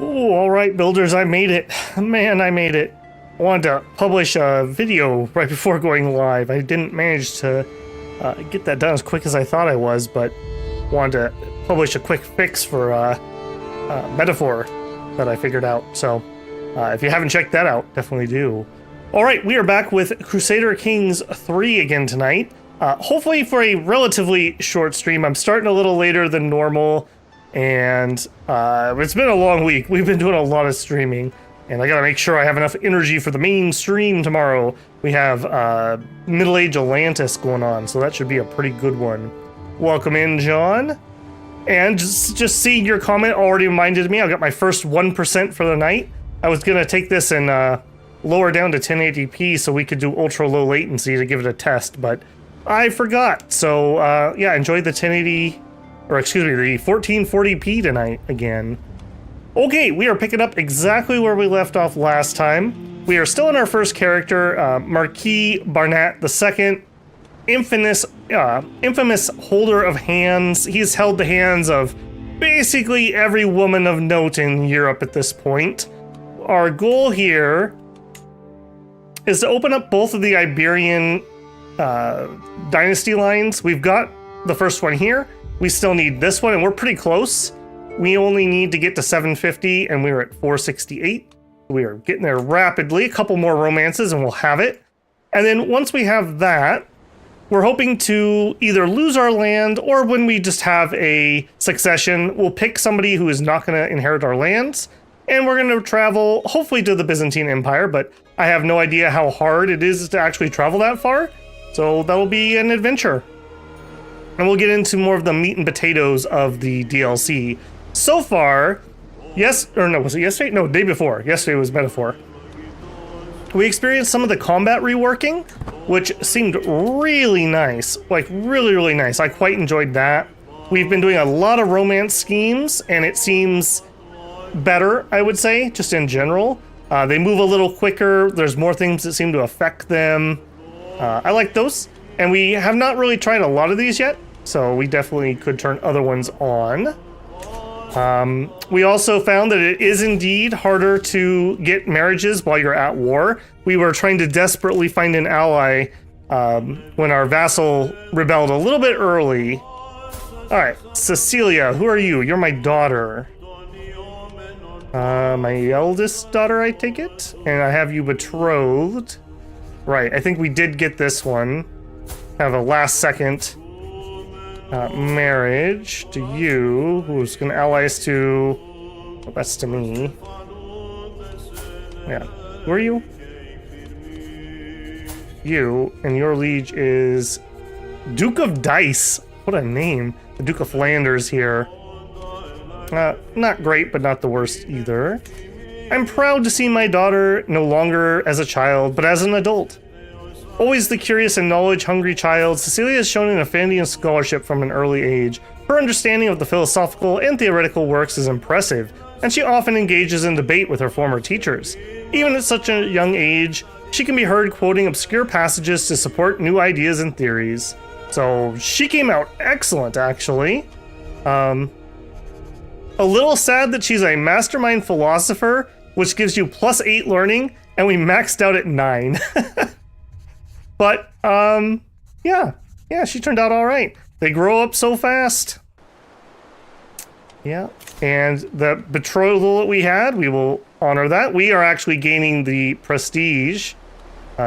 Oh, all right, builders, I made it. Man, I made it. I wanted to publish a video right before going live. I didn't manage to get that done as quick as I thought I was, but wanted to publish a quick fix for metaphor that I figured out. So if you haven't checked that out, definitely do. All right, we are back with Crusader Kings 3 again tonight. Hopefully for a relatively short stream. I'm starting a little later than normal, and it's been a long week. We've been doing a lot of streaming, and I gotta make sure I have enough energy for the main stream tomorrow. We have Middle Age Atlantis going on, so that should be a pretty good one. Welcome in, John. And just seeing your comment already reminded me, I got my first 1% for the night. I was gonna take this and lower down to 1080p so we could do ultra low latency to give it a test, but I forgot. So yeah, enjoy the 1080, or excuse me, the 1440p tonight again. Okay, we are picking up exactly where we left off last time. We are still in our first character, Marquis Bernat II, infamous holder of hands. He's held the hands of basically every woman of note in Europe at this point. Our goal here is to open up both of the Iberian Dynasty lines. We've got the first one here. We still need this one, and we're pretty close. We only need to get to 750, and we're at 468. We are getting there rapidly. A couple more romances, and we'll have it. And then once we have that, we're hoping to either lose our land, or when we just have a succession, we'll pick somebody who is not going to inherit our lands, and we're going to travel, hopefully, to the Byzantine Empire, but I have no idea how hard it is to actually travel that far. So that'll be an adventure. And we'll get into more of the meat and potatoes of the DLC. So far, was it yesterday? No, day before. Yesterday was metaphor. We experienced some of the combat reworking, which seemed really nice. Like, really, really nice. I quite enjoyed that. We've been doing a lot of romance schemes, and it seems better, I would say, just in general. They move a little quicker. There's more things that seem to affect them. I like those, and we have not really tried a lot of these yet, so we definitely could turn other ones on. We also found that it is indeed harder to get marriages while you're at war. We were trying to desperately find an ally when our vassal rebelled a little bit early. All right, Cecilia, who are you? You're my daughter. My eldest daughter, I take it? And I have you betrothed. Right, I think we did get this one. Have a last second marriage to you, who's gonna ally us to, well, that's to me. Yeah, who are you? You, and your liege is Duke of Dice. What a name. The Duke of Flanders here. Not great, but not the worst either. I'm proud to see my daughter no longer as a child, but as an adult. Always the curious and knowledge-hungry child, Cecilia has shown an affinity and scholarship from an early age. Her understanding of the philosophical and theoretical works is impressive, and she often engages in debate with her former teachers. Even at such a young age, she can be heard quoting obscure passages to support new ideas and theories. So she came out excellent, actually. A little sad that she's a mastermind philosopher, which gives you +8 learning, and we maxed out at 9. But, yeah, she turned out all right. They grow up so fast. Yeah, and the betrothal that we had, we will honor that. We are actually gaining the prestige.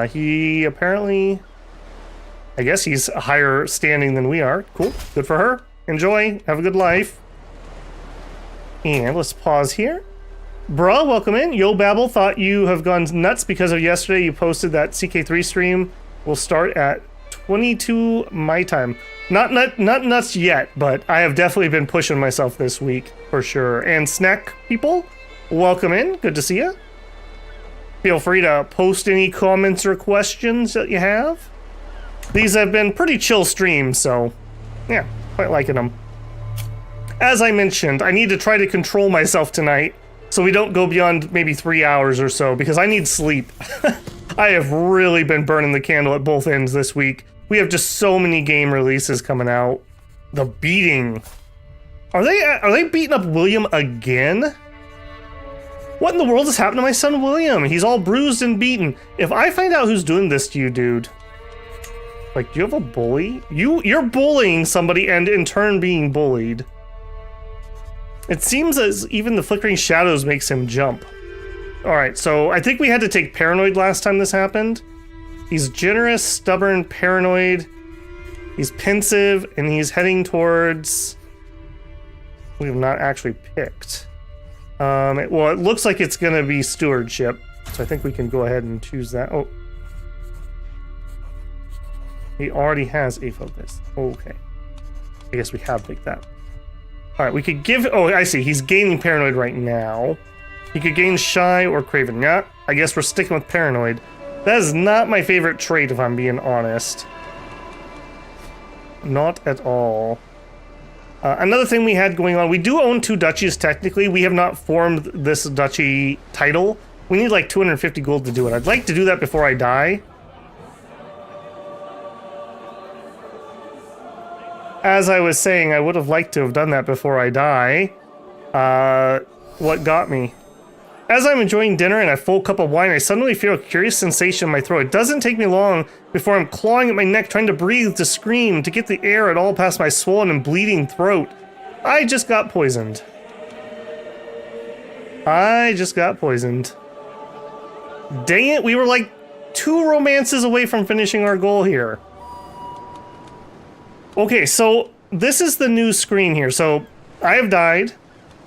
He apparently, I guess he's a higher standing than we are. Cool, good for her. Enjoy, have a good life. And let's pause here. Bruh, welcome in. Yo Babble, thought you have gone nuts because of yesterday you posted that CK3 stream. We'll start at 22 my time. Not nuts yet, but I have definitely been pushing myself this week for sure. And snack people, welcome in. Good to see you. Feel free to post any comments or questions that you have. These have been pretty chill streams, so yeah, quite liking them. As I mentioned, I need to try to control myself tonight so we don't go beyond maybe 3 hours or so, because I need sleep. I have really been burning the candle at both ends this week. We have just so many game releases coming out. The beating. Are they beating up William again? What in the world has happened to my son William? He's all bruised and beaten. If I find out who's doing this to you, dude. Like, do you have a bully? You're bullying somebody and in turn being bullied. It seems as even the flickering shadows makes him jump. Alright, so I think we had to take paranoid last time this happened. He's generous, stubborn, paranoid. He's pensive, and he's heading towards... We have not actually picked. Well, it looks like it's going to be stewardship, so I think we can go ahead and choose that. Oh. He already has a focus. Okay. I guess we have picked that. Alright, we could give... Oh, I see. He's gaining paranoid right now. He could gain shy or craven. Yeah, I guess we're sticking with paranoid. That is not my favorite trait, if I'm being honest. Not at all. Another thing we had going on, we do own 2 duchies technically. We have not formed this duchy title. We need like 250 gold to do it. I'd like to do that before I die. As I was saying, I would have liked to have done that before I die. What got me? As I'm enjoying dinner and a full cup of wine, I suddenly feel a curious sensation in my throat. It doesn't take me long before I'm clawing at my neck, trying to breathe, to scream, to get the air at all past my swollen and bleeding throat. I just got poisoned. I just got poisoned. Dang it, we were like 2 romances away from finishing our goal here. Okay, so this is the new screen here. So I have died.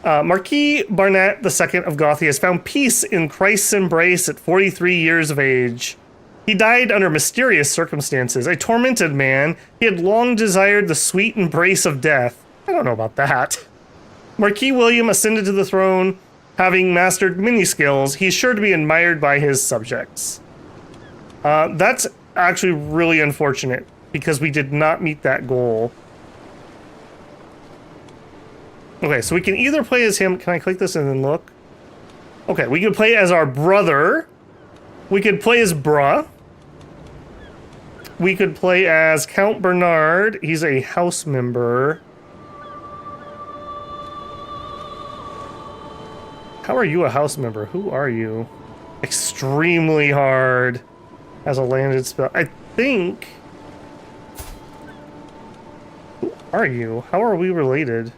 Marquis Bernat II of Gothia has found peace in Christ's embrace at 43 years of age. He died under mysterious circumstances. A tormented man, he had long desired the sweet embrace of death. I don't know about that. Marquis William ascended to the throne, having mastered many skills. He's sure to be admired by his subjects. That's actually really unfortunate, because we did not meet that goal. Okay, so we can either play as him. Can I click this and then look? Okay, we could play as our brother. We could play as Bruh. We could play as Count Bernard. He's a house member. How are you a house member? Who are you? Extremely hard. Has a landed spell. I think... Who are you? How are we related?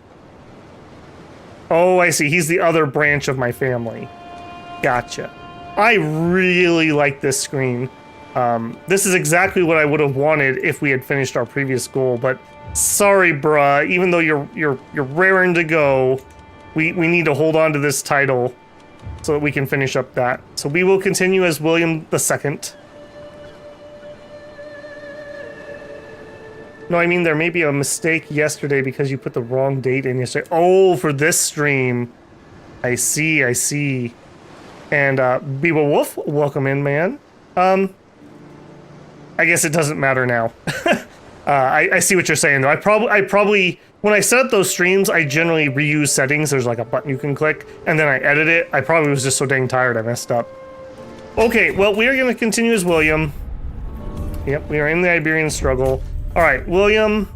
Oh, I see. He's the other branch of my family. Gotcha. I really like this screen. This is exactly what I would have wanted if we had finished our previous goal, but sorry, bruh. Even though you're raring to go, we need to hold on to this title so that we can finish up that. So we will continue as William II. No, I mean, there may be a mistake yesterday because you put the wrong date in yesterday. Oh, for this stream. I see, I see. And, Biba Wolf, welcome in, man. I guess it doesn't matter now. I see what you're saying, though. I probably, when I set up those streams, I generally reuse settings. There's like a button you can click, and then I edit it. I probably was just so dang tired I messed up. Okay, well, we are going to continue as William. Yep, we are in the Iberian struggle. All right, William,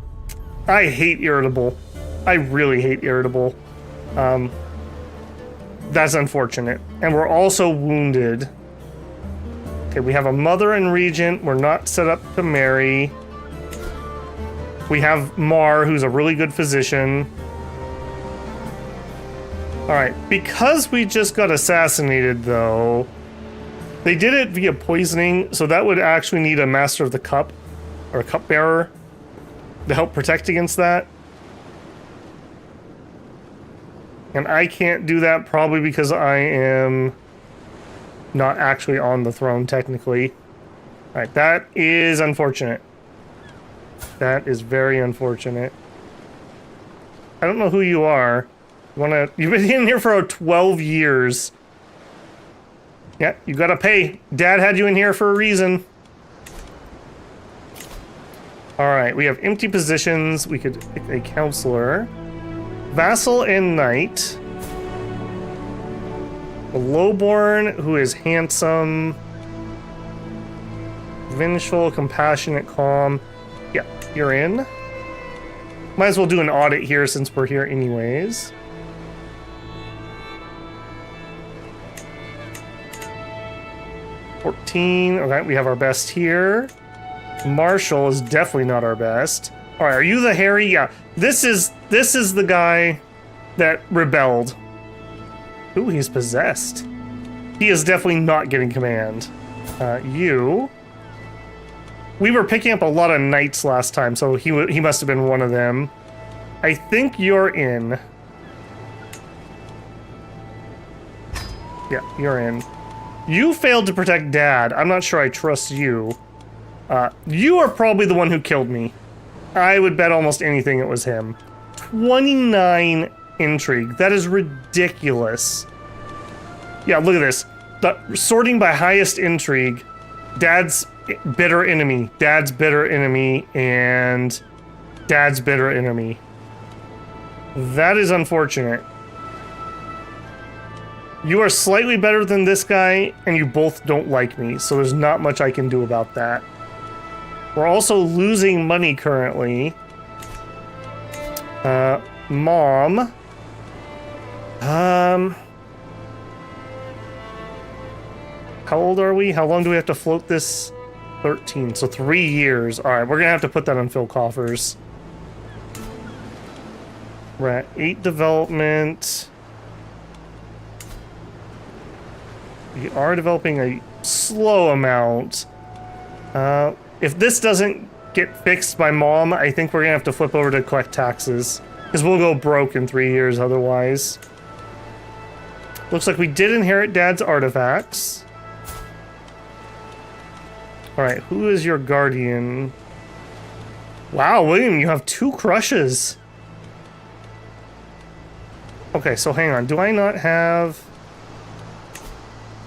I hate irritable. I really hate irritable. That's unfortunate. And we're also wounded. Okay, we have a mother and regent. We're not set up to marry. We have Mar, who's a really good physician. All right, because we just got assassinated, though, they did it via poisoning, so that would actually need a Master of the Cup. Or a cupbearer to help protect against that. And I can't do that probably because I am not actually on the throne technically. Alright, that is unfortunate. That is very unfortunate. I don't know who you are. You've been in here for 12 years. Yeah, you gotta pay. Dad had you in here for a reason. Alright, we have empty positions. We could pick a counselor. Vassal and knight. A lowborn who is handsome. Vengeful, compassionate, calm. Yeah, you're in. Might as well do an audit here since we're here anyways. 14. Okay, we have our best here. Marshall is definitely not our best. All right, are you the Harry? Yeah, this is the guy that rebelled. Ooh, he's possessed. He is definitely not getting command. You. We were picking up a lot of knights last time, so he must have been one of them. I think you're in. Yeah, you're in. You failed to protect Dad. I'm not sure I trust you. You are probably the one who killed me. I would bet almost anything it was him. 29 intrigue. That is ridiculous. Yeah, look at this. Sorting by highest intrigue. Dad's bitter enemy. Dad's bitter enemy. And Dad's bitter enemy. That is unfortunate. You are slightly better than this guy, and you both don't like me, so there's not much I can do about that. We're also losing money currently. Mom. How old are we? How long do we have to float this? 13, so 3 years. Alright, we're gonna have to put that on Phil Coffers. We're at 8 development. We are developing a slow amount. If this doesn't get fixed by Mom, I think we're gonna have to flip over to collect taxes. Because we'll go broke in 3 years otherwise. Looks like we did inherit Dad's artifacts. Alright, who is your guardian? Wow, William, you have 2 crushes. Okay, so hang on. Do I not have...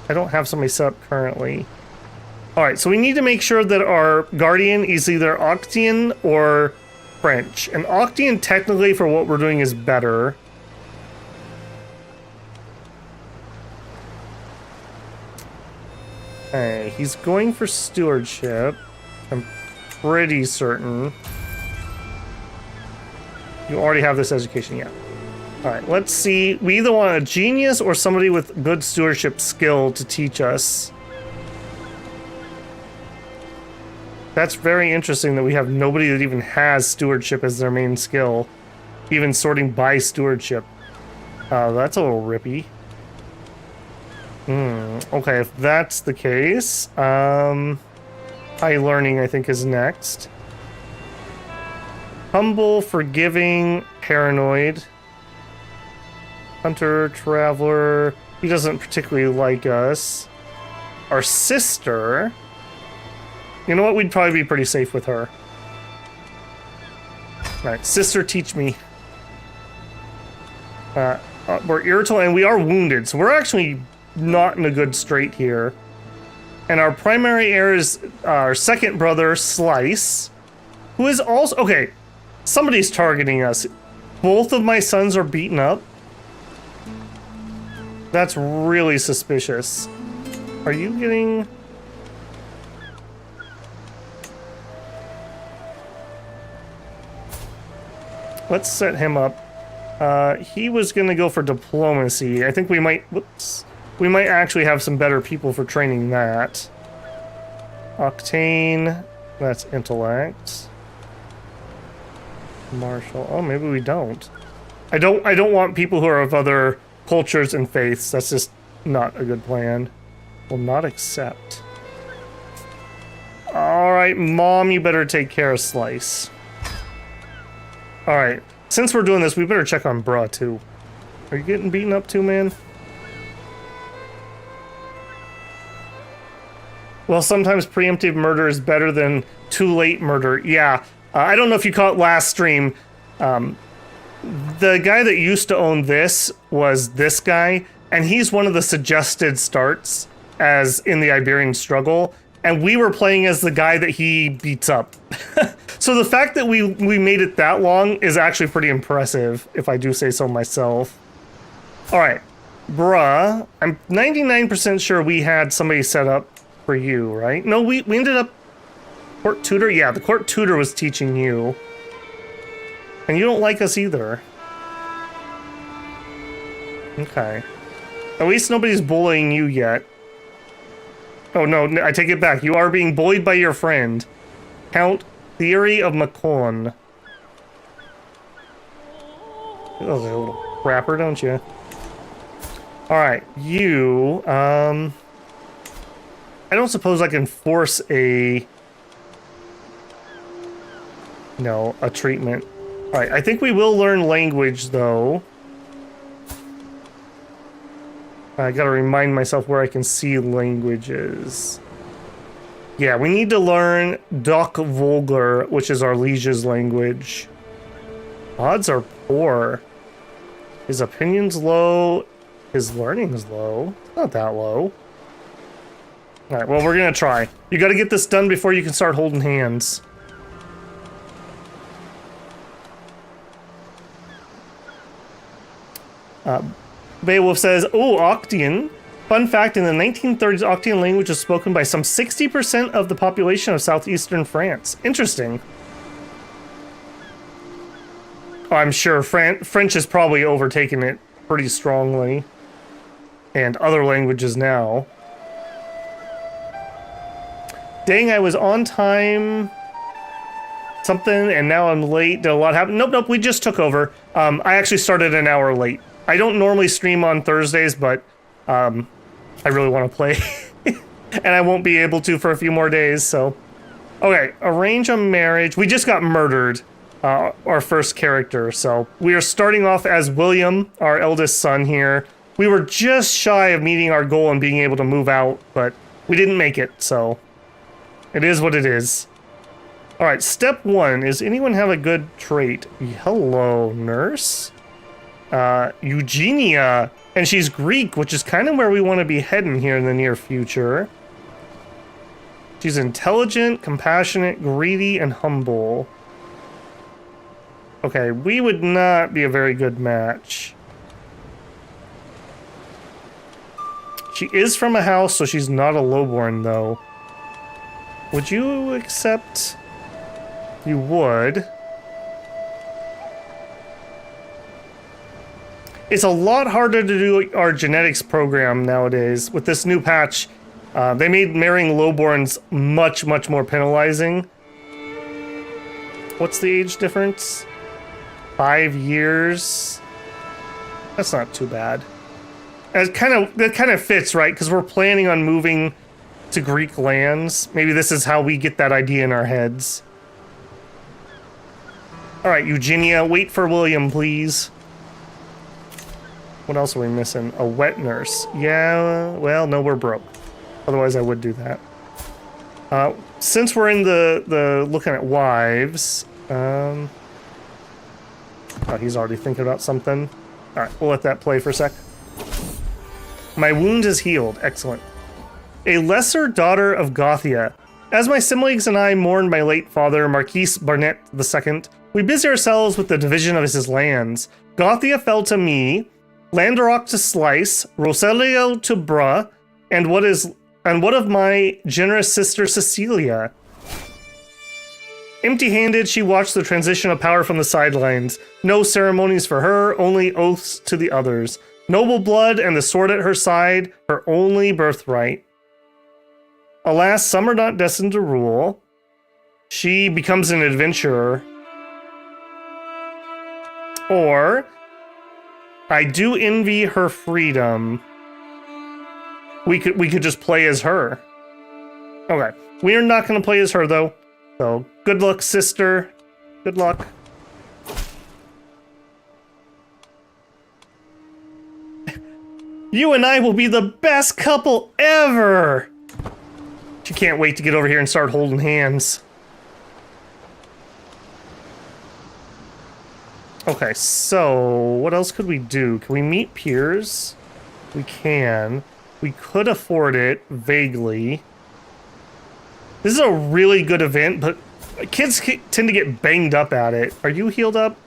I don't have somebody set up currently. Alright, so we need to make sure that our guardian is either Octian or French. And Octian, technically, for what we're doing, is better. Okay, he's going for stewardship. I'm pretty certain. You already have this education, yeah. Alright, let's see. We either want a genius or somebody with good stewardship skill to teach us. That's very interesting that we have nobody that even has stewardship as their main skill. Even sorting by stewardship. That's a little rippy. Okay, if that's the case, high learning I think is next. Humble, forgiving, paranoid. Hunter, traveler. He doesn't particularly like us. Our sister. You know what? We'd probably be pretty safe with her. Alright, sister, teach me. We're irritable and we are wounded, so we're actually not in a good strait here. And our primary heir is our second brother, Slice, who is also... Okay, somebody's targeting us. Both of my sons are beaten up. That's really suspicious. Are you getting... Let's set him up. He was gonna go for diplomacy. I think we might... Whoops. We might actually have some better people for training that. Octane. That's intellect. Marshall. Oh, maybe we don't. I don't want people who are of other cultures and faiths. That's just not a good plan. Will not accept. Alright, Mom, you better take care of Slice. Alright, since we're doing this, we better check on Bruh, too. Are you getting beaten up too, man? Well, sometimes preemptive murder is better than too late murder. Yeah, I don't know if you caught last stream. The guy that used to own this was this guy, and he's one of the suggested starts as in the Iberian struggle, and we were playing as the guy that he beats up. So the fact that we made it that long is actually pretty impressive, if I do say so myself. Alright, Bruh, I'm 99% sure we had somebody set up for you, right? No, we ended up... Court tutor? Yeah, the court tutor was teaching you. And you don't like us either. Okay. At least nobody's bullying you yet. Oh no, I take it back. You are being bullied by your friend. Count Theory of Macon. Oh, a little crapper, don't you? Alright, you, I don't suppose I can force a... No, a treatment. Alright, I think we will learn language, though. I gotta remind myself where I can see languages. Yeah, we need to learn Doc Vulgar, which is our liege's language. Odds are poor. His opinion's low. His learning's low. It's not that low. Alright, well, we're gonna try. You gotta get this done before you can start holding hands. Beowulf says, oh, Octian. Fun fact, in the 1930s, Octian language was spoken by some 60% of the population of southeastern France. Interesting. Oh, I'm sure French has probably overtaken it pretty strongly. And other languages now. Dang, I was on time. Something, and now I'm late. Did a lot happen? Nope, we just took over. I actually started an hour late. I don't normally stream on Thursdays, but I really want to play. And I won't be able to for a few more days, so. Okay, arrange a marriage. We just got murdered, our first character, so. We are starting off as William, our eldest son here. We were just shy of meeting our goal and being able to move out, but we didn't make it, so. It is what it is. Alright, step one. Is anyone have a good trait? Hello, nurse. Eugenia, and she's Greek, which is kind of where we want to be heading here in the near future. She's intelligent, compassionate, greedy, and humble. Okay, we would not be a very good match. She is from a house, so she's not a lowborn, though. Would you accept? You would. It's a lot harder to do our genetics program nowadays. With this new patch, they made marrying lowborns much, much more penalizing. What's the age difference? 5 years? That's not too bad. That kind of fits, right? Because we're planning on moving to Greek lands. Maybe this is how we get that idea in our heads. Alright, Eugenia, wait for William, please. What else are we missing? A wet nurse. Yeah, well, no, we're broke. Otherwise, I would do that. Since we're in the looking at wives, oh, he's already thinking about something. All right, we'll let that play for a sec. My wound is healed. Excellent. A lesser daughter of Gothia. As my siblings and I mourned my late father, Marquis Bernat II, we busy ourselves with the division of his lands. Gothia fell to me, Landaroc to Slice, Roselio to Bra, and what of my generous sister Cecilia? Empty-handed, she watched the transition of power from the sidelines. No ceremonies for her, only oaths to the others. Noble blood and the sword at her side, her only birthright. Alas, some are not destined to rule. She becomes an adventurer. Or, I do envy her freedom. We could just play as her. Okay. We are not going to play as her, though. So, good luck, sister. Good luck. You and I will be the best couple ever! She can't wait to get over here and start holding hands. Okay, so what else could we do? Can we meet peers? We can. We could afford it, vaguely. This is a really good event, but kids tend to get banged up at it. Are you healed up?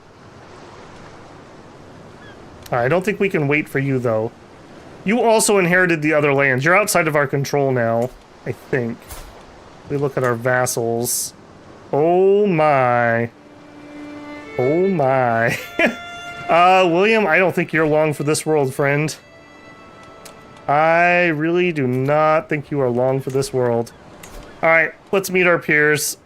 I don't think we can wait for you, though. You also inherited the other lands. You're outside of our control now, I think. We look at our vassals. Oh my. Oh my. William, I don't think you're long for this world, friend. I really do not think you are long for this world. All right, let's meet our peers.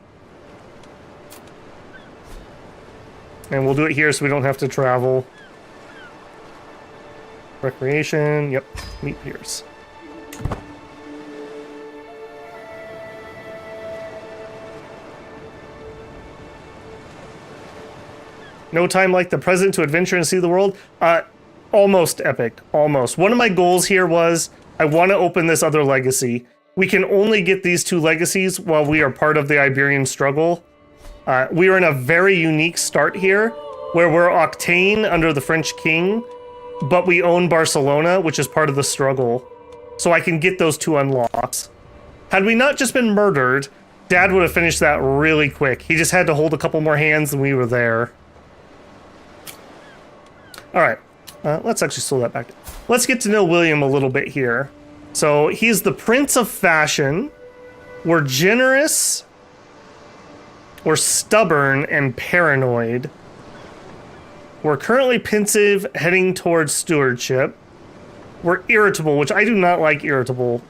And we'll do it here so we don't have to travel. Recreation, yep, meet peers. No time like the present to adventure and see the world. Almost epic, almost. One of my goals here was I want to open this other legacy. We can only get these two legacies while we are part of the Iberian struggle. We are in a very unique start here where we're Octane under the French king, but we own Barcelona, which is part of the struggle. So I can get those two unlocks. Had we not just been murdered, Dad would have finished that really quick. He just had to hold a couple more hands and we were there. All right. Let's actually slow that back. Let's get to know William a little bit here. So he's the Prince of Fashion. We're generous. We're stubborn and paranoid. We're currently pensive, heading towards stewardship. We're irritable, which I do not like irritable.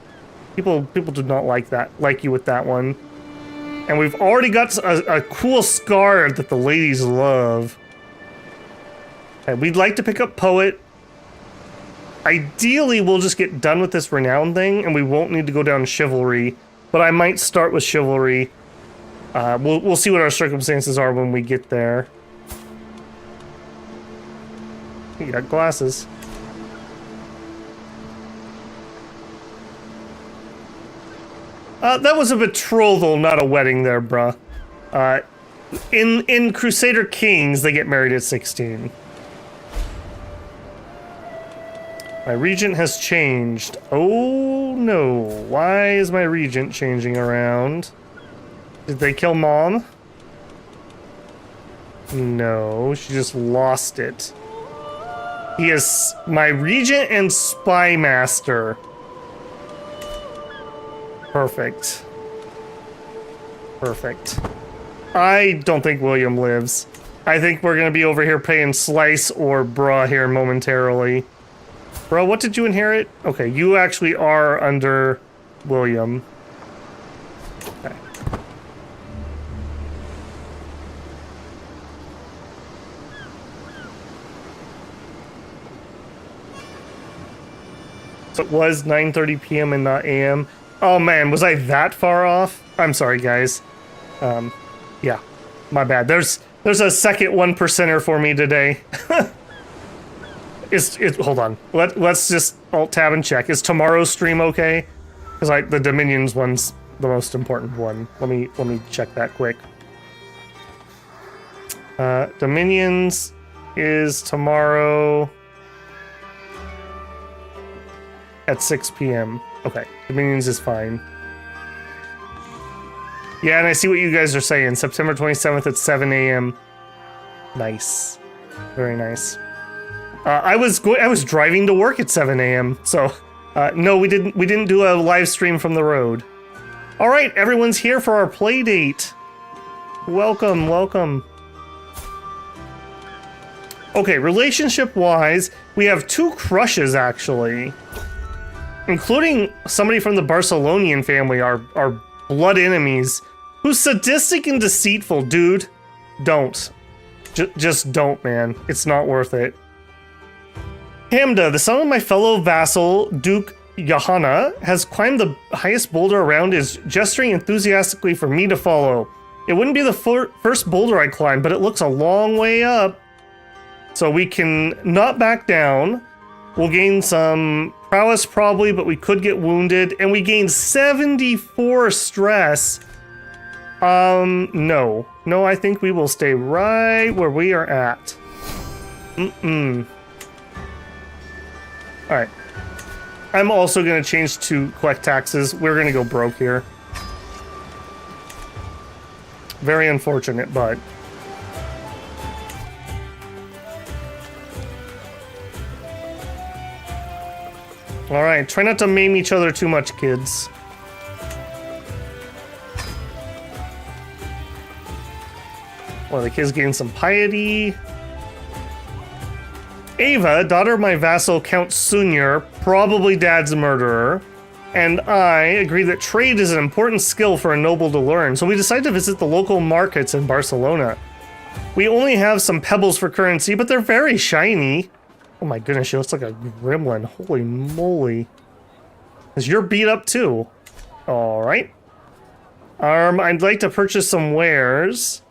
People do not like you with that one. And we've already got a cool scar that the ladies love. We'd like to pick up Poet. Ideally, we'll just get done with this Renown thing, and we won't need to go down Chivalry. But I might start with Chivalry. We'll see what our circumstances are when we get there. You got glasses. That was a betrothal, not a wedding there, bruh. In Crusader Kings, they get married at 16. My regent has changed. Oh no, why is my regent changing around? Did they kill Mom? No, she just lost it. He is my regent and spy master. Perfect. Perfect. I don't think William lives. I think we're gonna be over here paying Slice or Bruh here momentarily. Bro, what did you inherit? Okay, you actually are under William. Okay. So it was 9:30 p.m. and not a.m. Oh man, was I that far off? I'm sorry, guys. Yeah, my bad. There's a second 1%er for me today. Hold on. Let's just alt tab and check. Is tomorrow's stream okay? Because the Dominions one's the most important one. Let me check that quick. Dominions is tomorrow at 6 p.m. Okay, Dominions is fine. Yeah, and I see what you guys are saying. September 27th at 7 a.m. Nice, very nice. I was driving to work at 7 a.m. So no, we didn't do a live stream from the road. All right, everyone's here for our play date. Welcome, welcome. Okay, relationship-wise, we have two crushes actually, including somebody from the Barcelonian family, our blood enemies, who's sadistic and deceitful. Dude, don't. Just don't, man. It's not worth it. Hamda, the son of my fellow vassal, Duke Johanna, has climbed the highest boulder around, is gesturing enthusiastically for me to follow. It wouldn't be the first boulder I climb, but it looks a long way up. So we can not back down. We'll gain some prowess probably, but we could get wounded. And we gain 74 stress. No. No, I think we will stay right where we are at. Alright. I'm also going to change to collect taxes. We're going to go broke here. Very unfortunate, but... Alright, try not to maim each other too much, kids. Well, the kids gain some piety. Ava, daughter of my vassal Count Sunyar, probably dad's murderer, and I agree that trade is an important skill for a noble to learn, so we decide to visit the local markets in Barcelona. We only have some pebbles for currency, but they're very shiny. Oh my goodness, she looks like a gremlin. Holy moly. Because you're beat up too. Alright. I'd like to purchase some wares.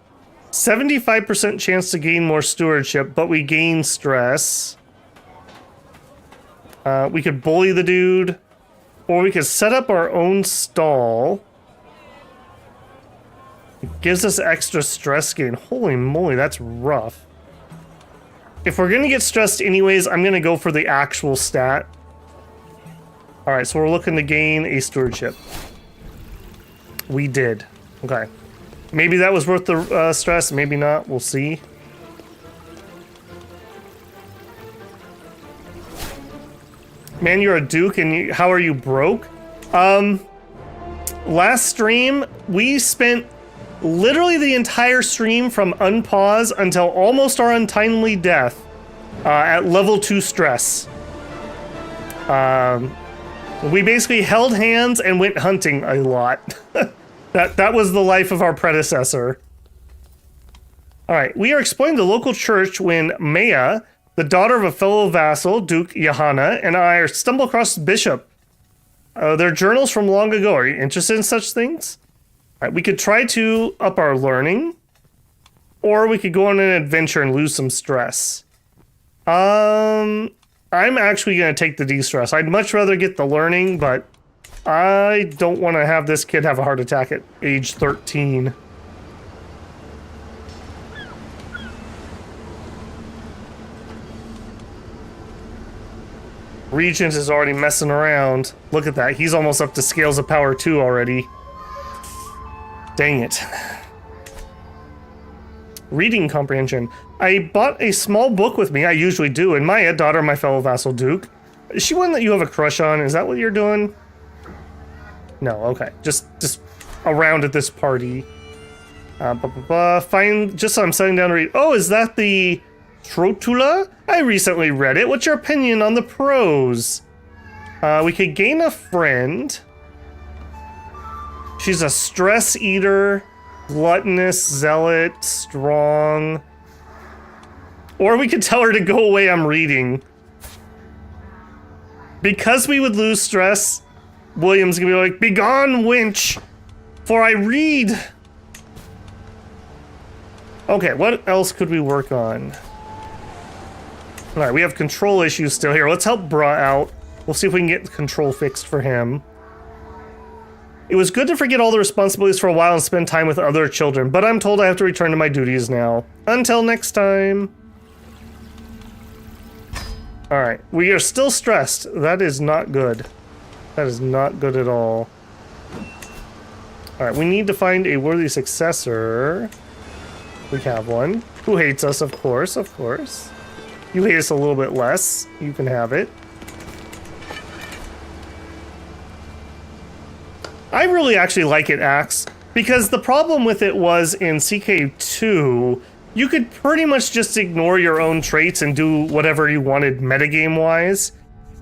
75% chance to gain more stewardship, but we gain stress. We could bully the dude. Or we could set up our own stall. It gives us extra stress gain. Holy moly, that's rough. If we're gonna get stressed anyways, I'm gonna go for the actual stat. Alright, so we're looking to gain a stewardship. We did. Okay. Maybe that was worth the stress, maybe not. We'll see. Man, you're a duke, and how are you broke? Last stream, we spent literally the entire stream from unpause until almost our untimely death at level 2 stress. We basically held hands and went hunting a lot. That was the life of our predecessor. Alright, we are exploring the local church when Maya, the daughter of a fellow vassal, Duke Johanna, and I stumble across the bishop. They're journals from long ago. Are you interested in such things? Alright, we could try to up our learning, or we could go on an adventure and lose some stress. I'm actually going to take the de-stress. I'd much rather get the learning, but I don't want to have this kid have a heart attack at age 13. Regent is already messing around. Look at that. He's almost up to Scales of Power 2 already. Dang it. Reading comprehension. I bought a small book with me. I usually do. And Maya, daughter of my fellow vassal Duke. Is she one that you have a crush on? Is that what you're doing? No, okay. Just around at this party. Fine. Just so I'm sitting down to read. Oh, is that the Trotula? I recently read it. What's your opinion on the prose? We could gain a friend. She's a stress eater, gluttonous, zealot, strong. Or we could tell her to go away, I'm reading. Because we would lose stress, William's gonna be like, "Begone, wench, for I read." Okay, what else could we work on? Alright, we have control issues still here. Let's help Bra out. We'll see if we can get the control fixed for him. It was good to forget all the responsibilities for a while and spend time with other children, but I'm told I have to return to my duties now. Until next time. Alright, we are still stressed. That is not good. That is not good at all. Alright, we need to find a worthy successor. We have one. Who hates us, of course, of course. You hate us a little bit less. You can have it. I really actually like it, Axe, because the problem with it was in CK2, you could pretty much just ignore your own traits and do whatever you wanted metagame-wise.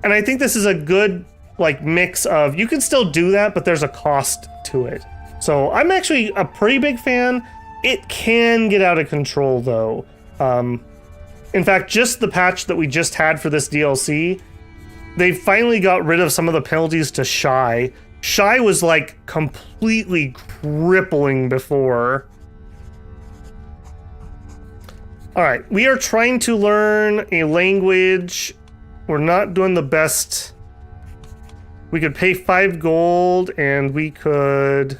And I think this is a good, like, mix of, you can still do that, but there's a cost to it. So I'm actually a pretty big fan. It can get out of control, though. In fact, just the patch that we just had for this DLC, they finally got rid of some of the penalties to Shy. Shy was, like, completely crippling before. Alright, we are trying to learn a language. We're not doing the best. We could pay 5 gold, and we could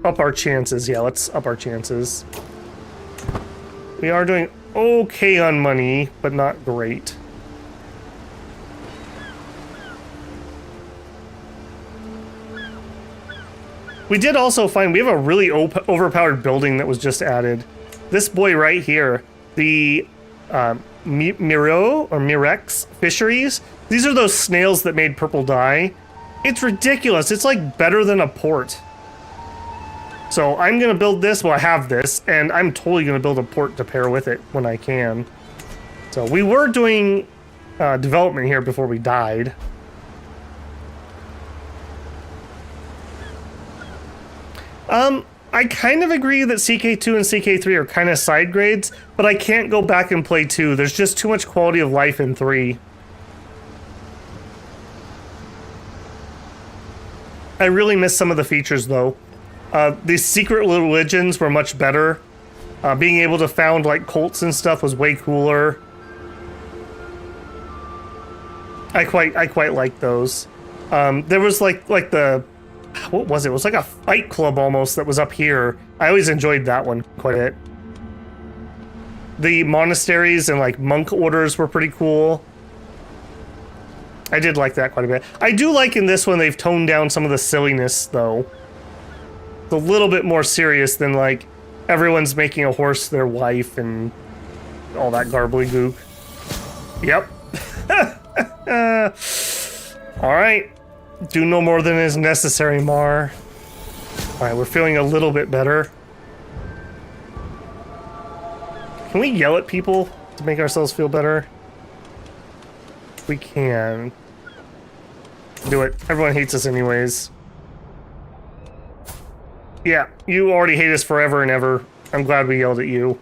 up our chances. Yeah, let's up our chances. We are doing okay on money, but not great. We did also find we have a really overpowered building that was just added. This boy right here, the Miro or Mirex fisheries. These are those snails that made purple dye. It's ridiculous. It's like better than a port. So I'm gonna build this. Well, I have this, and I'm totally gonna build a port to pair with it when I can. So we were doing development here before we died. I kind of agree that CK2 and CK3 are kind of side grades, but I can't go back and play 2. There's just too much quality of life in 3. I really miss some of the features, though. The secret religions were much better. Being able to found, like, cults and stuff was way cooler. I quite like those. There was, like the... What was it? It was like a fight club almost that was up here. I always enjoyed that one quite a bit. The monasteries and like monk orders were pretty cool. I did like that quite a bit. I do like in this one they've toned down some of the silliness though. It's a little bit more serious than like everyone's making a horse their wife and all that garbly-gook. Yep. All right. Do no more than is necessary, Mar. Alright, we're feeling a little bit better. Can we yell at people to make ourselves feel better? We can. Do it. Everyone hates us anyways. Yeah, you already hate us forever and ever. I'm glad we yelled at you.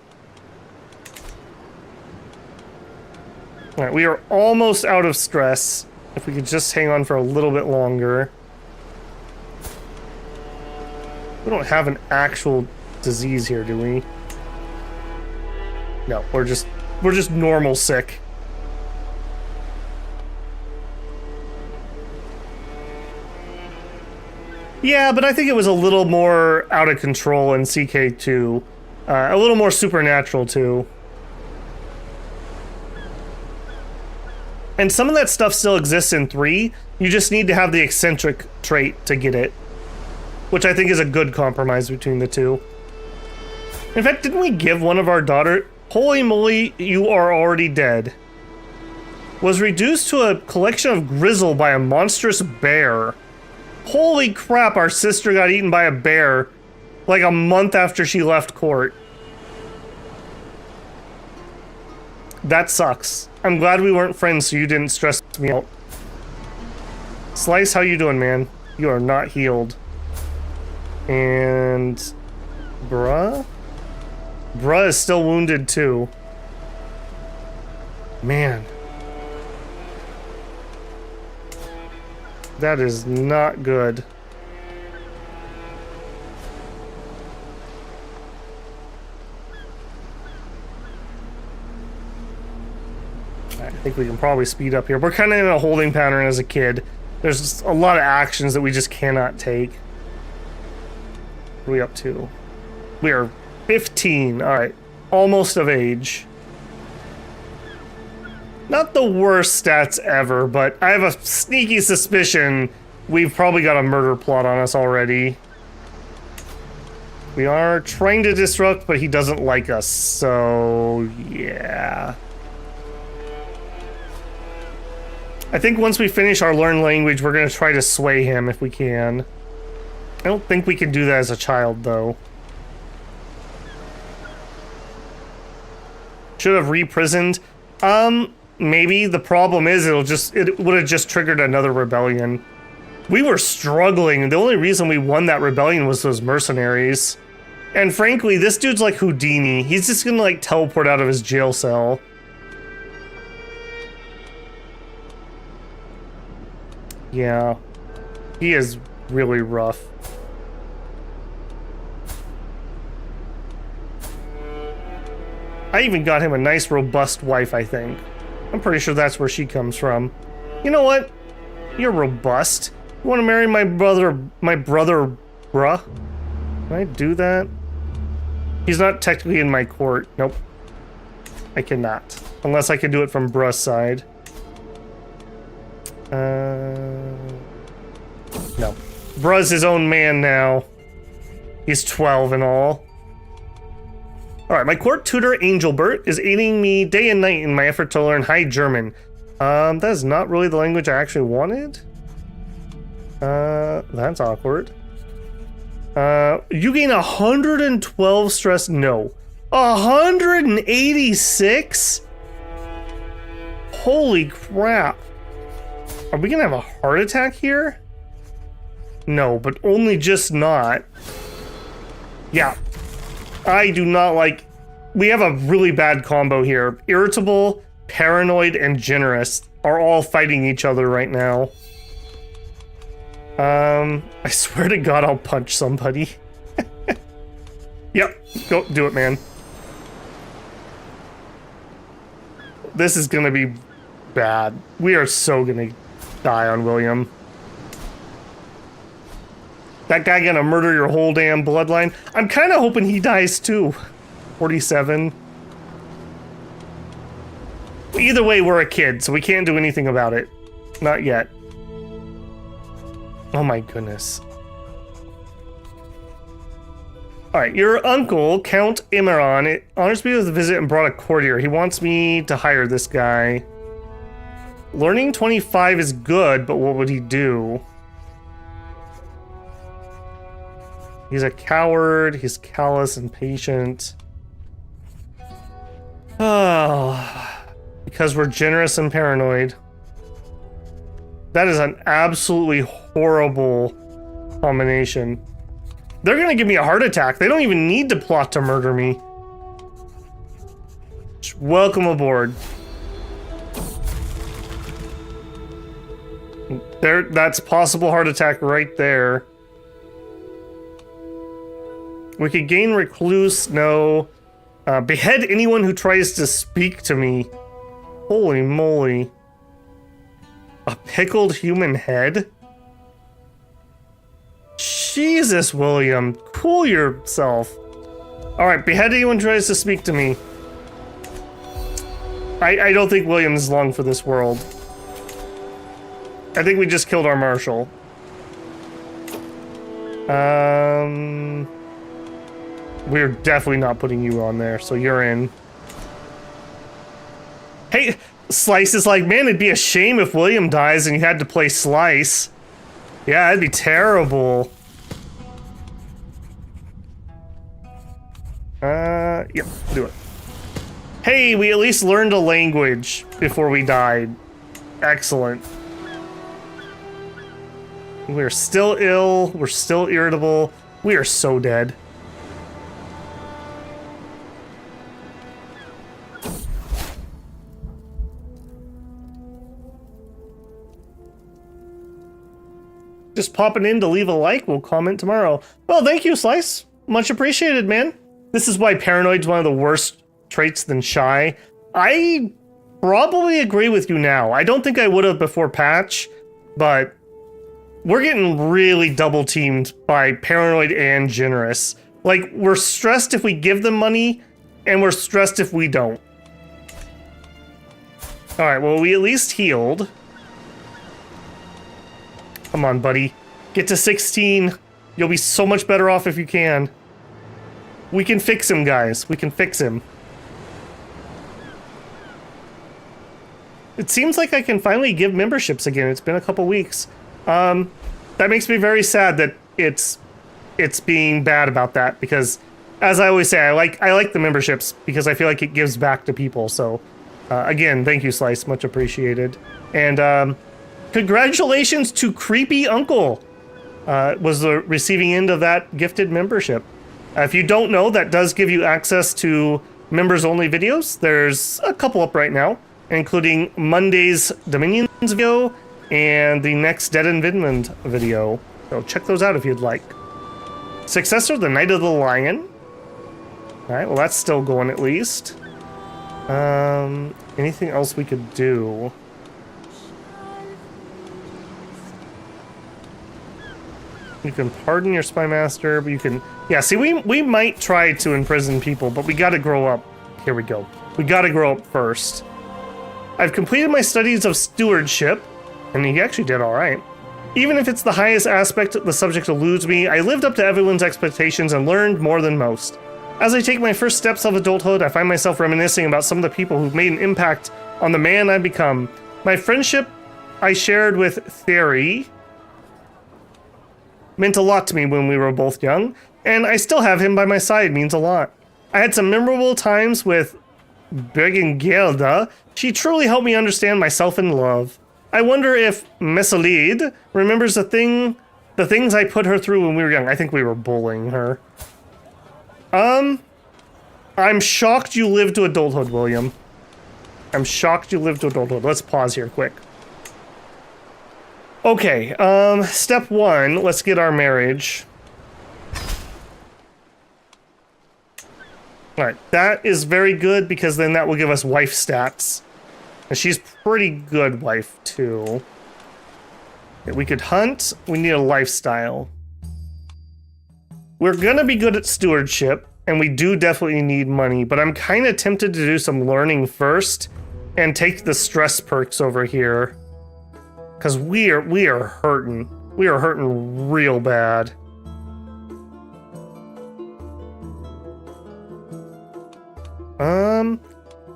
Alright, we are almost out of stress. If we could just hang on for a little bit longer. We don't have an actual disease here, do we? No, we're just normal sick. Yeah, but I think it was a little more out of control in CK2. A little more supernatural too. And some of that stuff still exists in 3. You just need to have the eccentric trait to get it. Which I think is a good compromise between the two. In fact, didn't we give one of our daughter... Holy moly, you are already dead. Was reduced to a collection of grizzle by a monstrous bear. Holy crap, our sister got eaten by a bear like a month after she left court. That sucks. I'm glad we weren't friends so you didn't stress me out. Slice, how you doing, man? You are not healed. And... Bruh? Bruh is still wounded too. Man. That is not good. I think we can probably speed up here. We're kind of in a holding pattern as a kid. There's a lot of actions that we just cannot take. What are we up to? We are 15. Alright. Almost of age. Not the worst stats ever, but I have a sneaky suspicion we've probably got a murder plot on us already. We are trying to disrupt, but he doesn't like us, so yeah. I think once we finish our learn language, we're going to try to sway him if we can. I don't think we can do that as a child, though. Should have reprisoned. Maybe. The problem is it would have just triggered another rebellion. We were struggling. The only reason we won that rebellion was those mercenaries. And frankly, this dude's like Houdini. He's just gonna like teleport out of his jail cell. Yeah. He is really rough. I even got him a nice robust wife, I think. I'm pretty sure that's where she comes from. You know what? You're robust. You want to marry my brother, bruh? Can I do that? He's not technically in my court. Nope. I cannot. Unless I can do it from bruh's side. No. Bruh's his own man now. He's 12 and all. Alright, my court tutor, Angelbert, is aiding me day and night in my effort to learn High German. That is not really the language I actually wanted. That's awkward. You gain 112 stress? No. 186? Holy crap. Are we gonna have a heart attack here? No, but only just not. Yeah. I do not like... We have a really bad combo here. Irritable, paranoid, and generous are all fighting each other right now. I swear to God I'll punch somebody. Yep, go do it, man. This is gonna be bad. We are so gonna die on William. That guy gonna murder your whole damn bloodline. I'm kind of hoping he dies too. 47. Either way, we're a kid, so we can't do anything about it. Not yet. Oh my goodness. Alright, your uncle, Count Imran, it honors me with a visit and brought a courtier. He wants me to hire this guy. Learning 25 is good, but what would he do? He's a coward, he's callous and patient. Oh, because we're generous and paranoid. That is an absolutely horrible combination. They're gonna give me a heart attack. They don't even need to plot to murder me. Welcome aboard. There, that's possible heart attack right there. We could gain recluse, no. Behead anyone who tries to speak to me. Holy moly. A pickled human head? Jesus, William. Cool yourself. Alright, behead anyone who tries to speak to me. I don't think William's long for this world. I think we just killed our marshal. We're definitely not putting you on there, so you're in. Hey, Slice is like, man, it'd be a shame if William dies and you had to play Slice. Yeah, that'd be terrible. Yep, do it. Hey, we at least learned a language before we died. Excellent. We're still ill, we're still irritable, we are so dead. Just popping in to leave a like, we'll comment tomorrow. Well, thank you, Slice. Much appreciated, man. This is why paranoid's one of the worst traits than shy. I probably agree with you now. I don't think I would have before patch, but we're getting really double teamed by paranoid and generous. Like, we're stressed if we give them money, and we're stressed if we don't. Alright, well, we at least healed. Come on, buddy. Get to 16. You'll be so much better off if you can. We can fix him, guys. We can fix him. It seems like I can finally give memberships again. It's been a couple weeks. That makes me very sad that it's being bad about that, because as I always say, I like the memberships because I feel like it gives back to people. So again, thank you, Slice. Much appreciated. And congratulations to Creepy Uncle. Was the receiving end of that gifted membership. If you don't know, that does give you access to members-only videos. There's a couple up right now, including Monday's Dominions video and the next Dead in Vinland video. So check those out if you'd like. Successor, the Knight of the Lion. Alright, well that's still going at least. Anything else we could do? You can pardon your spy master, but you can... Yeah, see, we might try to imprison people, but we gotta grow up. Here we go. We gotta grow up first. I've completed my studies of stewardship, and he actually did alright. Even if it's the highest aspect the subject eludes me, I lived up to everyone's expectations and learned more than most. As I take my first steps of adulthood, I find myself reminiscing about some of the people who've made an impact on the man I've become. My friendship I shared with Theory meant a lot to me when we were both young, and I still have him by my side means a lot. I had some memorable times with Bergengilda. She truly helped me understand myself and love. I wonder if Messalide remembers the things I put her through when we were young. I think we were bullying her. I'm shocked you lived to adulthood, William. I'm shocked you lived to adulthood. Let's pause here quick. Okay, step 1, let's get our marriage. Alright, that is very good because then that will give us wife stats. And she's pretty good wife, too. Okay, we could hunt. We need a lifestyle. We're gonna be good at stewardship, and we do definitely need money, but I'm kind of tempted to do some learning first and take the stress perks over here. Because we are hurting. We are hurting real bad.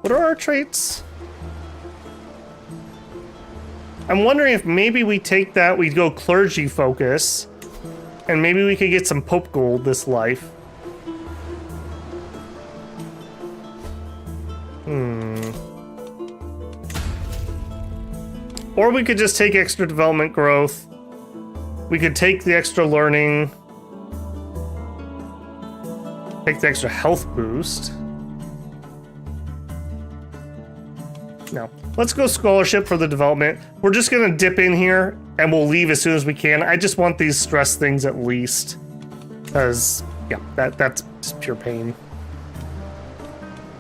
What are our traits? I'm wondering if maybe we take that, we go clergy focus, and maybe we could get some Pope gold this life. Or we could just take extra development growth. We could take the extra learning. Take the extra health boost. No. Let's go scholarship for the development. We're just gonna dip in here and we'll leave as soon as we can. I just want these stress things at least. Because, yeah, that's just pure pain.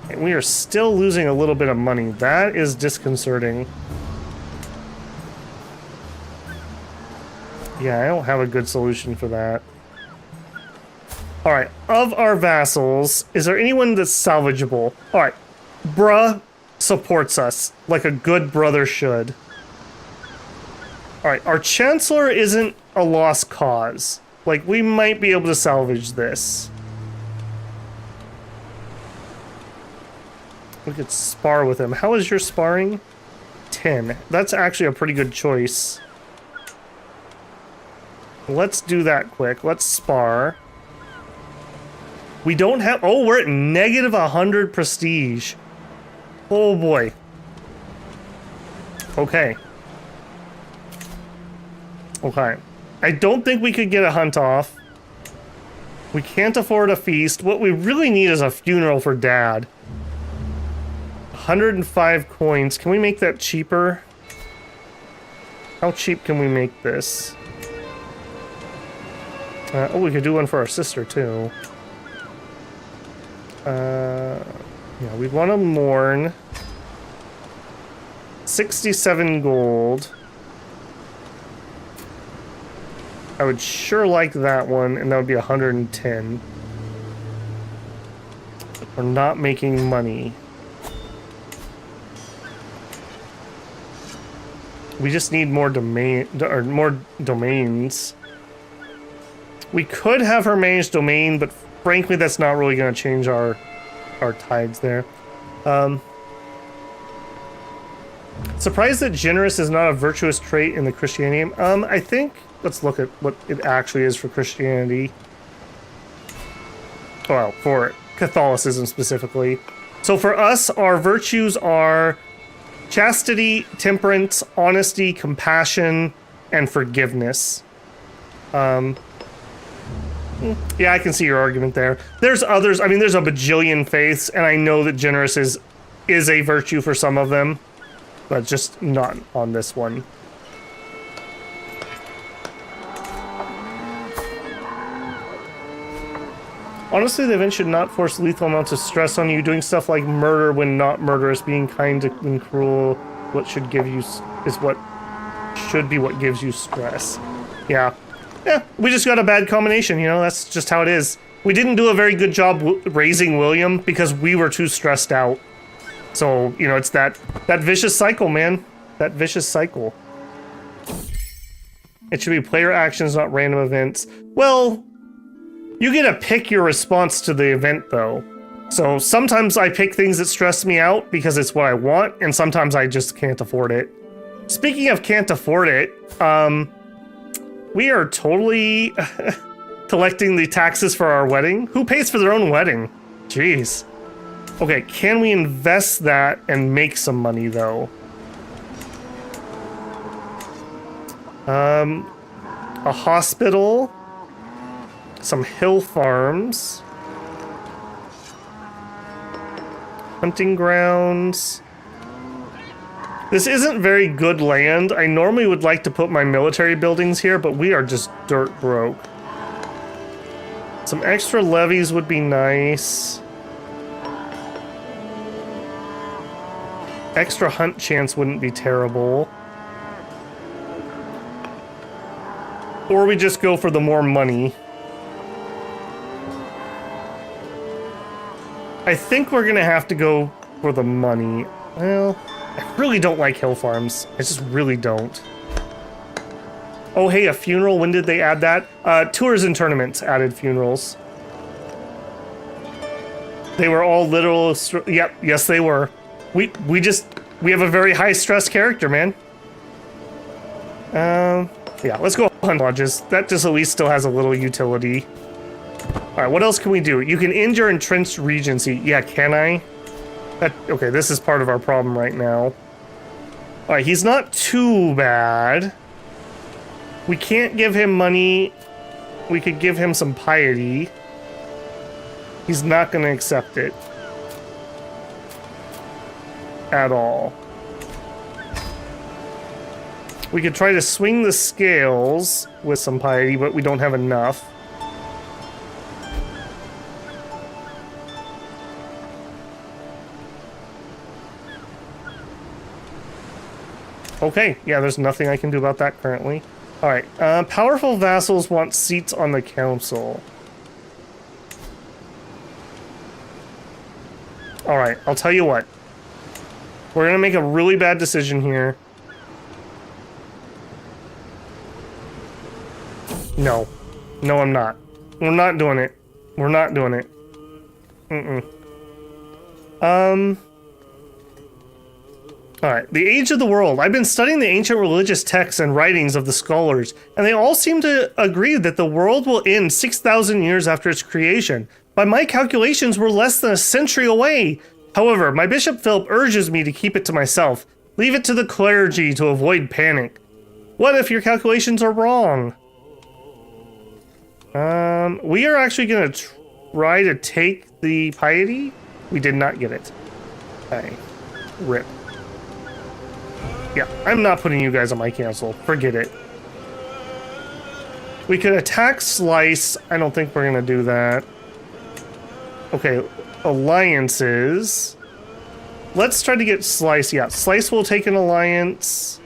And we are still losing a little bit of money. That is disconcerting. Yeah, I don't have a good solution for that. Alright, of our vassals, is there anyone that's salvageable? Alright, bruh supports us like a good brother should. Alright, our chancellor isn't a lost cause. Like, we might be able to salvage this. We could spar with him. How is your sparring? 10. That's actually a pretty good choice. Let's do that quick. Let's spar. We don't have... Oh, we're at negative 100 prestige. Oh, boy. Okay. Okay. I don't think we could get a hunt off. We can't afford a feast. What we really need is a funeral for Dad. 105 coins. Can we make that cheaper? How cheap can we make this? Oh, we could do one for our sister, too. Yeah, we want to mourn. 67 gold. I would sure like that one, and that would be 110. We're not making money. We just need more more domains. We could have her manage domain, but frankly, that's not really going to change our tides there. Surprised that generous is not a virtuous trait in the Christianity. I think let's look at what it actually is for Christianity. Well, for Catholicism specifically. So for us, our virtues are chastity, temperance, honesty, compassion, and forgiveness. Yeah, I can see your argument there. There's others. I mean, there's a bajillion faiths, and I know that generous is a virtue for some of them, but just not on this one. Honestly, the event should not force lethal amounts of stress on you. Doing stuff like murder when not murderous, being kind and cruel, what should give you is what should be what gives you stress. Yeah. Yeah, we just got a bad combination, you know, that's just how it is. We didn't do a very good job raising William because we were too stressed out. So, you know, it's that vicious cycle, man. That vicious cycle. It should be player actions, not random events. Well, you get to pick your response to the event, though. So sometimes I pick things that stress me out because it's what I want, and sometimes I just can't afford it. Speaking of can't afford it, we are totally collecting the taxes for our wedding. Who pays for their own wedding? Jeez. Okay, can we invest that and make some money, though? A hospital, some hill farms, hunting grounds. This isn't very good land. I normally would like to put my military buildings here, but we are just dirt broke. Some extra levies would be nice. Extra hunt chance wouldn't be terrible. Or we just go for the more money. I think we're gonna have to go for the money. Well, I really don't like hill farms. I just really don't. Oh, hey, a funeral. When did they add that? Tours and tournaments added funerals. They were all literal. Yep, yes, they were. We have a very high stress character, man. Yeah, let's go hunt lodges. That just at least still has a little utility. All right, what else can we do? You can end your entrenched regency. Yeah, can I? Okay, this is part of our problem right now. All right, he's not too bad. We can't give him money. We could give him some piety. He's not going to accept it. At all. We could try to swing the scales with some piety, but we don't have enough. Okay, yeah, there's nothing I can do about that currently. Alright, powerful vassals want seats on the council. Alright, I'll tell you what. We're gonna make a really bad decision here. No. No, I'm not. We're not doing it. We're not doing it. Alright, the age of the world. I've been studying the ancient religious texts and writings of the scholars, and they all seem to agree that the world will end 6,000 years after its creation. By my calculations, we're less than a century away. However, my Bishop Philip urges me to keep it to myself. Leave it to the clergy to avoid panic. What if your calculations are wrong? We are actually going to try to take the piety. We did not get it. Okay. Rip. Yeah, I'm not putting you guys on my cancel. Forget it. We could attack Slice. I don't think we're going to do that. Okay, alliances. Let's try to get Slice. Yeah, Slice will take an alliance.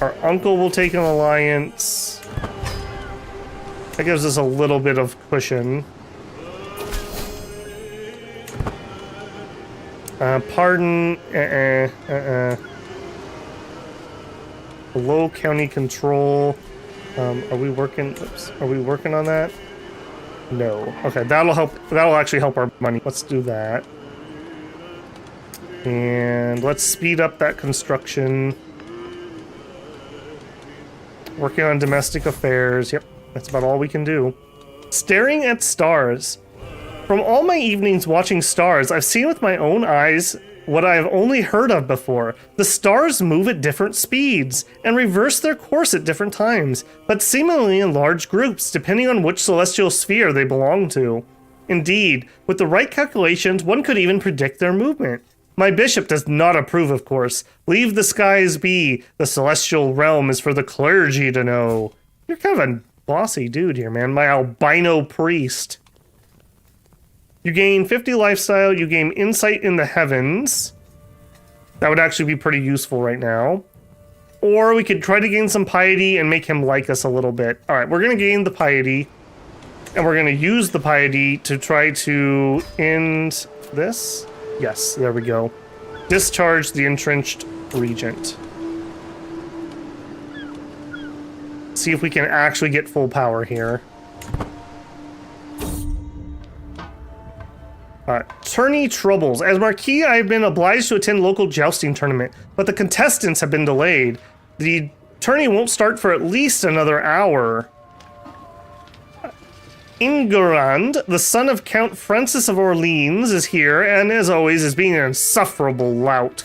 Our uncle will take an alliance. That gives us a little bit of cushion. Pardon. Below county control. Are we working? Oops. Are we working on that? No. Okay, that'll help. That'll actually help our money. Let's do that. And let's speed up that construction. Working on domestic affairs. Yep, that's about all we can do. Staring at stars. From all my evenings watching stars, I've seen with my own eyes what I have only heard of before. The stars move at different speeds and reverse their course at different times, but seemingly in large groups, depending on which celestial sphere they belong to. Indeed, with the right calculations, one could even predict their movement. My bishop does not approve, of course. Leave the skies be. The celestial realm is for the clergy to know. You're kind of a bossy dude here, man. My albino priest. You gain 50 lifestyle. You gain insight in the heavens. That would actually be pretty useful right now. Or we could try to gain some piety and make him like us a little bit. All right, we're going to gain the piety. And we're going to use the piety to try to end this. Yes, there we go. Discharge the entrenched regent. See if we can actually get full power here. Tourney troubles. As Marquis, I have been obliged to attend local jousting tournament, but the contestants have been delayed. The tourney won't start for at least another hour. Ingerand, the son of Count Francis of Orleans, is here, and as always is being an insufferable lout.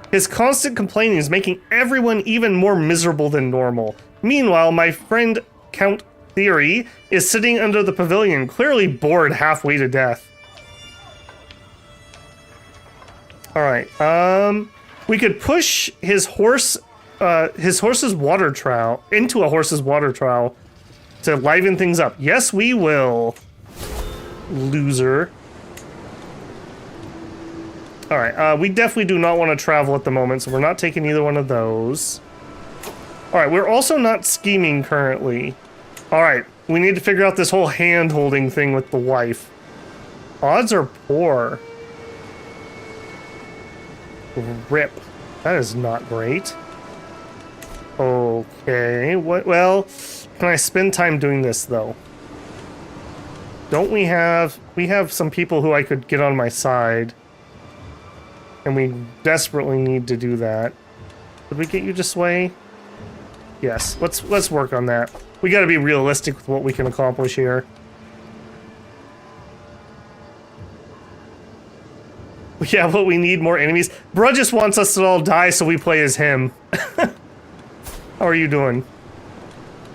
His constant complaining is making everyone even more miserable than normal. Meanwhile, my friend Count Theory is sitting under the pavilion, clearly bored halfway to death. Alright, we could push his horse's water trowel into a horse's water trowel to liven things up. Yes, we will. Loser. Alright, we definitely do not want to travel at the moment, so we're not taking either one of those. Alright, we're also not scheming currently. Alright, we need to figure out this whole hand-holding thing with the wife. Odds are poor. Rip. That is not great. Okay, what? Well, can I spend time doing this, though? Don't we have... We have some people who I could get on my side. And we desperately need to do that. Did we get you to sway? Yes, let's work on that. We gotta be realistic with what we can accomplish here. Yeah, but we need more enemies. Bruh just wants us to all die so we play as him. How are you doing?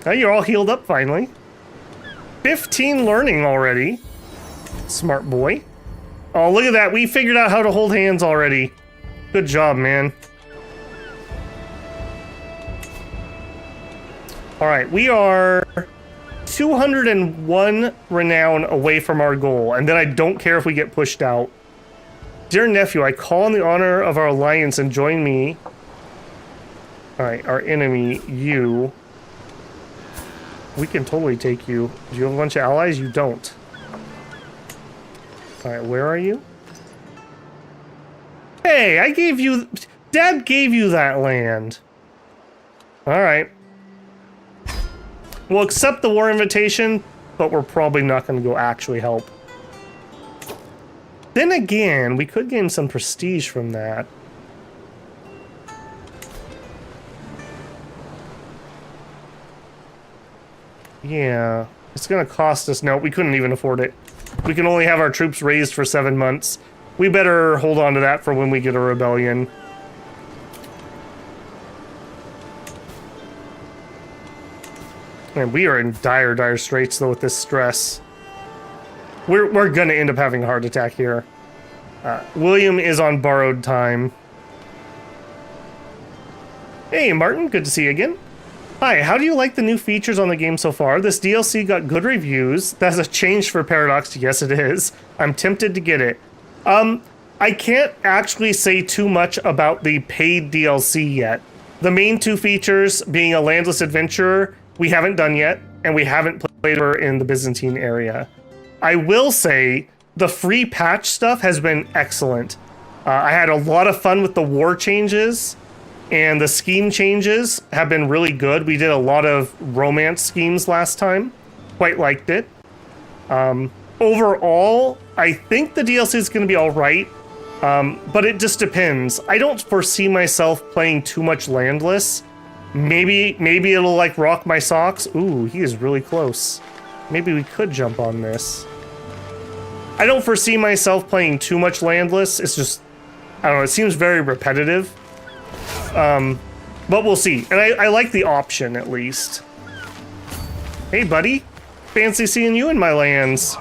Oh, you're all healed up finally. 15 learning already. Smart boy. Oh, look at that. We figured out how to hold hands already. Good job, man. Alright, we are 201 renown away from our goal, and then I don't care if we get pushed out. Dear nephew, I call on the honor of our alliance and join me. Alright, our enemy, you. We can totally take you. Do you have a bunch of allies? You don't. Alright, where are you? Hey, I gave you... Dad gave you that land. Alright. We'll accept the war invitation, but we're probably not going to go actually help. Then again, we could gain some prestige from that. Yeah, it's going to cost us... No, we couldn't even afford it. We can only have our troops raised for 7 months. We better hold on to that for when we get a rebellion. Man, we are in dire, dire straits, though, with this stress. We're gonna end up having a heart attack here. William is on borrowed time. Hey, Martin, good to see you again. Hi, how do you like the new features on the game so far? This DLC got good reviews. That's a change for Paradox. Yes, it is. I'm tempted to get it. I can't actually say too much about the paid DLC yet. The main two features being a landless adventurer, we haven't done yet, and we haven't played her in the Byzantine area. I will say the free patch stuff has been excellent. I had a lot of fun with the war changes. And the scheme changes have been really good. We did a lot of romance schemes last time. Quite liked it. Overall, I think the DLC is going to be alright. But it just depends. I don't foresee myself playing too much landless. Maybe it'll like rock my socks. Ooh, he is really close. Maybe we could jump on this. I don't foresee myself playing too much landless. It's just, I don't know, it seems very repetitive. But we'll see. And I like the option, at least. Hey, buddy. Fancy seeing you in my lands.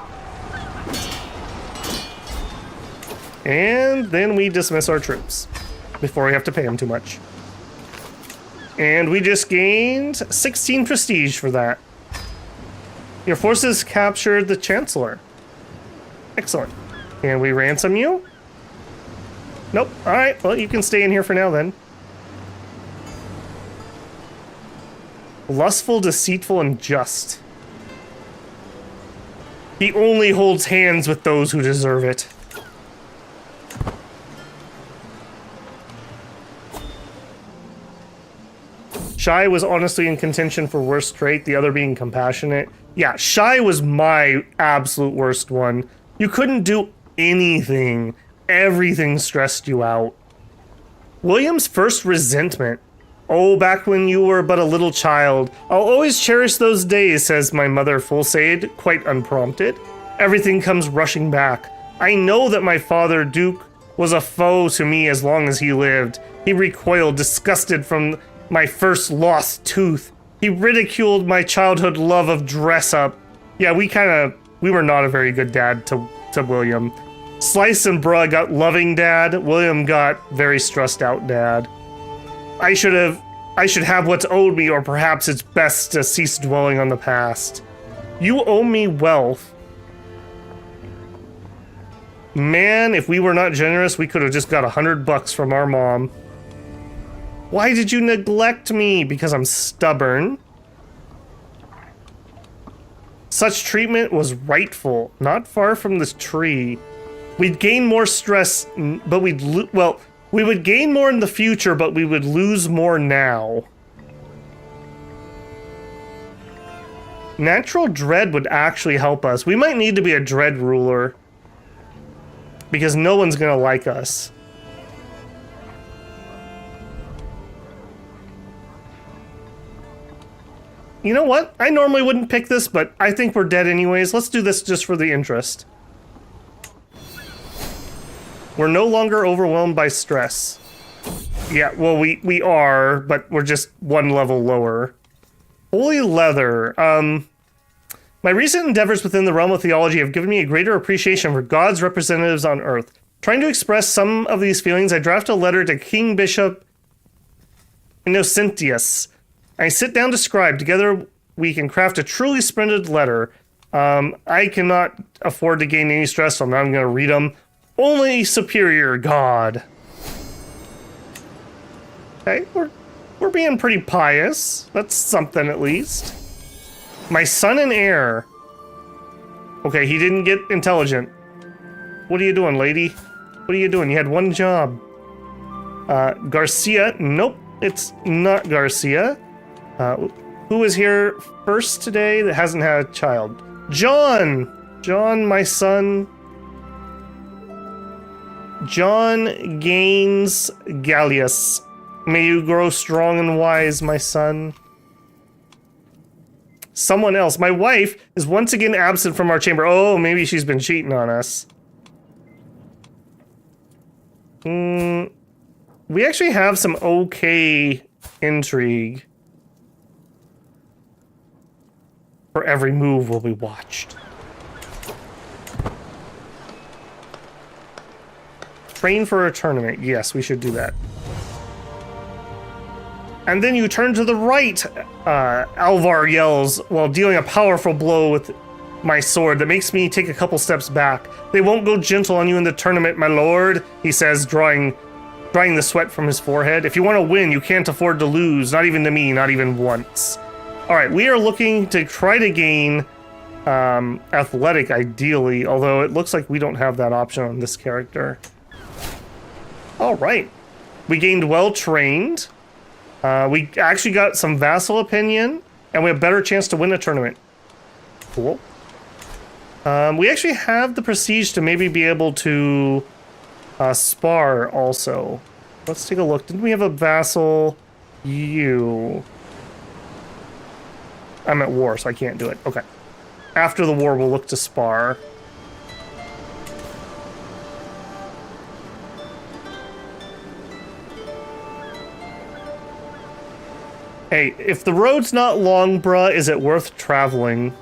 And then we dismiss our troops before we have to pay them too much. And we just gained 16 prestige for that. Your forces captured the Chancellor. Excellent. Can we ransom you? Nope. Alright, well, you can stay in here for now, then. Lustful, deceitful, and just. He only holds hands with those who deserve it. Shy was honestly in contention for worst trait, the other being compassionate. Yeah, Shy was my absolute worst one. You couldn't do anything. Everything stressed you out. William's first resentment. Oh, back when you were but a little child. I'll always cherish those days, says my mother Fulsade, quite unprompted. Everything comes rushing back. I know that my father, Duke, was a foe to me as long as he lived. He recoiled, disgusted from my first lost tooth. He ridiculed my childhood love of dress-up. Yeah, we were not a very good dad to William. Slice and Bruh got loving dad. William got very stressed out dad. I should have what's owed me, or perhaps it's best to cease dwelling on the past. You owe me wealth. Man, if we were not generous, we could have just got $100 from our mom. Why did you neglect me? Because I'm stubborn. Such treatment was rightful, not far from this tree. We'd gain more stress, but we would gain more in the future, but we would lose more now. Natural dread would actually help us. We might need to be a dread ruler, because no one's gonna like us. You know what? I normally wouldn't pick this, but I think we're dead anyways. Let's do this just for the interest. We're no longer overwhelmed by stress. Yeah, well, we are, but we're just one level lower. Holy leather. My recent endeavors within the realm of theology have given me a greater appreciation for God's representatives on earth. Trying to express some of these feelings, I draft a letter to King Bishop Innocentius. I sit down to scribe. Together we can craft a truly splendid letter. I cannot afford to gain any stress, so I'm not going to read them. Only superior God. Okay, we're being pretty pious. That's something at least. My son and heir. Okay, he didn't get intelligent. What are you doing, lady? What are you doing? You had one job. Garcia. Nope, it's not Garcia. Who is here first today that hasn't had a child? John! John, my son. John Gaines Gallius. May you grow strong and wise, my son. Someone else. My wife is once again absent from our chamber. Oh, maybe she's been cheating on us. We actually have some okay intrigue. For every move will be watched. Train for a tournament. Yes, we should do that. And then you turn to the right, Alvar yells, while dealing a powerful blow with my sword that makes me take a couple steps back. They won't go gentle on you in the tournament, my lord, he says, drying the sweat from his forehead. If you want to win, you can't afford to lose, not even to me, not even once. Alright, we are looking to try to gain athletic, ideally, although it looks like we don't have that option on this character. Alright. We gained well-trained. We actually got some vassal opinion, and we have a better chance to win a tournament. Cool. We actually have the prestige to maybe be able to spar also. Let's take a look. Didn't we have a vassal? You. I'm at war, so I can't do it. Okay. After the war, we'll look to spar. Hey, if the road's not long, bruh, is it worth traveling?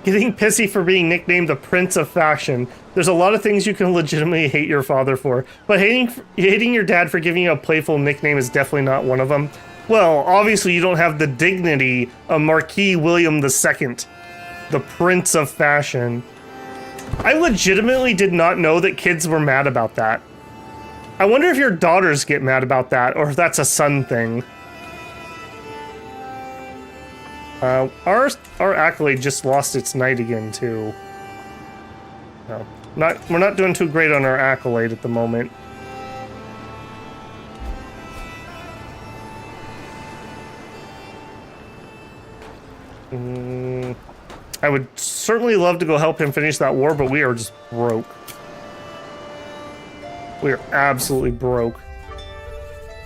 Getting pissy for being nicknamed the Prince of Fashion. There's a lot of things you can legitimately hate your father for, but hating your dad for giving you a playful nickname is definitely not one of them. Well, obviously you don't have the dignity of Marquis William II, the Prince of Fashion. I legitimately did not know that kids were mad about that. I wonder if your daughters get mad about that, or if that's a son thing. Our accolade just lost its knight again, too. No, we're not doing too great on our accolade at the moment. I would certainly love to go help him finish that war, but we are just broke. We're absolutely broke.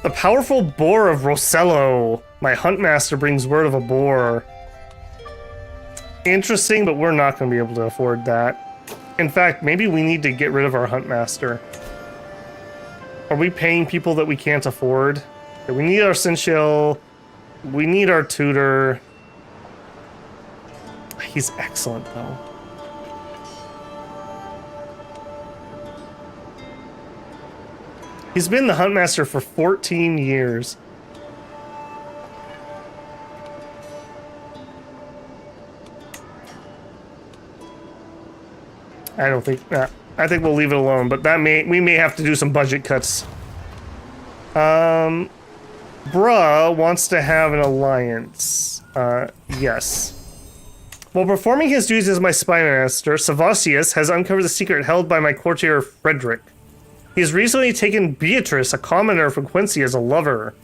The powerful boar of Rossello. My huntmaster brings word of a boar. Interesting, but we're not going to be able to afford that. In fact, maybe we need to get rid of our huntmaster. Are we paying people that we can't afford? Okay, we need our Sinshil. We need our tutor. He's excellent, though. He's been the huntmaster for 14 years. I don't think that. I think we'll leave it alone, but we may have to do some budget cuts. Bruh wants to have an alliance. Yes. While performing his duties as my spy master, Savasius has uncovered the secret held by my courtier Frederick. He has recently taken Beatrice, a commoner from Quincy, as a lover.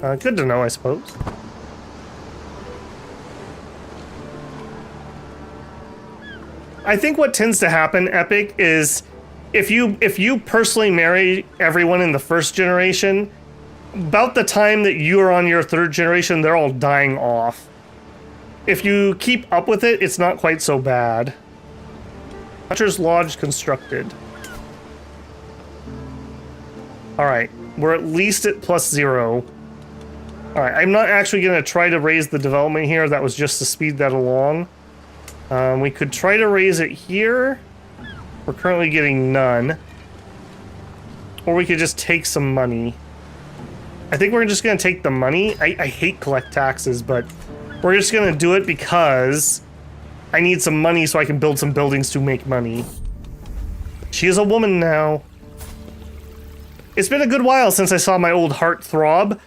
Good to know, I suppose. I think what tends to happen, Epic, is if you personally marry everyone in the first generation, about the time that you are on your third generation, they're all dying off. If you keep up with it, it's not quite so bad. Hunter's Lodge constructed. Alright, we're at least at +0. Alright, I'm not actually going to try to raise the development here. That was just to speed that along. We could try to raise it here. We're currently getting none. Or we could just take some money. I think we're just going to take the money. I hate collect taxes, but we're just going to do it because I need some money so I can build some buildings to make money. She is a woman now. It's been a good while since I saw my old heartthrob,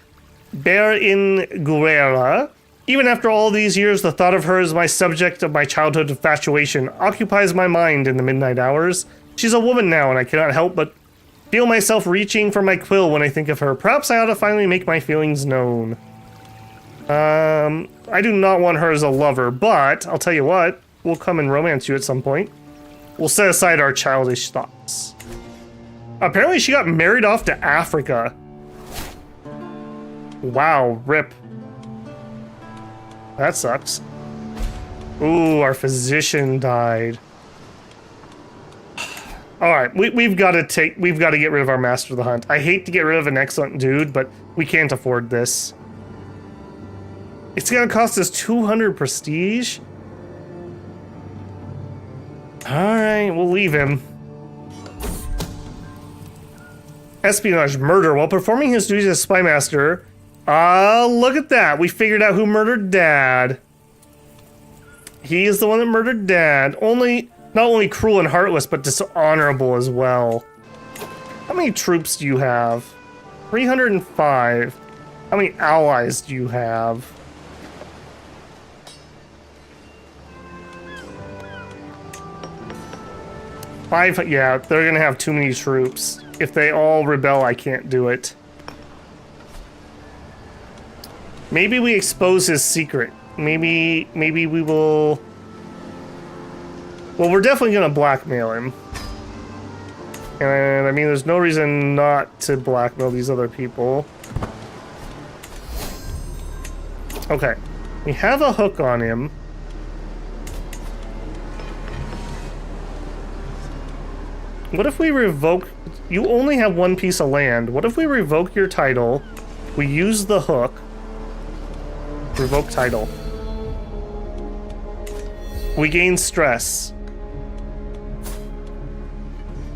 Bear in Guerra. Even after all these years, the thought of her as my subject of my childhood infatuation occupies my mind in the midnight hours. She's a woman now, and I cannot help but feel myself reaching for my quill when I think of her. Perhaps I ought to finally make my feelings known. I do not want her as a lover, but I'll tell you what, we'll come and romance you at some point. We'll set aside our childish thoughts. Apparently she got married off to Africa. Wow, rip. That sucks. Ooh, our physician died. Alright, we've got to get rid of our Master of the Hunt. I hate to get rid of an excellent dude, but we can't afford this. It's gonna cost us 200 prestige? Alright, we'll leave him. Espionage, murder. While performing his duties as spy master, look at that. We figured out who murdered Dad. He is the one that murdered Dad. Not only cruel and heartless, but dishonorable as well. How many troops do you have? 305. How many allies do you have? Five. Yeah, they're gonna have too many troops. If they all rebel, I can't do it. Maybe we expose his secret. Maybe we will... Well, we're definitely gonna blackmail him. And, I mean, there's no reason not to blackmail these other people. Okay. We have a hook on him. What if we revoke... You only have one piece of land. What if we revoke your title? We use the hook. Revoke title. We gain stress.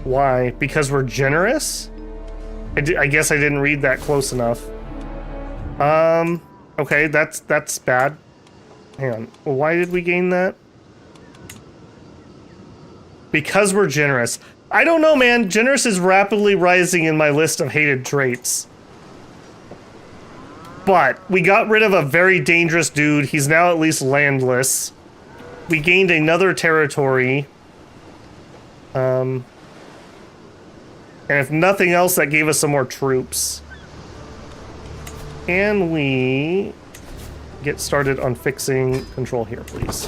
Why? Because we're generous? I guess I didn't read that close enough. Okay, that's bad. Hang on. Well, why did we gain that? Because we're generous. I don't know, man. Generous is rapidly rising in my list of hated traits. But we got rid of a very dangerous dude. He's now at least landless. We gained another territory. And if nothing else, that gave us some more troops. Can we get started on fixing control here, please?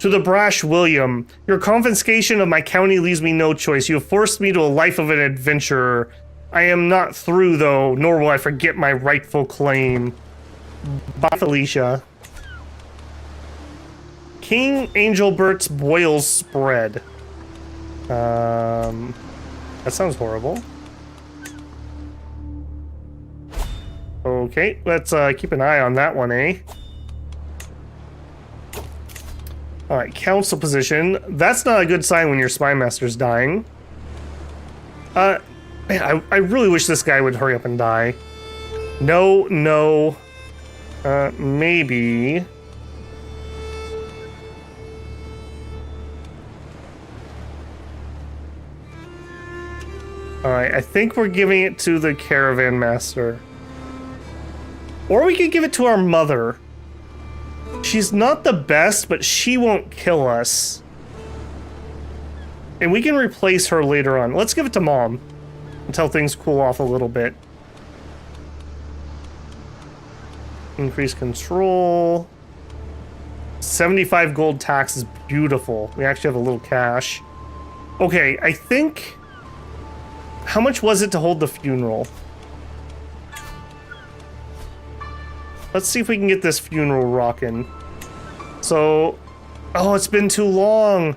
To the brash William, your confiscation of my county leaves me no choice. You have forced me to a life of an adventurer. I am not through, though, nor will I forget my rightful claim. Bye, Felicia. King Angelbert's Boils Spread. That sounds horrible. Okay, let's keep an eye on that one, eh? Alright, council position. That's not a good sign when your spy master's dying. Man, I really wish this guy would hurry up and die. No, no. Maybe. Alright, I think we're giving it to the caravan master. Or we could give it to our mother. She's not the best, but she won't kill us. And we can replace her later on. Let's give it to Mom until things cool off a little bit. Increase control. 75 gold tax is beautiful. We actually have a little cash. Okay, I think... How much was it to hold the funeral? Let's see if we can get this funeral rocking. So... Oh, it's been too long.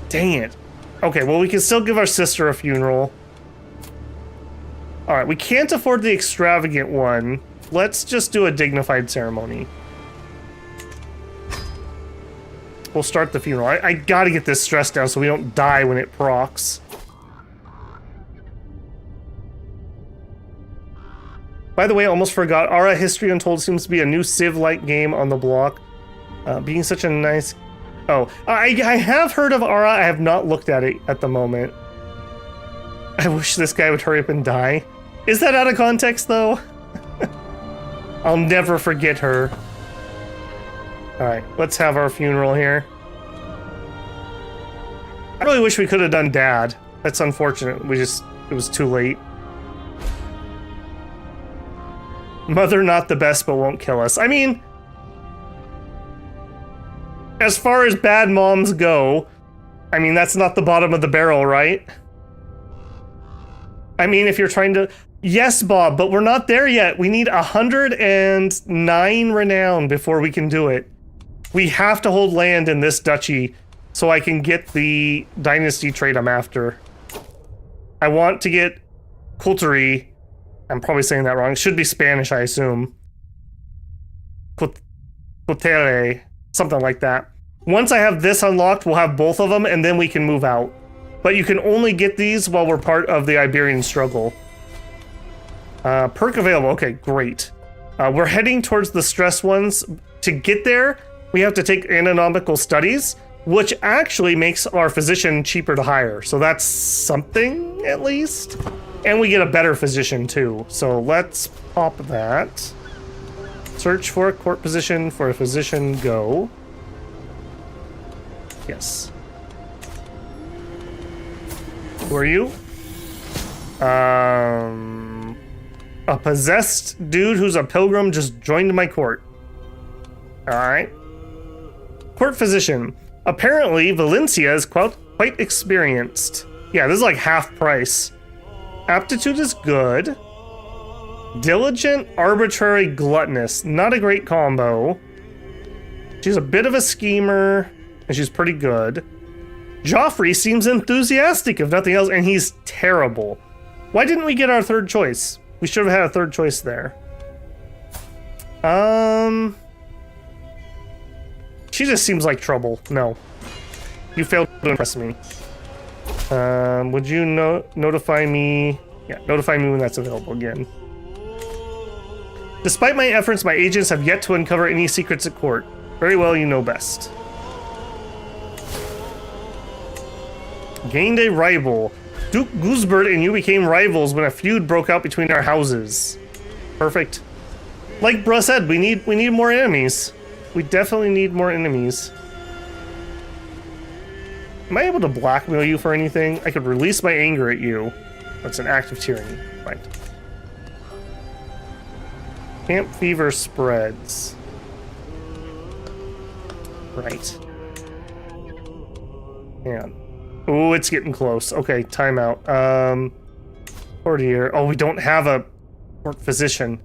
Dang it. Okay, well, we can still give our sister a funeral. Alright, we can't afford the extravagant one. Let's just do a dignified ceremony. We'll start the funeral. I gotta get this stress down so we don't die when it procs. By the way, I almost forgot. Ara History Untold seems to be a new Civ-like game on the block. Being such a nice... Oh, I have heard of Ara. I have not looked at it at the moment. I wish this guy would hurry up and die. Is that out of context, though? I'll never forget her. Alright, let's have our funeral here. I really wish we could have done Dad. That's unfortunate. It was too late. Mother not the best, but won't kill us. I mean, as far as bad moms go, I mean, that's not the bottom of the barrel, right? I mean, if you're trying to... Yes, Bob, but we're not there yet. We need 109 renown before we can do it. We have to hold land in this duchy so I can get the dynasty trait I'm after. I want to get Coultery. I'm probably saying that wrong. It should be Spanish, I assume. Cotere. Something like that. Once I have this unlocked, we'll have both of them, and then we can move out. But you can only get these while we're part of the Iberian struggle. Perk available. Okay, great. We're heading towards the stress ones. To get there, we have to take anatomical studies, which actually makes our physician cheaper to hire. So that's something, at least. And we get a better physician, too. So let's pop that. Search for a court position for a physician, go. Yes. Who are you? A possessed dude who's a pilgrim just joined my court. Alright. Court physician. Apparently, Valencia is quite experienced. Yeah, this is like half price. Aptitude is good. Diligent, arbitrary, gluttonous. Not a great combo. She's a bit of a schemer, and she's pretty good. Joffrey seems enthusiastic, if nothing else, and he's terrible. Why didn't we get our third choice? We should have had a third choice there. She just seems like trouble. No. You failed to impress me. Would you notify me? Yeah, notify me when that's available again. Despite my efforts, my agents have yet to uncover any secrets at court. Very well, you know best. Gained a rival. Duke Goosebert and you became rivals when a feud broke out between our houses. Perfect. Like Bruh said, we need more enemies. We definitely need more enemies. Am I able to blackmail you for anything? I could release my anger at you. That's an act of tyranny. Right. Camp fever spreads. Right. Hang on. Oh, it's getting close. Okay, timeout. Courtier. Oh, we don't have a court physician.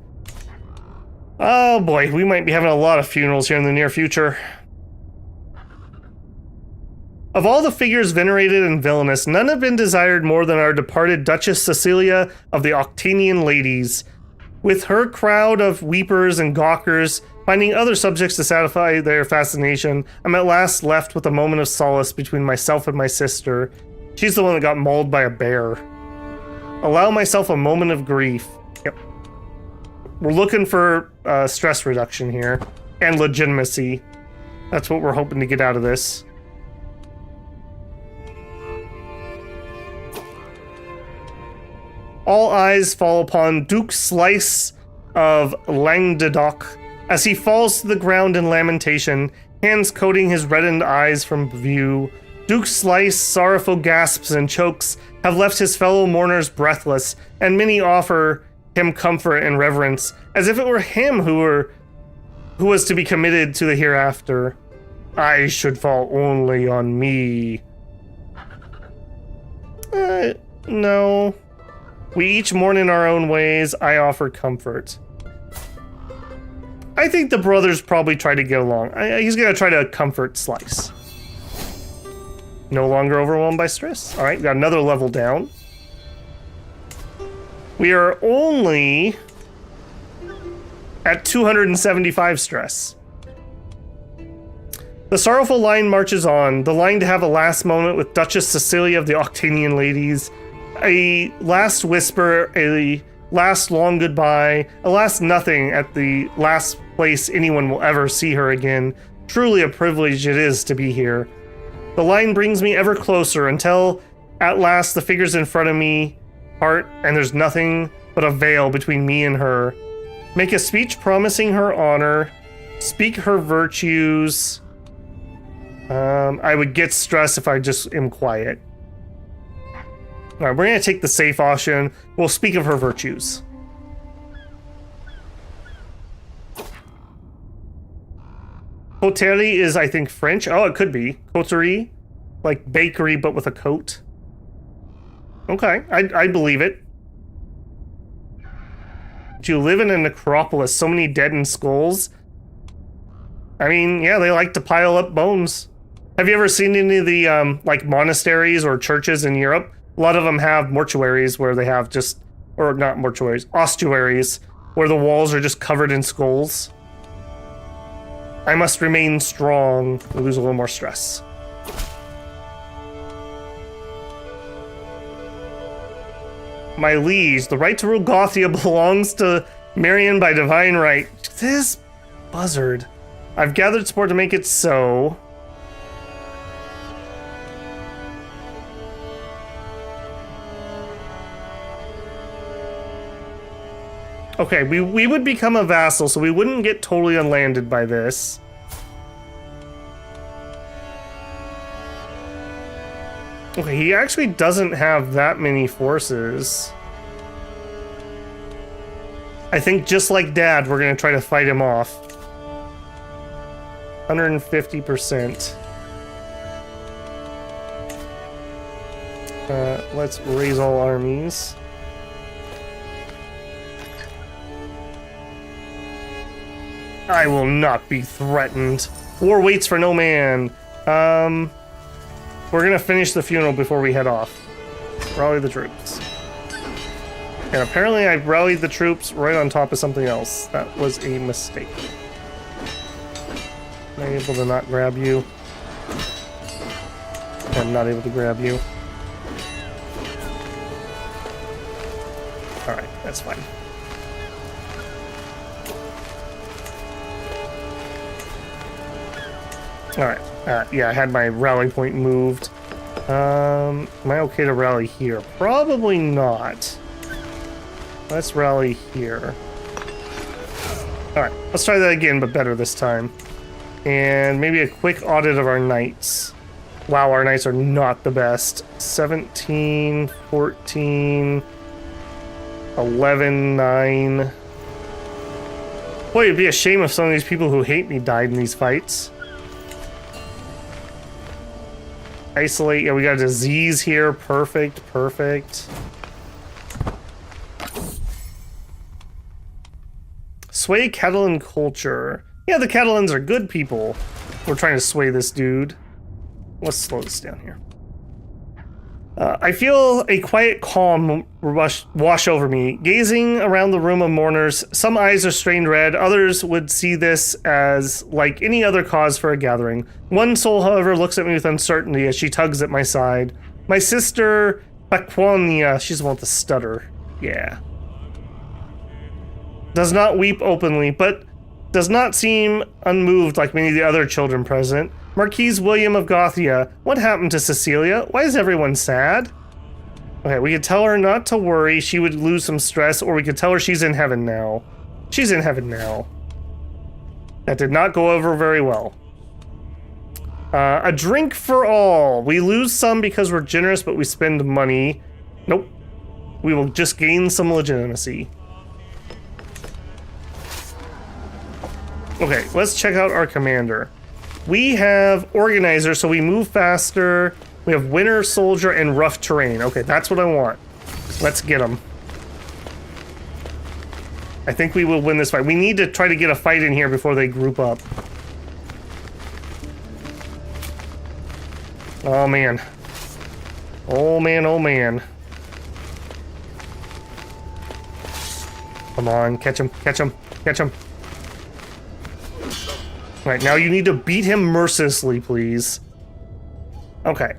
Oh boy, we might be having a lot of funerals here in the near future. Of all the figures venerated and villainous, none have been desired more than our departed Duchess Cecilia of the Octanian Ladies. With her crowd of weepers and gawkers, finding other subjects to satisfy their fascination, I'm at last left with a moment of solace between myself and my sister. She's the one that got mauled by a bear. Allow myself a moment of grief. Yep. We're looking for stress reduction here. And legitimacy. That's what we're hoping to get out of this. All eyes fall upon Duke Slice of Languedoc as he falls to the ground in lamentation, hands coating his reddened eyes from view. Duke Slice, sorrowful gasps and chokes, have left his fellow mourners breathless, and many offer him comfort and reverence, as if it were him who was to be committed to the hereafter. I should fall only on me. No. We each mourn in our own ways. I offer comfort. I think the brothers probably try to get along. He's gonna try to comfort Slice. No longer overwhelmed by stress. All right, got another level down. We are only at 275 stress. The sorrowful line marches on. The line to have a last moment with Duchess Cecilia of the Octanian Ladies. A last whisper, a last long goodbye, a last nothing at the last place anyone will ever see her again. Truly a privilege it is to be here. The line brings me ever closer until, at last, the figures in front of me part, and there's nothing but a veil between me and her. Make a speech promising her honor. Speak her virtues. I would get stressed if I just am quiet. Alright, we're going to take the safe option. We'll speak of her virtues. Coterie is, I think, French. Oh, it could be. Coterie. Like bakery, but with a coat. Okay, I believe it. Do you live in a necropolis? So many dead and skulls. I mean, yeah, they like to pile up bones. Have you ever seen any of the, like, monasteries or churches in Europe? A lot of them have mortuaries where they have just, or not mortuaries, ossuaries, where the walls are just covered in skulls. I must remain strong. Lose a little more stress. My liege, the right to rule Gothia belongs to Marion by divine right. This buzzard. I've gathered support to make it so. Okay, we would become a vassal, so we wouldn't get totally unlanded by this. Okay, he actually doesn't have that many forces. I think just like Dad, we're gonna try to fight him off. 150%. Let's raise all armies. I will not be threatened. War waits for no man. We're gonna finish the funeral before we head off. Rally the troops. And apparently I rallied the troops right on top of something else. That was a mistake. Am I able to not grab you? I'm not able to grab you. Alright, that's fine. Alright, yeah, I had my rally point moved. Am I okay to rally here? Probably not. Let's rally here. Alright, let's try that again, but better this time. And maybe a quick audit of our knights. Wow, our knights are not the best. 17, 14, 11, 9. Boy, it'd be a shame if some of these people who hate me died in these fights. Isolate. Yeah, we got a disease here. Perfect, perfect. Sway Catalan culture. Yeah, the Catalans are good people. We're trying to sway this dude. Let's slow this down here. I feel a quiet calm wash over me. Gazing around the room of mourners, some eyes are strained red, others would see this as like any other cause for a gathering. One soul, however, looks at me with uncertainty as she tugs at my side. My sister, Paquania, she's the one with the stutter. Yeah. Does not weep openly, but does not seem unmoved like many of the other children present. Marquise William of Gothia, what happened to Cecilia? Why is everyone sad? Okay, we could tell her not to worry, she would lose some stress, or we could tell her she's in heaven now. She's in heaven now. That did not go over very well. A drink for all. We lose some because we're generous, but we spend money. Nope. We will just gain some legitimacy. Okay, let's check out our commander. We have organizer, so we move faster. We have winter, soldier, and rough terrain. Okay, that's what I want. Let's get them. I think we will win this fight. We need to try to get a fight in here before they group up. Oh, man. Oh, man, oh, man. Come on, catch him, catch him, catch him. Right, now you need to beat him mercilessly, please. Okay,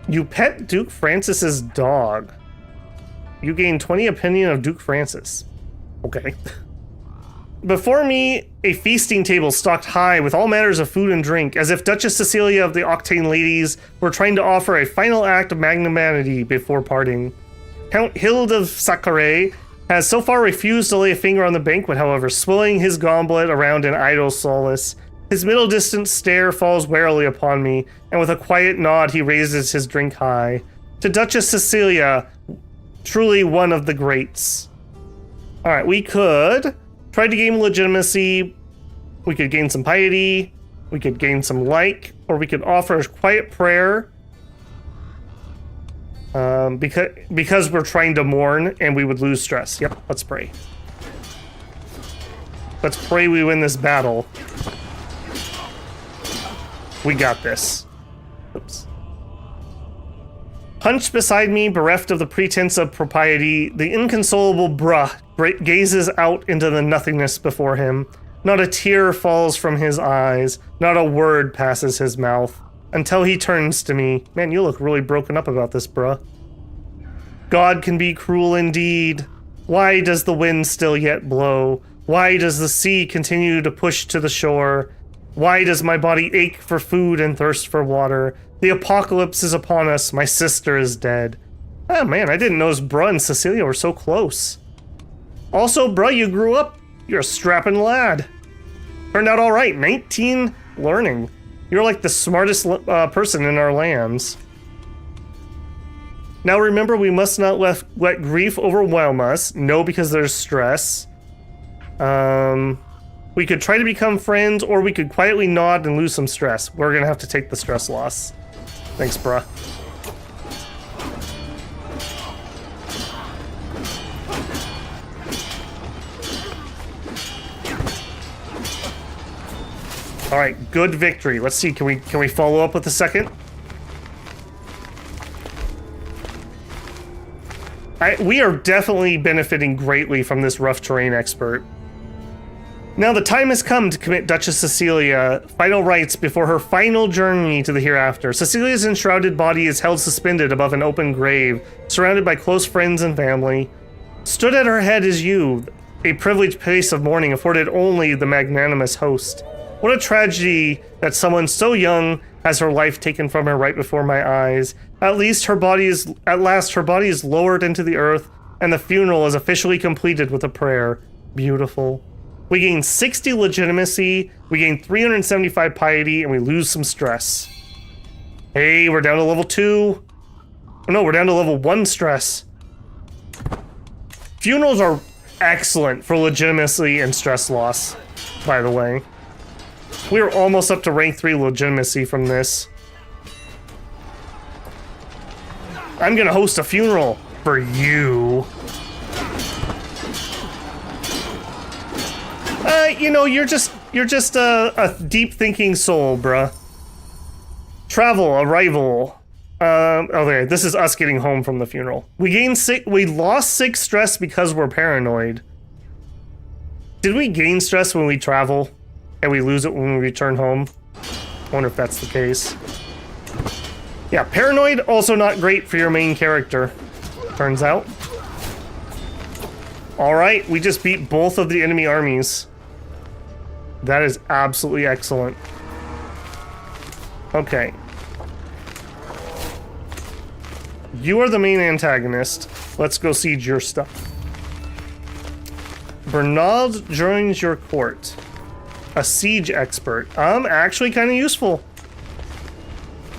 you pet Duke Francis's dog. You gain 20 opinion of Duke Francis. Okay. Before me, a feasting table stocked high with all matters of food and drink, as if Duchess Cecilia of the Octane Ladies were trying to offer a final act of magnanimity before parting. Count Hild of Sacre has so far refused to lay a finger on the banquet, however, swilling his goblet around in idle solace. His middle-distance stare falls warily upon me, and with a quiet nod he raises his drink high. To Duchess Cecilia, truly one of the greats. Alright, we could try to gain legitimacy, we could gain some piety, we could gain some like, or we could offer a quiet prayer. Because we're trying to mourn and we would lose stress. Yep, let's pray. Let's pray we win this battle. We got this. Oops. Hunched beside me, bereft of the pretense of propriety, the inconsolable bruh gazes out into the nothingness before him. Not a tear falls from his eyes, not a word passes his mouth. Until he turns to me. Man, you look really broken up about this, bruh. God can be cruel indeed. Why does the wind still yet blow? Why does the sea continue to push to the shore? Why does my body ache for food and thirst for water? The apocalypse is upon us. My sister is dead. Oh man, I didn't know bruh and Cecilia were so close. Also, bruh, you grew up. You're a strapping lad. Turned out all right. 19 learning. You're like the smartest person in our lands. Now remember, we must not let grief overwhelm us. No, because there's stress. We could try to become friends, or we could quietly nod and lose some stress. We're gonna have to take the stress loss. Thanks, bruh. All right, good victory. Let's see. Can we follow up with a second? We are definitely benefiting greatly from this rough terrain expert. Now the time has come to commit Duchess Cecilia final rites before her final journey to the hereafter. Cecilia's enshrouded body is held suspended above an open grave, surrounded by close friends and family. Stood at her head is you, a privileged place of mourning afforded only the magnanimous host. What a tragedy that someone so young has her life taken from her right before my eyes. At last her body is lowered into the earth, and the funeral is officially completed with a prayer. Beautiful. We gain 60 legitimacy, we gain 375 piety, and we lose some stress. Hey, we're down to level 2. Oh no, we're down to level 1 stress. Funerals are excellent for legitimacy and stress loss, by the way. We're almost up to rank 3 legitimacy from this. I'm gonna host a funeral for you. You know, you're just a deep thinking soul, bruh. Travel, arrival. Okay, this is us getting home from the funeral. We lost 6 stress because we're paranoid. Did we gain stress when we travel and we lose it when we return home? I wonder if that's the case. Yeah, paranoid, also not great for your main character, turns out. Alright, we just beat both of the enemy armies. That is absolutely excellent. Okay. You are the main antagonist. Let's go siege your stuff. Bernat joins your court. A siege expert. Actually kind of useful.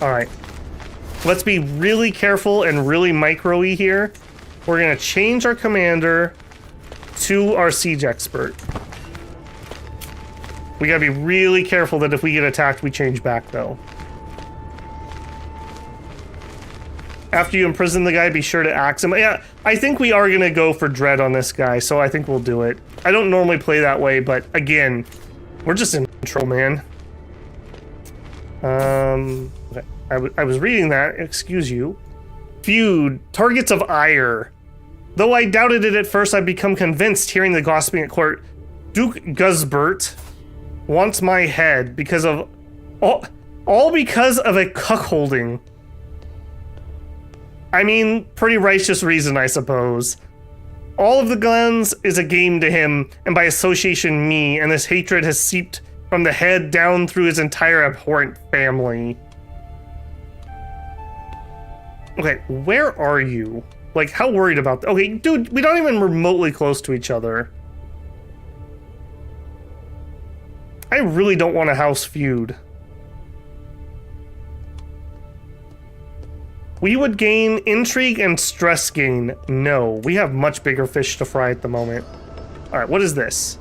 Alright. Let's be really careful and really micro-y here. We're gonna change our commander to our siege expert. We gotta be really careful that if we get attacked, we change back, though. After you imprison the guy, be sure to axe him. Yeah, I think we are gonna go for dread on this guy, so I think we'll do it. I don't normally play that way, but again, we're just in control, man. Okay. I was reading that, excuse you. Feud, targets of ire. Though I doubted it at first, I've become convinced hearing the gossiping at court. Duke Gusbert wants my head because of all because of a cuckolding. I mean, pretty righteous reason, I suppose. All of the guns is a game to him, and by association me, and this hatred has seeped from the head down through his entire abhorrent family. Okay, where are you? Like, how worried about that? Okay, dude, we don't even remotely close to each other. I really don't want a house feud. We would gain intrigue and stress gain. No, we have much bigger fish to fry at the moment. Alright, what is this?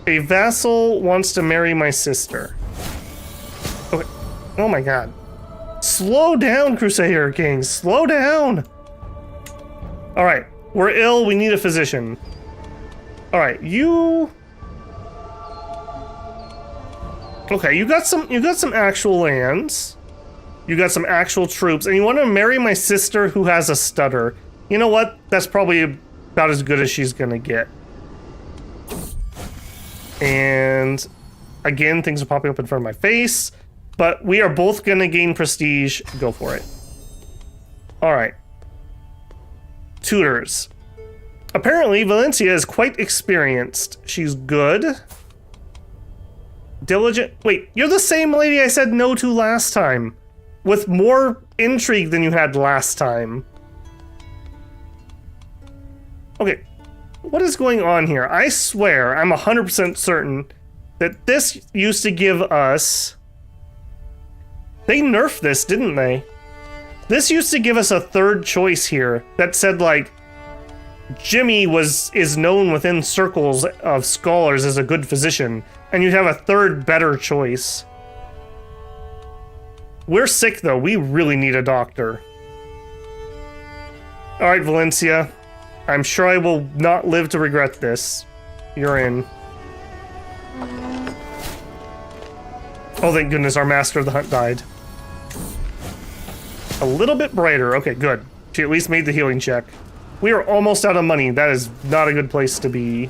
A vassal wants to marry my sister. Okay. Oh my god. Slow down, Crusader Kings. Slow down. Alright, we're ill. We need a physician. Alright, you... Okay, you got some actual lands. You got some actual troops, and you want to marry my sister who has a stutter. You know what? That's probably about as good as she's gonna get. And again, things are popping up in front of my face, but we are both gonna gain prestige. Go for it. All right. Tutors. Apparently, Valencia is quite experienced. She's good. Diligent. Wait, you're the same lady I said no to last time. With more intrigue than you had last time. Okay, what is going on here? I swear, I'm 100% certain that this used to give us... They nerfed this, didn't they? This used to give us a third choice here that said, like, Jimmy is known within circles of scholars as a good physician, and you'd have a third better choice. We're sick, though. We really need a doctor. Alright, Valencia. I'm sure I will not live to regret this. You're in. Oh, thank goodness, our master of the hunt died. A little bit brighter. Okay, good. She at least made the healing check. We are almost out of money. That is not a good place to be.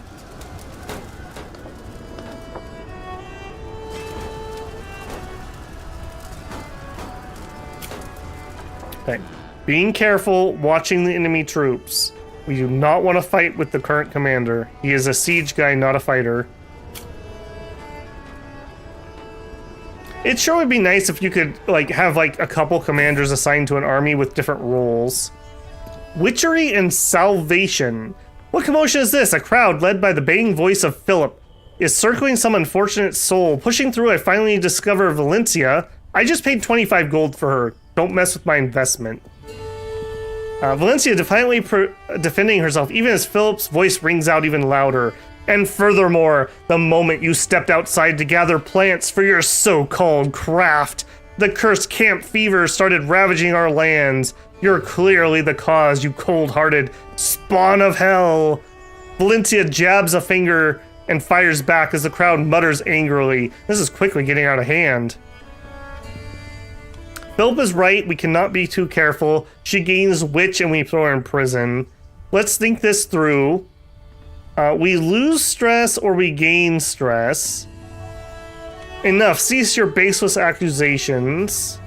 Okay. Being careful, watching the enemy troops. We do not want to fight with the current commander. He is a siege guy, not a fighter. It sure would be nice if you could, like, have, like, a couple commanders assigned to an army with different roles. Witchery and salvation. What commotion is this? A crowd led by the baying voice of Philip is circling some unfortunate soul. Pushing through, I finally discover Valencia. I just paid 25 gold for her. Don't mess with my investment. Valencia defiantly defending herself, even as Philip's voice rings out even louder. And furthermore, the moment you stepped outside to gather plants for your so-called craft, the cursed camp fever started ravaging our lands. You're clearly the cause, you cold-hearted spawn of hell. Valencia jabs a finger and fires back as the crowd mutters angrily. This is quickly getting out of hand. Philip is right, we cannot be too careful. She gains witch and we throw her in prison. Let's think this through. We lose stress or we gain stress. Enough, cease your baseless accusations.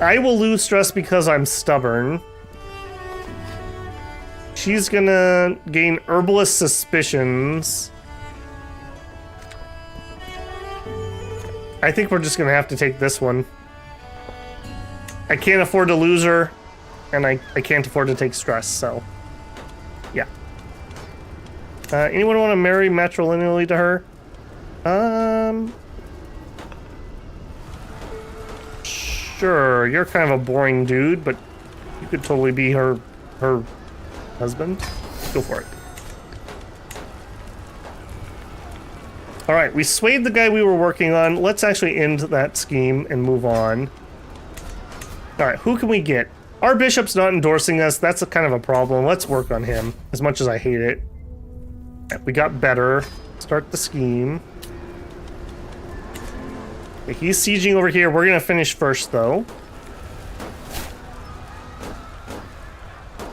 I will lose stress because I'm stubborn. She's gonna gain herbalist suspicions. I think we're just gonna have to take this one. I can't afford to lose her, and I can't afford to take stress, so yeah. Anyone want to marry matrilineally to her? Sure, you're kind of a boring dude, but you could totally be her husband. Go for it. All right, we swayed the guy we were working on. Let's actually end that scheme and move on. All right, who can we get? Our bishop's not endorsing us. That's a kind of a problem. Let's work on him, as much as I hate it. We got better. Start the scheme. Okay, he's sieging over here. We're gonna finish first, though.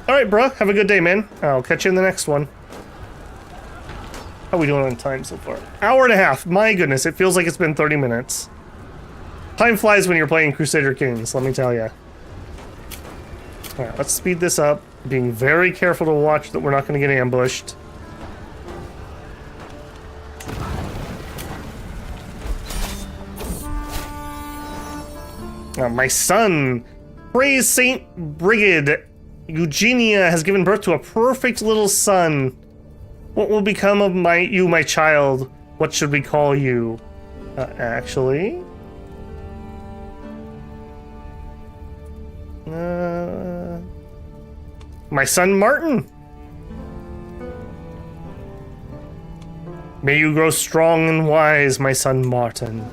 All right, bruh. Have a good day, man. I'll catch you in the next one. How are we doing on time so far? Hour and a half. My goodness, it feels like it's been 30 minutes. Time flies when you're playing Crusader Kings, let me tell you. All right, let's speed this up. Being very careful to watch that we're not going to get ambushed. My son, praise Saint Brigid, Eugenia has given birth to a perfect little son. What will become of you, my child? What should we call you? Actually... my son Martin. May you grow strong and wise, my son Martin.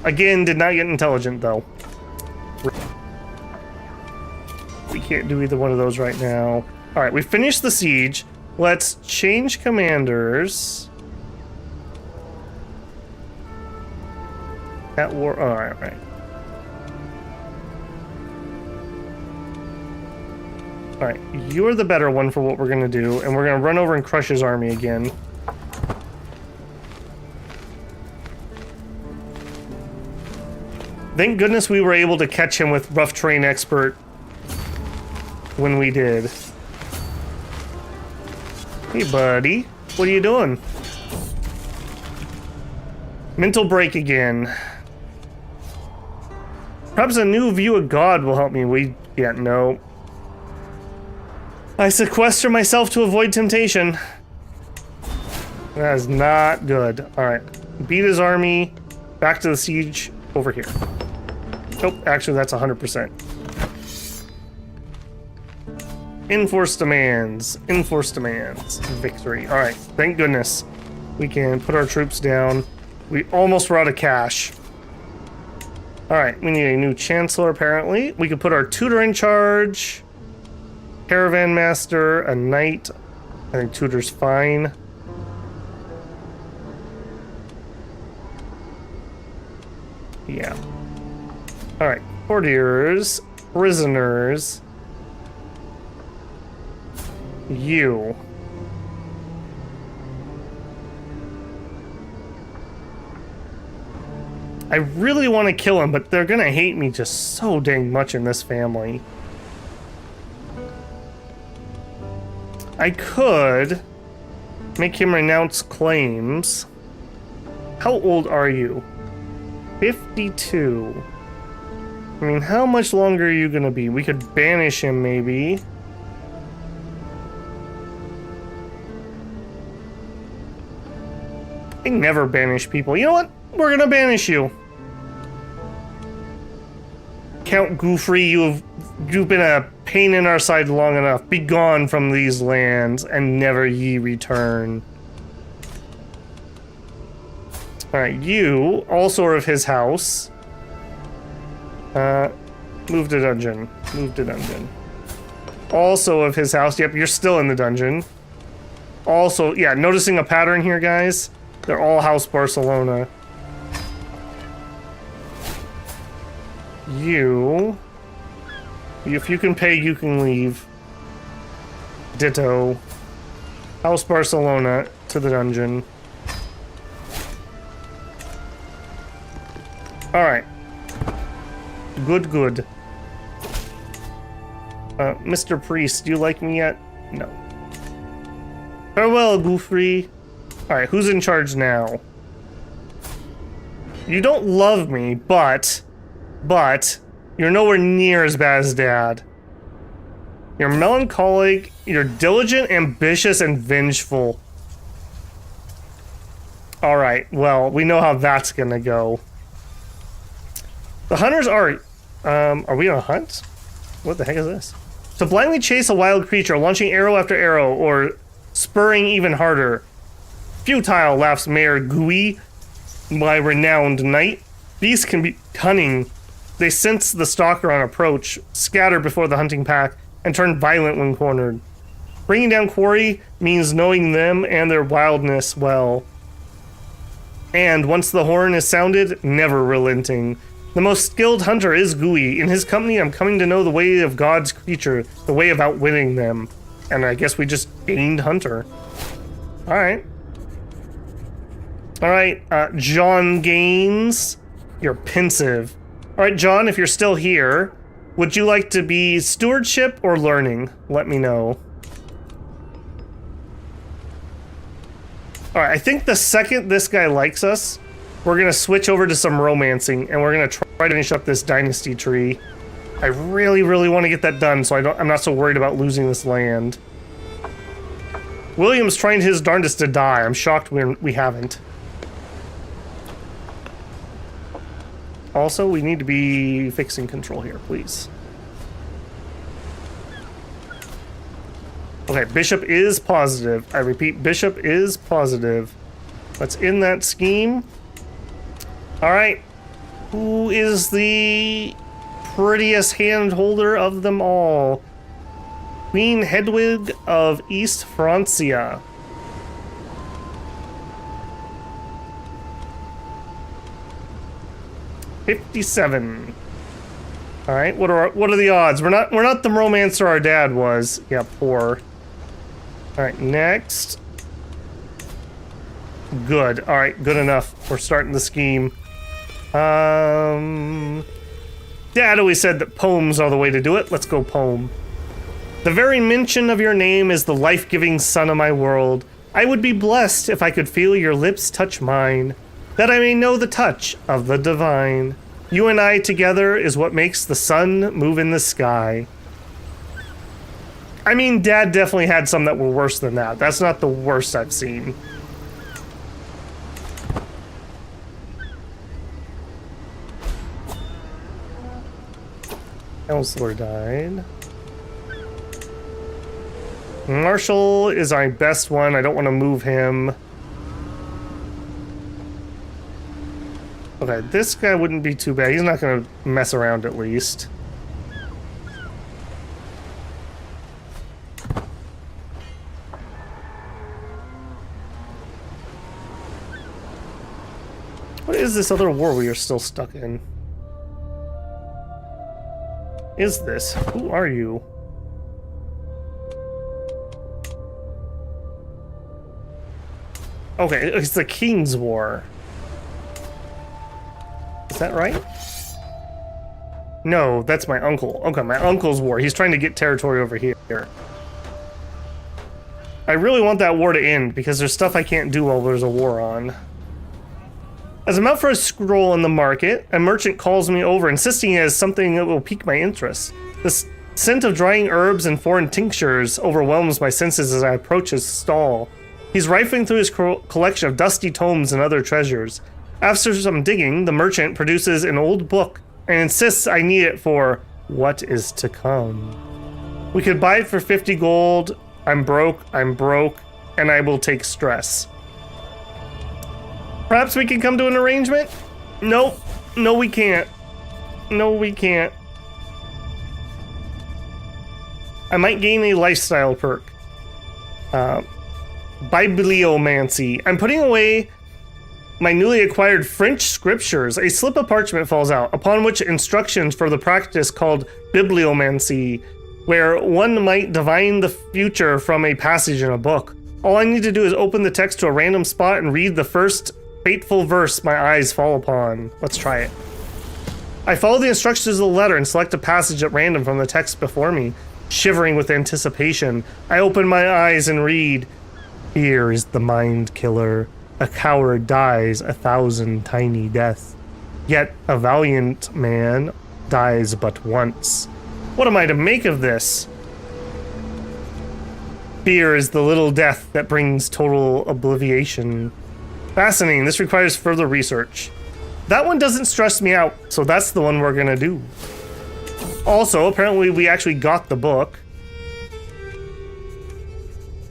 Again, did not get intelligent, though. We can't do either one of those right now. Alright, we finished the siege. Let's change commanders. At war. Alright, right. Alright, you're the better one for what we're gonna do, and we're gonna run over and crush his army again. Thank goodness we were able to catch him with rough terrain expert when we did. Hey, buddy. What are you doing? Mental break again. Perhaps a new view of God will help me. Yeah, no. I sequester myself to avoid temptation. That is not good. Alright. Beat his army. Back to the siege over here. Oh, actually, that's 100%. Enforce demands. Enforce demands. Victory. Alright, thank goodness. We can put our troops down. We almost were out of cash. Alright, we need a new chancellor, apparently. We could put our tutor in charge. Caravan master, a knight. I think tutor's fine. Yeah. Alright, courtiers, prisoners. You. I really want to kill him, but they're gonna hate me just so dang much in this family. I could make him renounce claims. How old are you? 52. I mean, how much longer are you gonna be? We could banish him, maybe. I never banish people. You know what? We're gonna banish you. Count Goofrey, you have You've been a pain in our side long enough. Be gone from these lands, and never ye return. Alright, you, also of his house. Move to dungeon. Move to dungeon. Also of his house. Yep, you're still in the dungeon. Also, yeah, noticing a pattern here, guys? They're all House Barcelona. You... If you can pay, you can leave. Ditto. House Barcelona to the dungeon. Alright. Good, good. Mr. Priest, do you like me yet? No. Farewell, Goofy. Alright, who's in charge now? You don't love me, but you're nowhere near as bad as Dad. You're melancholic, you're diligent, ambitious, and vengeful. Alright, well, we know how that's gonna go. The hunters are we on a hunt? What the heck is this? To blindly chase a wild creature, launching arrow after arrow, or spurring even harder. Futile, laughs Mayor Gui, my renowned knight. Beasts can be cunning. They sense the stalker on approach, scatter before the hunting pack, and turn violent when cornered. Bringing down quarry means knowing them and their wildness well. And once the horn is sounded, never relenting. The most skilled hunter is Gui. In his company, I'm coming to know the way of God's creature, the way of outwitting them. And I guess we just gained hunter. Alright. Alright, John Gaines. You're pensive. Alright, John, if you're still here, would you like to be stewardship or learning? Let me know. Alright, I think the second this guy likes us, we're gonna switch over to some romancing, and we're gonna try to finish up this dynasty tree. I really, really want to get that done, so I'm not so worried about losing this land. William's trying his darndest to die. I'm shocked we haven't. Also, we need to be fixing control here, please. Okay, bishop is positive. I repeat, bishop is positive. Let's end that scheme. Alright. Who is the prettiest hand holder of them all? Queen Hedwig of East Francia. $57. All right, what are the odds? We're not the romancer our dad was. Yeah, poor. All right, next. Good. All right, good enough. We're starting the scheme. Dad always said that poems are the way to do it. Let's go poem. The very mention of your name is the life-giving sun of my world. I would be blessed if I could feel your lips touch mine, that I may know the touch of the divine. You and I together is what makes the sun move in the sky. I mean, Dad definitely had some that were worse than that. That's not the worst I've seen. Counselor died. Marshall is our best one. I don't want to move him. Okay, this guy wouldn't be too bad. He's not going to mess around at least. What is this other war we are still stuck in? Is this? Who are you? Okay, it's the King's War. Is that right? No, that's my uncle. Okay, my uncle's war. He's trying to get territory over here. I really want that war to end because there's stuff I can't do while there's a war on. As I'm out for a stroll in the market, a merchant calls me over, insisting he has something that will pique my interest. The scent of drying herbs and foreign tinctures overwhelms my senses as I approach his stall. He's rifling through his collection of dusty tomes and other treasures. After some digging, the merchant produces an old book and insists I need it for what is to come. We could buy it for 50 gold. I'm broke, and I will take stress. Perhaps we can come to an arrangement? Nope. No, we can't. No, we can't. I might gain a lifestyle perk. Bibliomancy. I'm putting away my newly acquired French scriptures. A slip of parchment falls out, upon which instructions for the practice called bibliomancy, where one might divine the future from a passage in a book. All I need to do is open the text to a random spot and read the first fateful verse my eyes fall upon. Let's try it. I follow the instructions of the letter and select a passage at random from the text before me. Shivering with anticipation, I open my eyes and read, "Fear is the mind killer. A coward dies 1,000 tiny deaths. Yet a valiant man dies but once." What am I to make of this? Fear is the little death that brings total obliviation. Fascinating. This requires further research. That one doesn't stress me out, so that's the one we're gonna do. Also, apparently we actually got the book.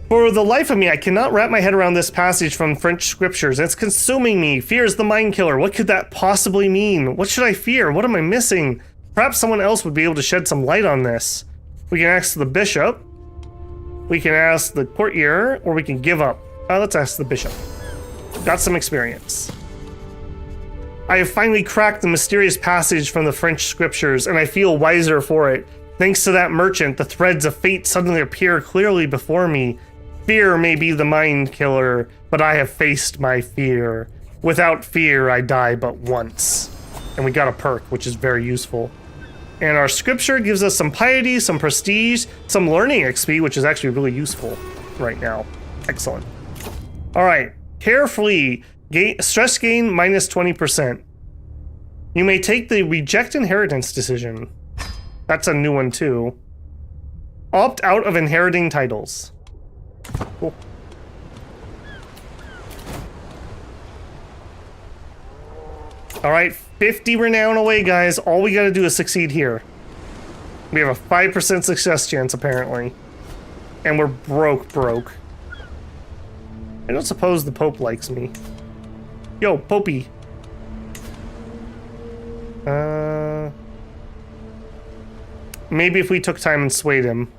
For the life of me, I cannot wrap my head around this passage from French scriptures. It's consuming me. Fear is the mind killer. What could that possibly mean? What should I fear? What am I missing? Perhaps someone else would be able to shed some light on this. We can ask the bishop. We can ask the courtier, or we can give up. Let's ask the bishop. Got some experience. I have finally cracked the mysterious passage from the French scriptures, and I feel wiser for it. Thanks to that merchant, the threads of fate suddenly appear clearly before me. Fear may be the mind killer, but I have faced my fear. Without fear, I die but once. And we got a perk, which is very useful. And our scripture gives us some piety, some prestige, some learning XP, which is actually really useful right now. Excellent. All right, carefully. Stress gain minus 20%. You may take the reject inheritance decision. That's a new one too. Opt out of inheriting titles. Cool. All right, 50 renown away, guys. All we gotta do is succeed here. We have a 5% success chance, apparently. And we're broke. I don't suppose the Pope likes me. Yo, Popey. Maybe if we took time and swayed him.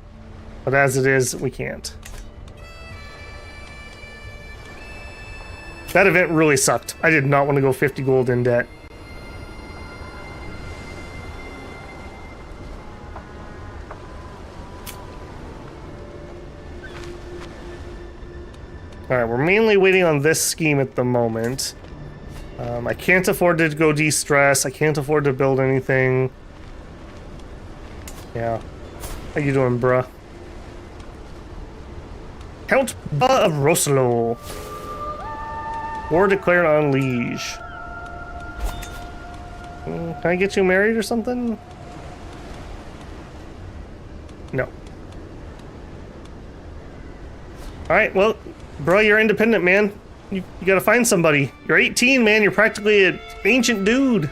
But as it is, we can't. That event really sucked. I did not want to go 50 gold in debt. Alright, we're mainly waiting on this scheme at the moment. I can't afford to go de-stress. I can't afford to build anything. Yeah. How you doing, bruh? Count of Rosalo. War declared on Liege. Can I get you married or something? No. Alright, well, bro, you're independent, man. You gotta find somebody. You're 18, man. You're practically an ancient dude.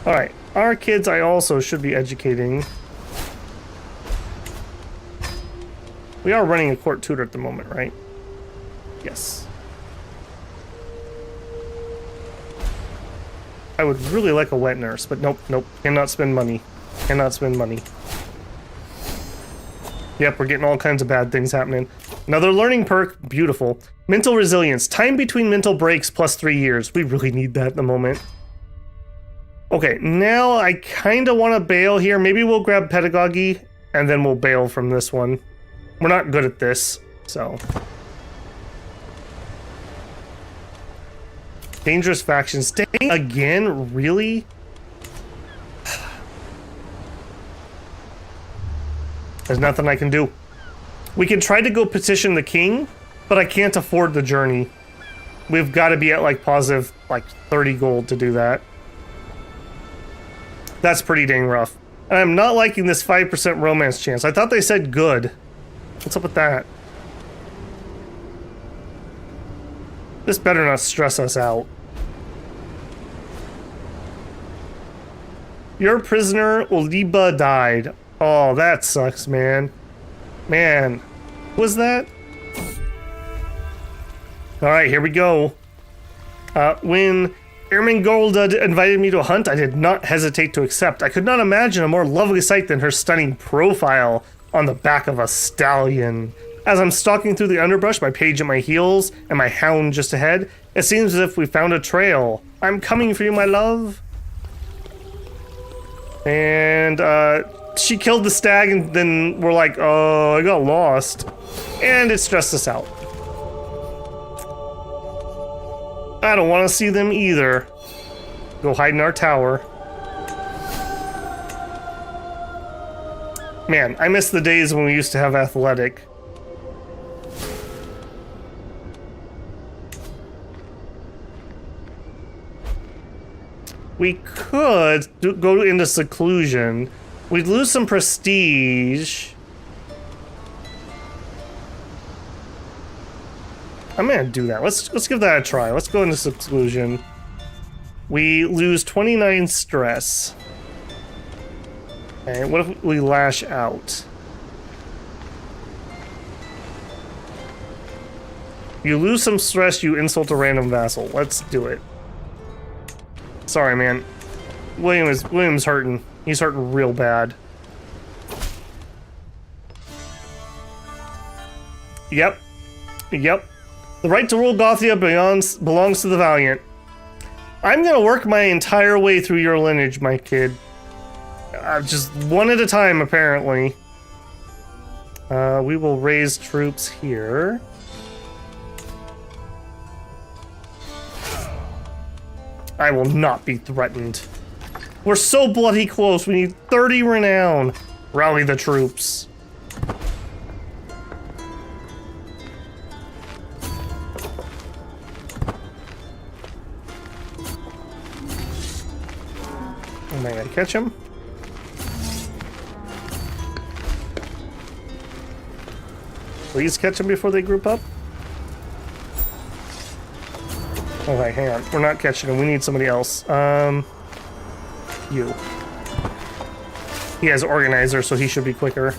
Alright, our kids I also should be educating. We are running a court tutor at the moment, right? Yes. I would really like a wet nurse, but nope. Cannot spend money. Yep, we're getting all kinds of bad things happening. Another learning perk, beautiful. Mental resilience, time between mental breaks plus 3 years. We really need that at the moment. Okay, now I kind of want to bail here. Maybe we'll grab pedagogy and then we'll bail from this one. We're not good at this, so. Dangerous factions. Staying again? Really? There's nothing I can do. We can try to go petition the king, but I can't afford the journey. We've got to be at like positive, like 30 gold to do that. That's pretty dang rough. And I'm not liking this 5% romance chance. I thought they said good. What's up with that? This better not stress us out. Your prisoner, Oliba, died. Oh, that sucks, man. Man. Was that? Alright, here we go. When Ermengolda invited me to a hunt, I did not hesitate to accept. I could not imagine a more lovely sight than her stunning profile on the back of a stallion. As I'm stalking through the underbrush, my page at my heels and my hound just ahead, it seems as if we found a trail. I'm coming for you, my love. And, she killed the stag and then we're like, oh, I got lost. And it stressed us out. I don't want to see them either. Go hide in our tower. Man, I miss the days when we used to have athletic. We could go into seclusion. We'd lose some prestige. I'm gonna do that. Let's give that a try. Let's go into seclusion. We lose 29 stress. Okay, what if we lash out? You lose some stress, you insult a random vassal. Let's do it. Sorry, man. William's hurting. He's hurting real bad. Yep. Yep. The right to rule Gothia belongs to the valiant. I'm gonna work my entire way through your lineage, my kid. Just one at a time, apparently. We will raise troops here. I will not be threatened. We're so bloody close. We need 30 renown. Rally the troops. Am I gonna catch him? Please catch them before they group up. Okay, hang on. We're not catching him. We need somebody else. You. He has organizer, so he should be quicker.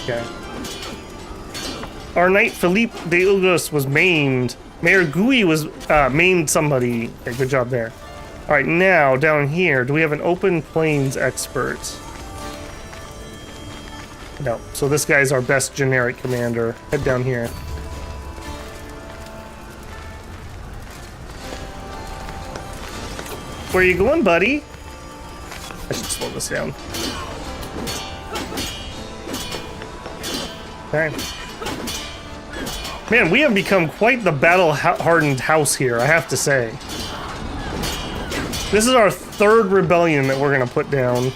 Okay. Our knight Philippe de Ugus was maimed. Mayor Gui was maimed somebody. Okay, good job there. All right, now down here, do we have an open plains expert? No. So this guy's our best generic commander. Head down here. Where are you going, buddy? I should slow this down. Okay. Man, we have become quite the battle-hardened house here, I have to say. This is our third rebellion that we're gonna put down.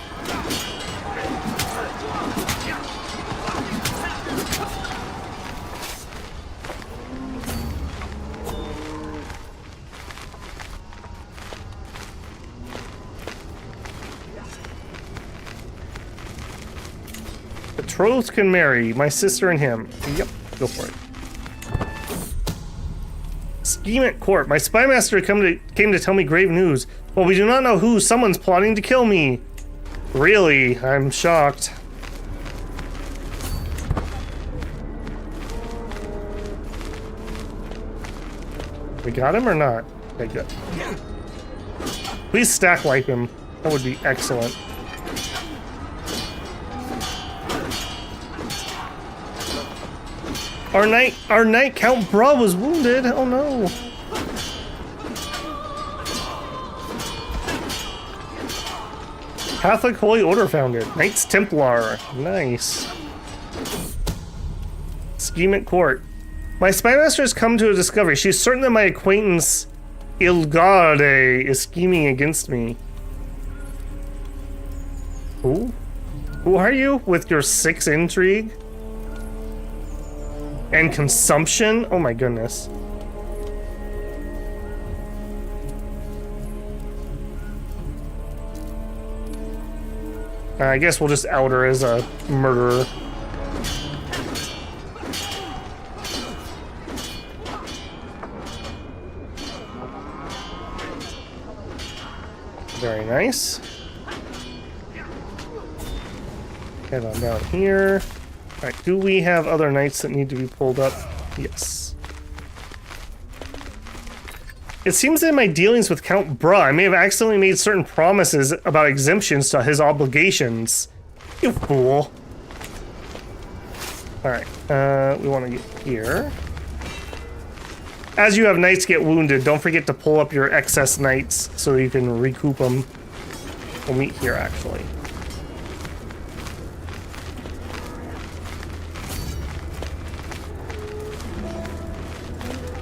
Betrothed can marry, my sister and him. Yep, go for it. Scheme at court. My spy master came to tell me grave news. Well, we do not know who. Someone's plotting to kill me. Really? I'm shocked. We got him or not? Okay, good. Please stack wipe him. That would be excellent. Our knight Count Bra was wounded. Oh no. Catholic Holy Order founded. Knights Templar. Nice. Scheme at court. My spymaster has come to a discovery. She's certain that my acquaintance Ilgarde is scheming against me. Who? Who are you with your 6 intrigue? And consumption? Oh my goodness. I guess we'll just out her as a murderer. Very nice. Head on down here. Alright, do we have other knights that need to be pulled up? Yes. It seems that in my dealings with Count Bruh, I may have accidentally made certain promises about exemptions to his obligations. You fool. Alright, we want to get here. As you have knights get wounded, don't forget to pull up your excess knights so you can recoup them. We'll meet here, actually.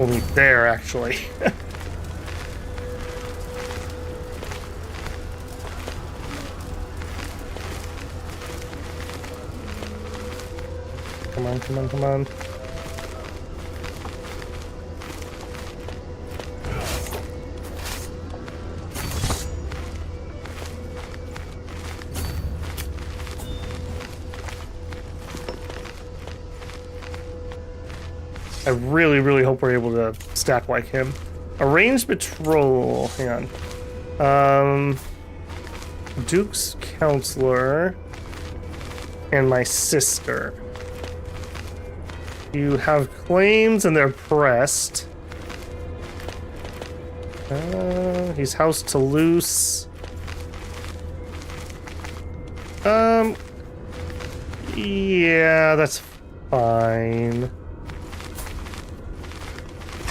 We'll meet there, actually. Come on, come on, come on. I really, really hope we're able to stack like him. Arranged betrothal. Hang on. Duke's counselor and my sister. You have claims and they're pressed. He's House Toulouse. Yeah, that's fine.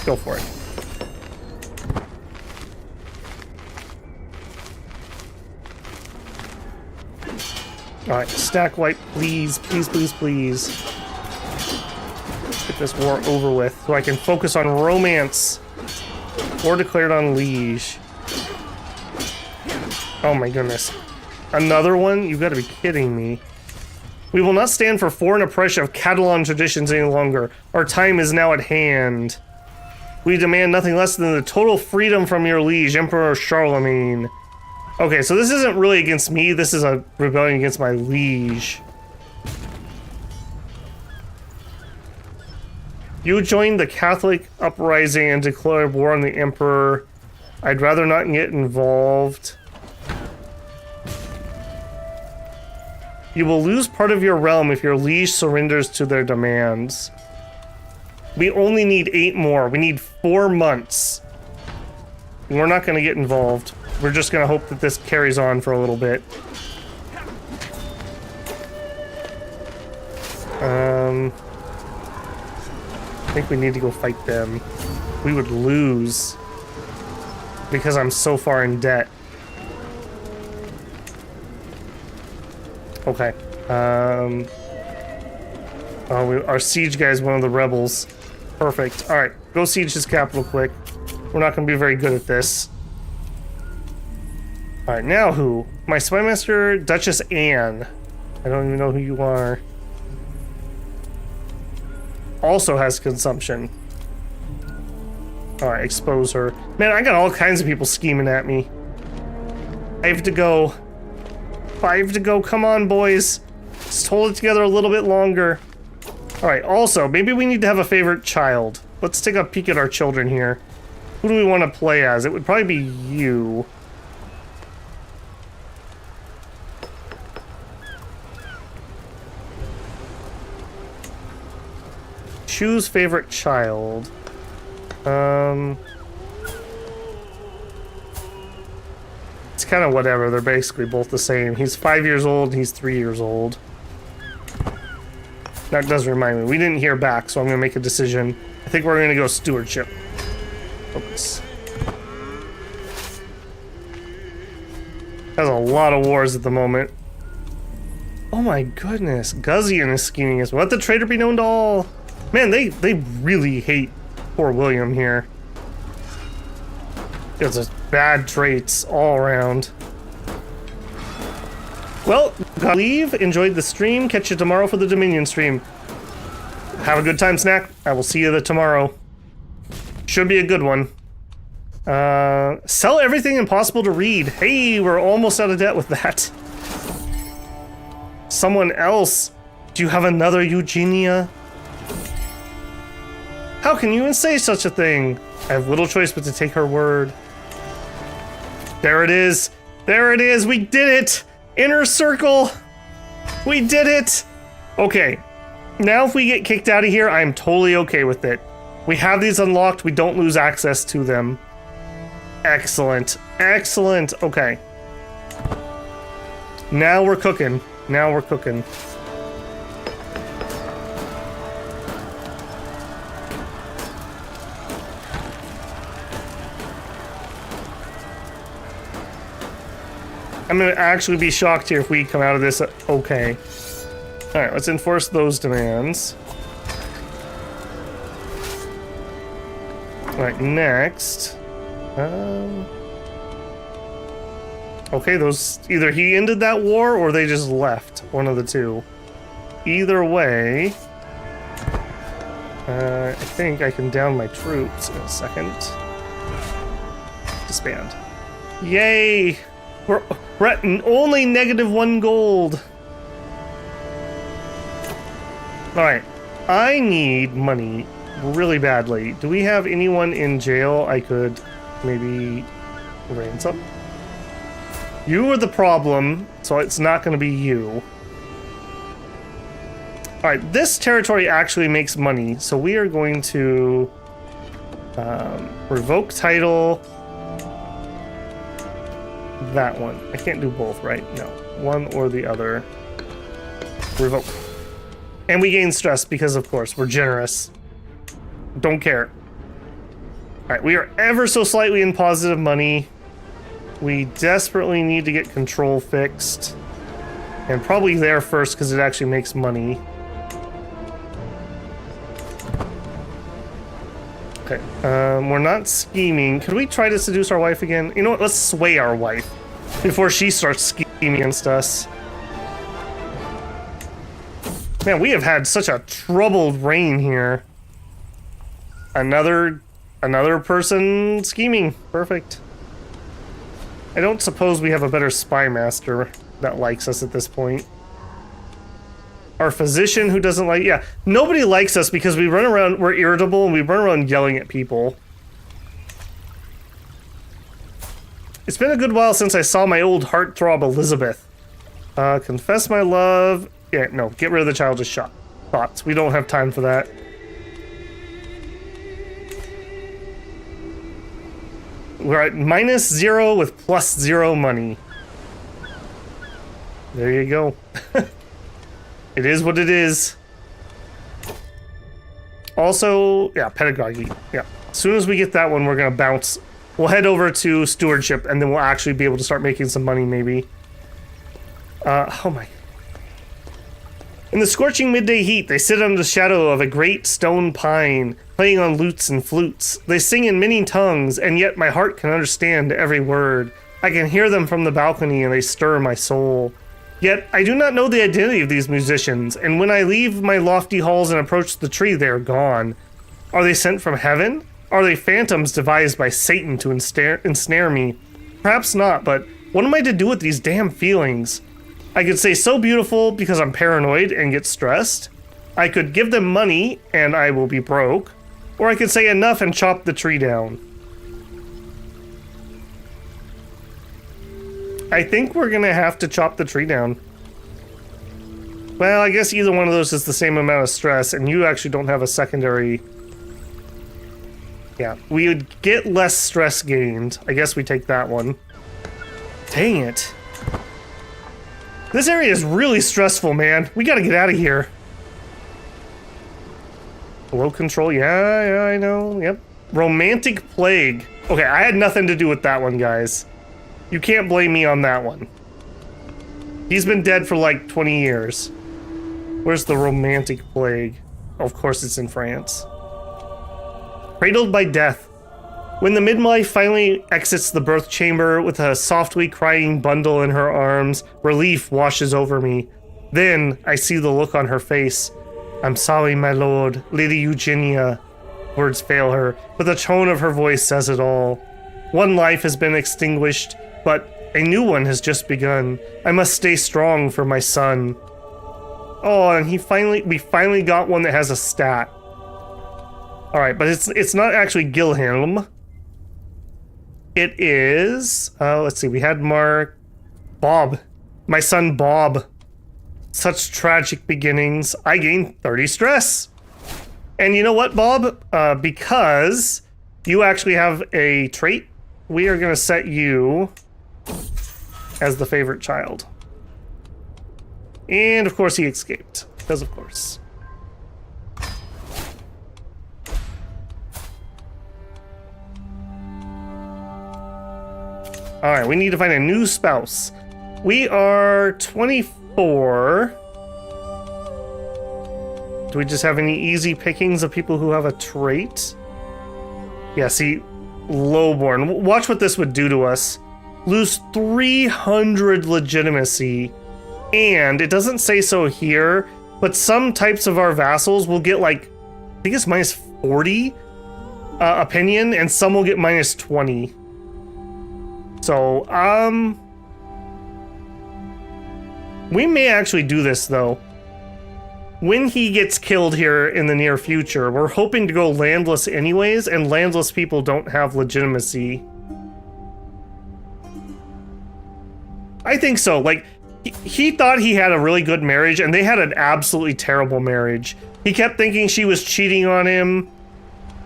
Go for it. Alright, stack white, please, please, please, please. Let's get this war over with so I can focus on romance. War declared on liege. Oh my goodness. Another one? You've got to be kidding me. We will not stand for foreign oppression of Catalan traditions any longer. Our time is now at hand. We demand nothing less than the total freedom from your liege, Emperor Charlemagne. Okay, so this isn't really against me. This is a rebellion against my liege. You joined the Catholic uprising and declared war on the Emperor. I'd rather not get involved. You will lose part of your realm if your liege surrenders to their demands. We only need 8 more. We need 4 months. We're not going to get involved. We're just going to hope that this carries on for a little bit. I think we need to go fight them. We would lose because I'm so far in debt. Okay. Our siege guy is one of the rebels. Perfect. Alright, go siege his capital quick. We're not going to be very good at this. Alright, now who? My spymaster, Duchess Anne. I don't even know who you are. Also has consumption. Alright, expose her. Man, I got all kinds of people scheming at me. 5 to go. 5 to go. Come on, boys. Just hold it together a little bit longer. Alright, also, maybe we need to have a favorite child. Let's take a peek at our children here. Who do we want to play as? It would probably be you. Choose favorite child. It's kind of whatever. They're basically both the same. He's 5 years old, he's 3 years old. That does remind me. We didn't hear back, so I'm going to make a decision. I think we're going to go stewardship. Focus. Has a lot of wars at the moment. Oh my goodness. Guzzian is scheming as well. Let the traitor be known to all. Man, they really hate poor William here. He has just bad traits all around. Well, gotta leave. Enjoyed the stream. Catch you tomorrow for the Dominion stream. Have a good time, Snack. I will see you tomorrow. Should be a good one. Sell everything impossible to read. Hey, we're almost out of debt with that. Someone else. Do you have another Eugenia? How can you even say such a thing? I have little choice but to take her word. There it is. There it is. We did it. Inner circle. We did it. Okay. Now if we get kicked out of here, I'm totally okay with it. We have these unlocked. We don't lose access to them. Excellent. Excellent. Okay. Now we're cooking. Now we're cooking. I'm gonna actually be shocked here if we come out of this okay. Alright, let's enforce those demands. Alright, next. Okay, those... Either he ended that war or they just left. One of the two. Either way... I think I can down my troops in a second. Disband. Yay! We're at only -1 gold. Alright. I need money really badly. Do we have anyone in jail I could maybe ransom? You are the problem, so it's not going to be you. Alright, this territory actually makes money, so we are going to revoke title. That one. I can't do both, right? No. One or the other. Revoke. And we gain stress because, of course, we're generous. Don't care. Alright, we are ever so slightly in positive money. We desperately need to get control fixed. And probably there first because it actually makes money. Okay, we're not scheming. Could we try to seduce our wife again? You know what? Let's sway our wife before she starts scheming against us. Man, we have had such a troubled reign here. Another person scheming. Perfect. I don't suppose we have a better spy master that likes us at this point. Our physician who doesn't like... Yeah, nobody likes us because we run around... We're irritable and we run around yelling at people. It's been a good while since I saw my old heartthrob Elizabeth. Confess my love... Yeah, no, get rid of the childish thoughts. We don't have time for that. We're at -0 with +0 money. There you go. It is what it is. Also, yeah, pedagogy. Yeah. As soon as we get that one, we're gonna bounce. We'll head over to stewardship, and then we'll actually be able to start making some money, maybe. Oh my. In the scorching midday heat, they sit under the shadow of a great stone pine, playing on lutes and flutes. They sing in many tongues, and yet my heart can understand every word. I can hear them from the balcony, and they stir my soul. Yet, I do not know the identity of these musicians, and when I leave my lofty halls and approach the tree, they are gone. Are they sent from heaven? Are they phantoms devised by Satan to ensnare me? Perhaps not, but what am I to do with these damn feelings? I could say so beautiful because I'm paranoid and get stressed. I could give them money and I will be broke. Or I could say enough and chop the tree down. I think we're gonna have to chop the tree down. Well, I guess either one of those is the same amount of stress, and you actually don't have a secondary... Yeah, we would get less stress gained. I guess we take that one. Dang it. This area is really stressful, man. We gotta get out of here. Low control, yeah, I know, yep. Romantic plague. Okay, I had nothing to do with that one, guys. You can't blame me on that one. He's been dead for like 20 years. Where's the romantic plague? Oh, of course it's in France. Cradled by death. When the midwife finally exits the birth chamber with a softly crying bundle in her arms, relief washes over me. Then I see the look on her face. I'm sorry, my lord, Lady Eugenia. Words fail her, but the tone of her voice says it all. One life has been extinguished, but a new one has just begun. I must stay strong for my son. Oh, and we finally got one that has a stat. All right, but it's not actually Gilhelm. It is, let's see, we had Bob. My son Bob. Such tragic beginnings. I gained 30 stress. And you know what, Bob? Because you actually have a trait, we are going to set you as the favorite child. And of course he escaped. Because of course. Alright, we need to find a new spouse. We are 24. Do we just have any easy pickings of people who have a trait? Yeah, see, lowborn. Watch what this would do to us. Lose 300 legitimacy. And it doesn't say so here, but some types of our vassals will get like, I think it's minus 40 opinion, and some will get minus 20. So, we may actually do this though. When he gets killed here in the near future, we're hoping to go landless anyways, and landless people don't have legitimacy. I think so. Like, he thought he had a really good marriage, and they had an absolutely terrible marriage. He kept thinking she was cheating on him.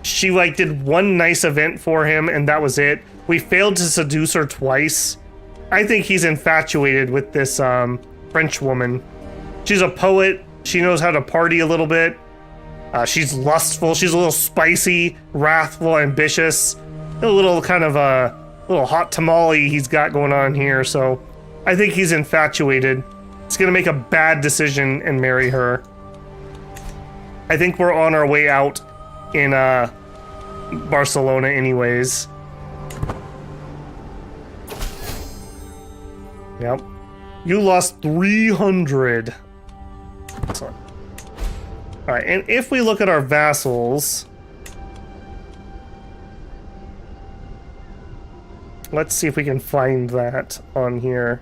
She, like, did one nice event for him, and that was it. We failed to seduce her twice. I think he's infatuated with this, French woman. She's a poet. She knows how to party a little bit. She's lustful. She's a little spicy, wrathful, ambitious. A little kind of a little hot tamale he's got going on here. So I think he's infatuated. He's gonna make a bad decision and marry her. I think we're on our way out in Barcelona anyways. Yep. You lost 300. Excellent. Alright, and if we look at our vassals, let's see if we can find that on here.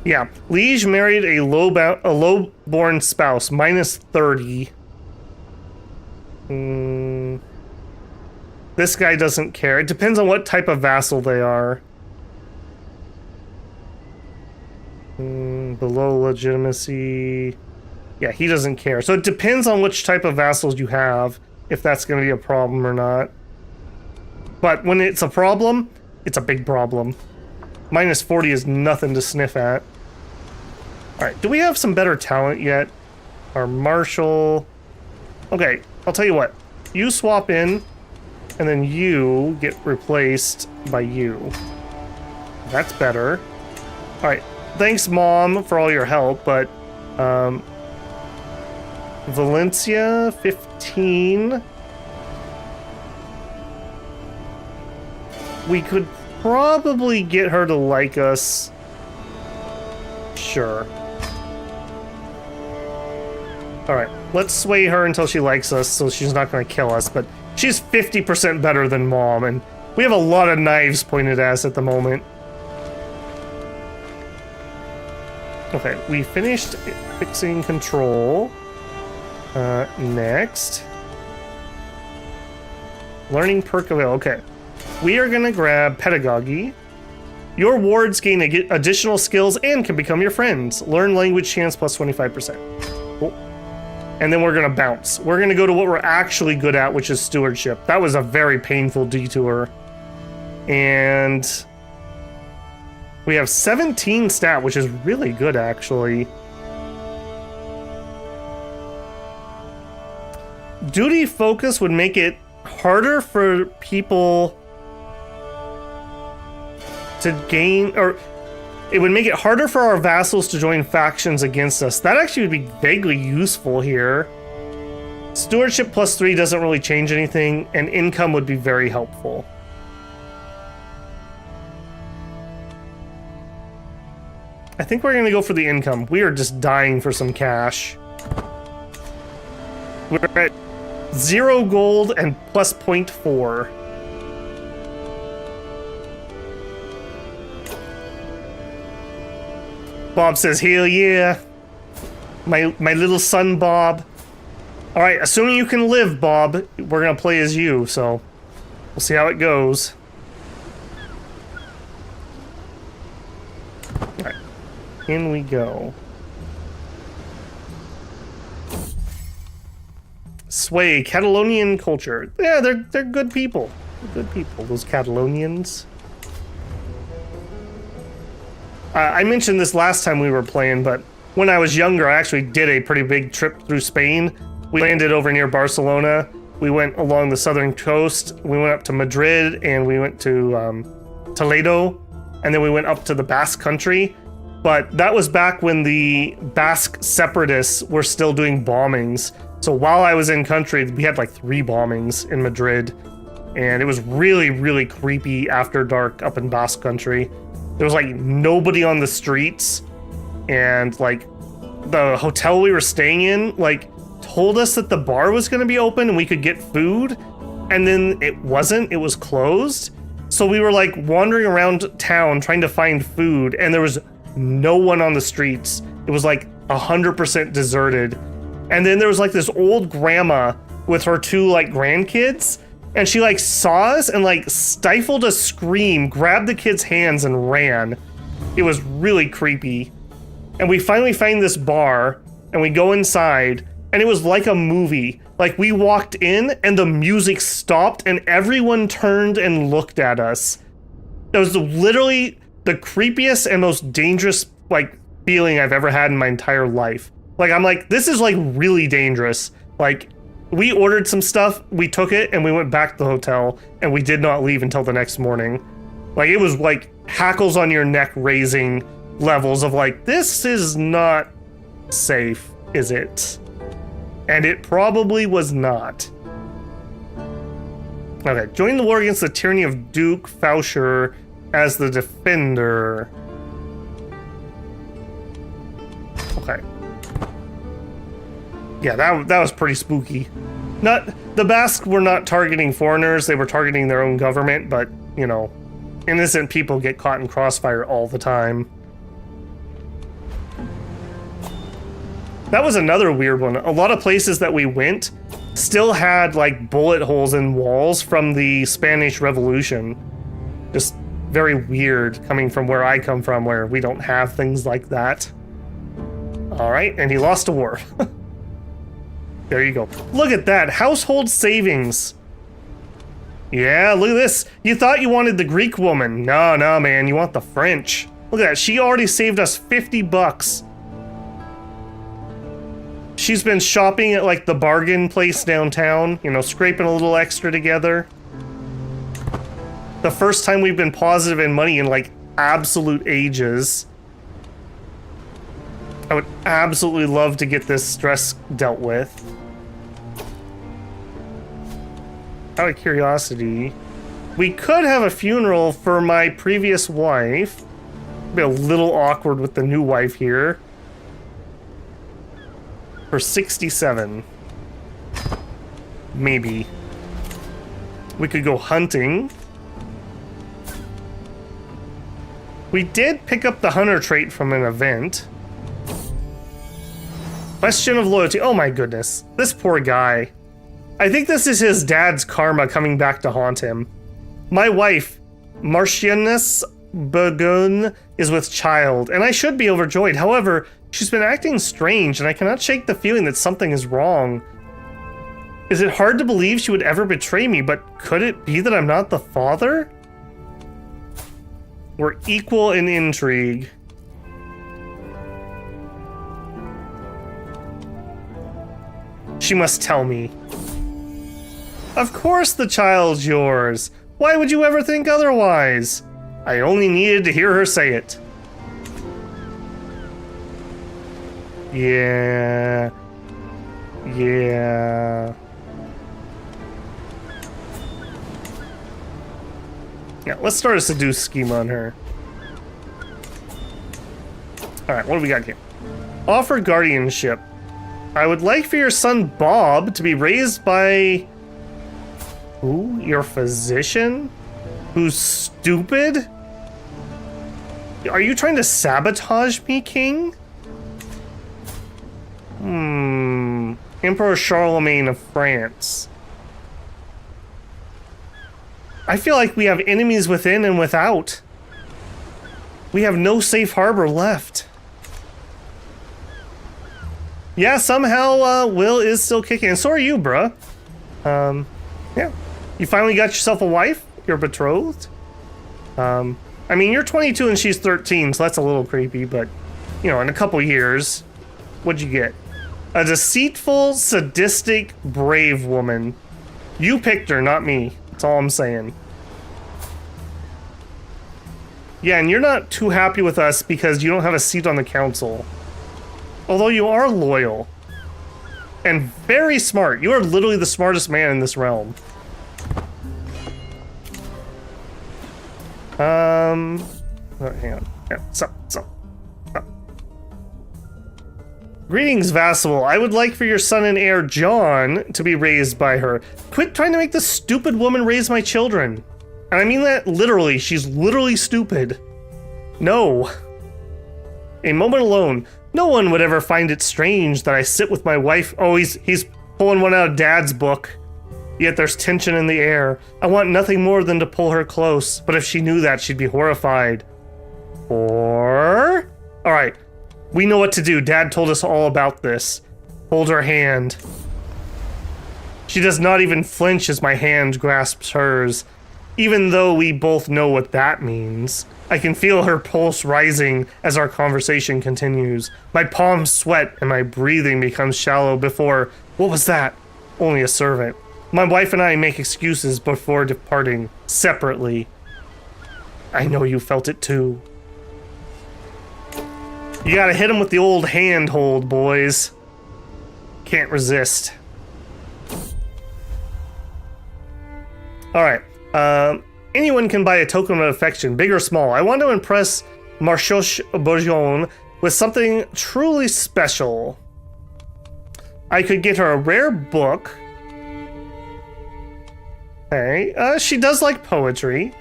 Yeah, Liege married a low-born spouse, minus 30. This guy doesn't care. It depends on what type of vassal they are. Below legitimacy. Yeah, he doesn't care. So it depends on which type of vassals you have, if that's going to be a problem or not. But when it's a problem, it's a big problem. Minus 40 is nothing to sniff at. Alright, do we have some better talent yet? Our marshal. Okay, I'll tell you what. You swap in, and then you get replaced by you. That's better. Alright. Thanks, Mom, for all your help, but Valencia, 15. We could probably get her to like us. Sure. Alright, let's sway her until she likes us, so she's not going to kill us, but she's 50% better than Mom, and we have a lot of knives pointed at us at the moment. Okay, we finished fixing control. Next. Learning perk available. Okay. We are going to grab pedagogy. Your wards gain additional skills and can become your friends. Learn language chance plus 25%. Cool. And then we're going to bounce. We're going to go to what we're actually good at, which is stewardship. That was a very painful detour. And we have 17 stat, which is really good, actually. Duty focus would make it harder for people to gain, or it would make it harder for our vassals to join factions against us. That actually would be vaguely useful here. Stewardship plus 3 doesn't really change anything, and income would be very helpful. I think we're going to go for the income. We are just dying for some cash. We're at 0 gold and plus 0.4. Bob says, hell yeah. My little son, Bob. Alright, assuming you can live, Bob, we're going to play as you, so we'll see how it goes. in we go. Sway, Catalonian culture. Yeah, they're good people. They're good people, those Catalonians. I mentioned this last time we were playing, but when I was younger, I actually did a pretty big trip through Spain. We landed over near Barcelona. We went along the southern coast. We went up to Madrid, and we went to Toledo, and then we went up to the Basque country. But that was back when the Basque separatists were still doing bombings. So while I was in country, we had like 3 bombings in Madrid, and it was really, really creepy after dark up in Basque country. There was like nobody on the streets, and like the hotel we were staying in like told us that the bar was going to be open and we could get food, and then it wasn't. It was closed. So we were like wandering around town trying to find food, and there was no one on the streets. It was like 100% deserted. And then there was like this old grandma with her 2 like grandkids, and she like saw us and like stifled a scream, grabbed the kids' hands and ran. It was really creepy. And we finally find this bar, and we go inside, and it was like a movie. Like we walked in and the music stopped and everyone turned and looked at us. It was literally the creepiest and most dangerous like feeling I've ever had in my entire life. Like I'm like, this is like really dangerous. Like we ordered some stuff, we took it, and we went back to the hotel, and we did not leave until the next morning. Like it was like hackles on your neck raising levels of like, this is not safe, is it? And it probably was not. Okay, join the war against the tyranny of Duke Faucher as the defender. Okay. Yeah, that was pretty spooky. The Basques were not targeting foreigners, they were targeting their own government, but, you know, innocent people get caught in crossfire all the time. That was another weird one. A lot of places that we went still had like bullet holes in walls from the Spanish Revolution. Just very weird coming from where I come from, where we don't have things like that. All right, and he lost a war. There you go. Look at that, household savings. Yeah, look at this. You thought you wanted the Greek woman. No, man, you want the French. Look at that, she already saved us 50 bucks. She's been shopping at like the bargain place downtown, you know, scraping a little extra together. The first time we've been positive in money in like absolute ages. I would absolutely love to get this stress dealt with. Out of curiosity, we could have a funeral for my previous wife. Be a little awkward with the new wife here. For 67. Maybe. We could go hunting. We did pick up the hunter trait from an event. Question of loyalty. Oh my goodness. This poor guy. I think this is his dad's karma coming back to haunt him. My wife, Marcianus Burgun, is with child, and I should be overjoyed. However, she's been acting strange, and I cannot shake the feeling that something is wrong. Is it hard to believe she would ever betray me, but could it be that I'm not the father? We're equal in intrigue. She must tell me. Of course the child's yours. Why would you ever think otherwise? I only needed to hear her say it. Yeah. Yeah. Yeah, let's start a seduce scheme on her. Alright, what do we got here? Offer guardianship. I would like for your son Bob to be raised by... Who? Your physician? Who's stupid? Are you trying to sabotage me, King? Emperor Charlemagne of France. I feel like we have enemies within and without. We have no safe harbor left. Yeah, somehow Will is still kicking, and so are you, bruh. Yeah. You finally got yourself a wife? You're betrothed? I mean, you're 22 and she's 13, so that's a little creepy, but, you know, in a couple years, what'd you get? A deceitful, sadistic, brave woman. You picked her, not me. That's all I'm saying. Yeah, and you're not too happy with us because you don't have a seat on the council. Although you are loyal. And very smart. You are literally the smartest man in this realm. Oh, hang on. Yeah, so. Greetings, vassal. I would like for your son and heir, John, to be raised by her. Quit trying to make this stupid woman raise my children. And I mean that literally. She's literally stupid. No. A moment alone. No one would ever find it strange that I sit with my wife. Oh, he's pulling one out of Dad's book. Yet there's tension in the air. I want nothing more than to pull her close. But if she knew that, she'd be horrified. Or... Alright. We know what to do. Dad told us all about this. Hold her hand. She does not even flinch as my hand grasps hers. Even though we both know what that means. I can feel her pulse rising as our conversation continues. My palms sweat and my breathing becomes shallow before... What was that? Only a servant. My wife and I make excuses before departing, separately. I know you felt it too. You gotta hit him with the old handhold, boys. Can't resist. Alright. Anyone can buy a token of affection, big or small. I want to impress Marchouche Bourgeon with something truly special. I could get her a rare book. Okay, she does like poetry.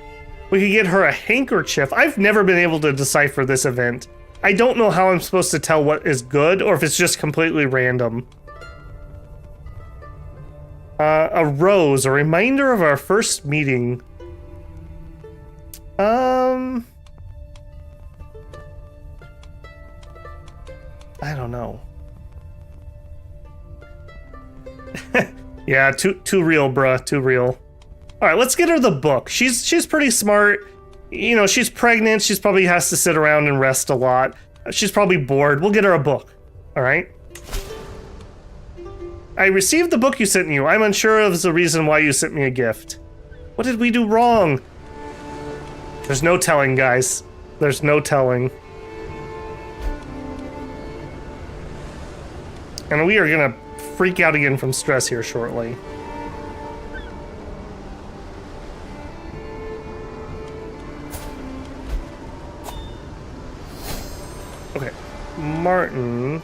We could get her a handkerchief. I've never been able to decipher this event. I don't know how I'm supposed to tell what is good or if it's just completely random. A rose, a reminder of our first meeting. I don't know. Yeah, too real, bruh, too real. All right, let's get her the book. She's pretty smart. You know, she's pregnant. She's probably has to sit around and rest a lot. She's probably bored. We'll get her a book. All right. I received the book you sent me. I'm unsure of the reason why you sent me a gift. What did we do wrong? There's no telling, guys. There's no telling. And we are gonna freak out again from stress here shortly. Okay, Martin.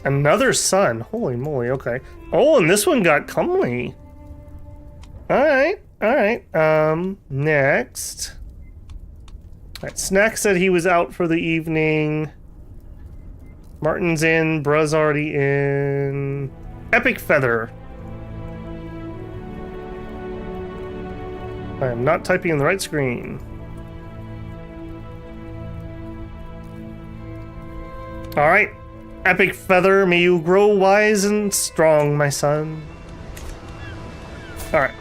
Another son. Holy moly, okay. Oh, and this one got comely. Alright, alright. Next. Alright, Snack said he was out for the evening. Martin's in, Bruh's already in. Epic Feather. I am not typing in the right screen. Alright. Epic Feather, may you grow wise and strong, my son. Alright.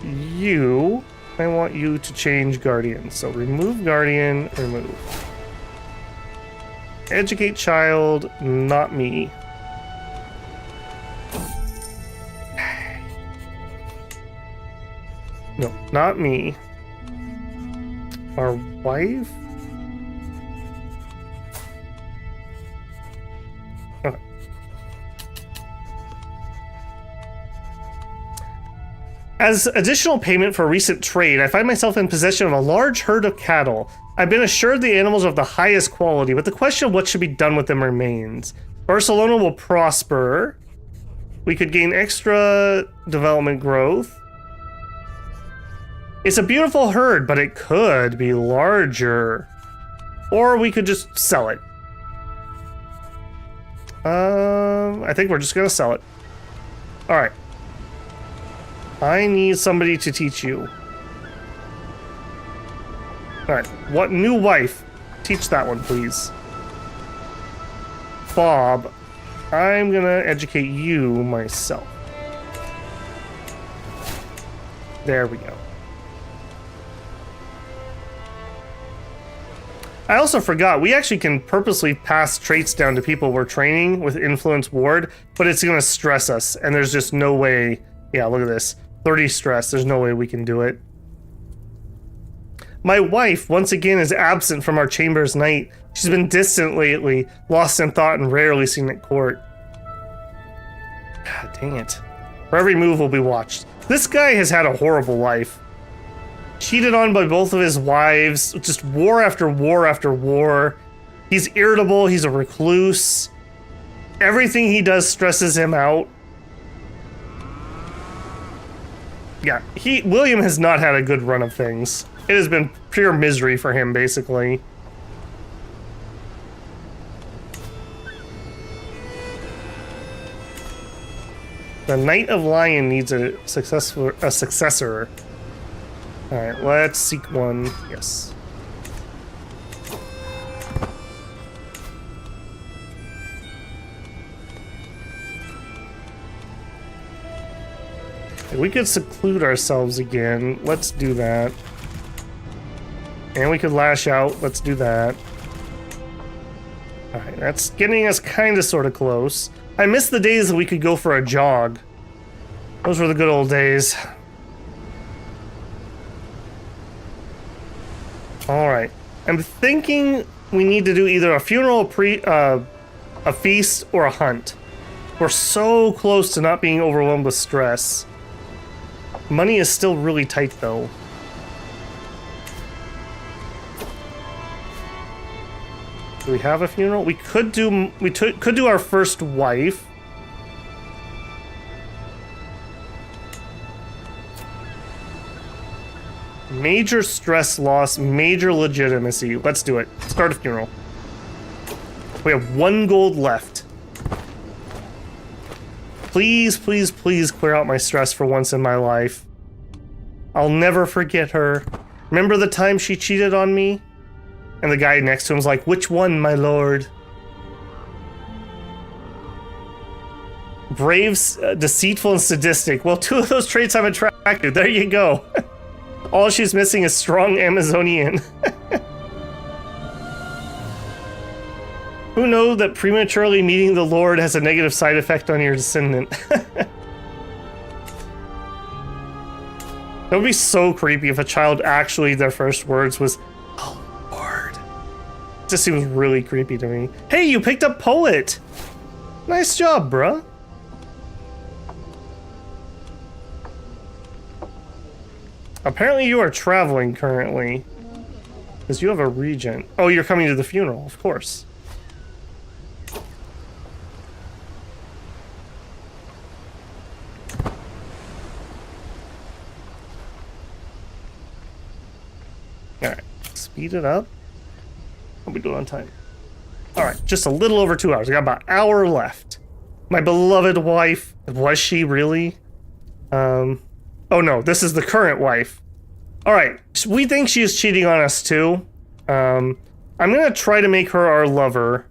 You, I want you to change Guardian. So remove Guardian, remove. Educate child, not me. No, not me. Our wife? Okay. As additional payment for a recent trade, I find myself in possession of a large herd of cattle. I've been assured the animals are of the highest quality, but the question of what should be done with them remains. Barcelona will prosper. We could gain extra development growth. It's a beautiful herd, but it could be larger. Or we could just sell it. I think we're just gonna sell it. Alright. I need somebody to teach you. Alright, what new wife? Teach that one, please. Bob, I'm gonna educate you myself. There we go. I also forgot, we actually can purposely pass traits down to people we're training with Influence Ward, but it's gonna stress us, and there's just no way. Yeah, look at this. 30 stress, there's no way we can do it. My wife, once again, is absent from our chamber's night. She's been distant lately, lost in thought and rarely seen at court. God dang it. For every move will be watched. This guy has had a horrible life. Cheated on by both of his wives, just war after war after war. He's irritable, he's a recluse. Everything he does stresses him out. Yeah, William has not had a good run of things. It has been pure misery for him, basically. The Knight of Lion needs a successor. Alright, let's seek one. Yes. We could seclude ourselves again. Let's do that. And we could lash out. Let's do that. Alright, that's getting us kind of sort of close. I miss the days that we could go for a jog. Those were the good old days. Alright. I'm thinking we need to do either a funeral, a feast, or a hunt. We're so close to not being overwhelmed with stress. Money is still really tight, though. Do we have a funeral? We could do our first wife. Major stress loss, major legitimacy. Let's do it. Start a funeral. We have 1 gold left. Please, please, please clear out my stress for once in my life. I'll never forget her. Remember the time she cheated on me? And the guy next to him's like, which one, my lord? Brave, deceitful, and sadistic. Well, 2 of those traits I'm attracted. There you go. All she's missing is strong Amazonian. Who knows that prematurely meeting the Lord has a negative side effect on your descendant? That would be so creepy if a child actually, their first words was, oh, Lord. It just seems really creepy to me. Hey, you picked up Poet! Nice job, bruh. Apparently you are traveling currently. Because you have a regent. Oh, you're coming to the funeral, of course. Alright, speed it up. How we doing on time? Alright, just a little over 2 hours. I got about an hour left. My beloved wife. Was she really? Oh no, this is the current wife. Alright, we think she is cheating on us too. I'm gonna try to make her our lover.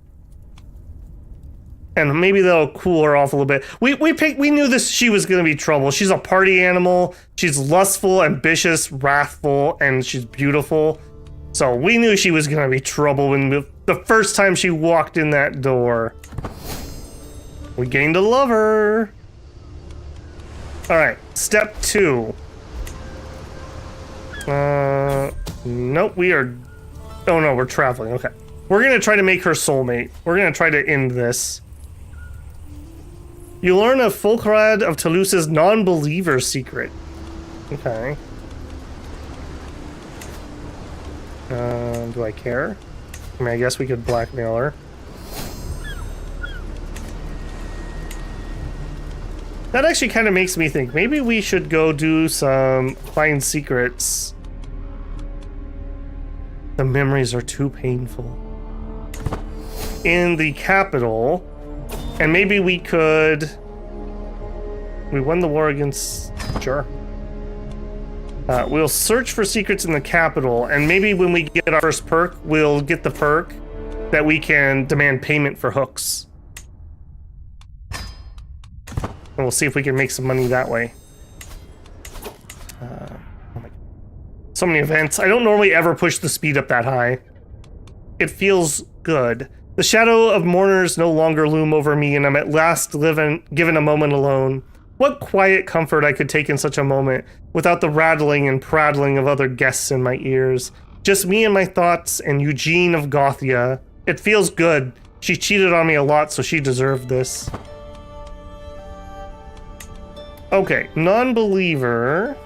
And maybe that'll cool her off a little bit. We knew this she was gonna be trouble. She's a party animal. She's lustful, ambitious, wrathful, and she's beautiful. So we knew she was gonna be trouble when the first time she walked in that door. We gained a lover. Alright, step 2. Nope, we are... Oh no, we're traveling, okay. We're gonna try to make her soulmate. We're gonna try to end this. You learn of Fulcrad of Toulouse's non-believer secret. Okay. Do I care? I mean, I guess we could blackmail her. That actually kind of makes me think, maybe we should go do some find secrets. The memories are too painful. In the capital, and maybe we could... We won the war against... Sure. We'll search for secrets in the capital, and maybe when we get our first perk, we'll get the perk that we can demand payment for hooks. And we'll see if we can make some money that way. Oh my. So many events. I don't normally ever push the speed up that high. It feels good. The shadow of mourners no longer loom over me, and I'm at last given a moment alone. What quiet comfort I could take in such a moment, without the rattling and prattling of other guests in my ears. Just me and my thoughts, and Eugene of Gothia. It feels good. She cheated on me a lot, so she deserved this. Okay, non-believer.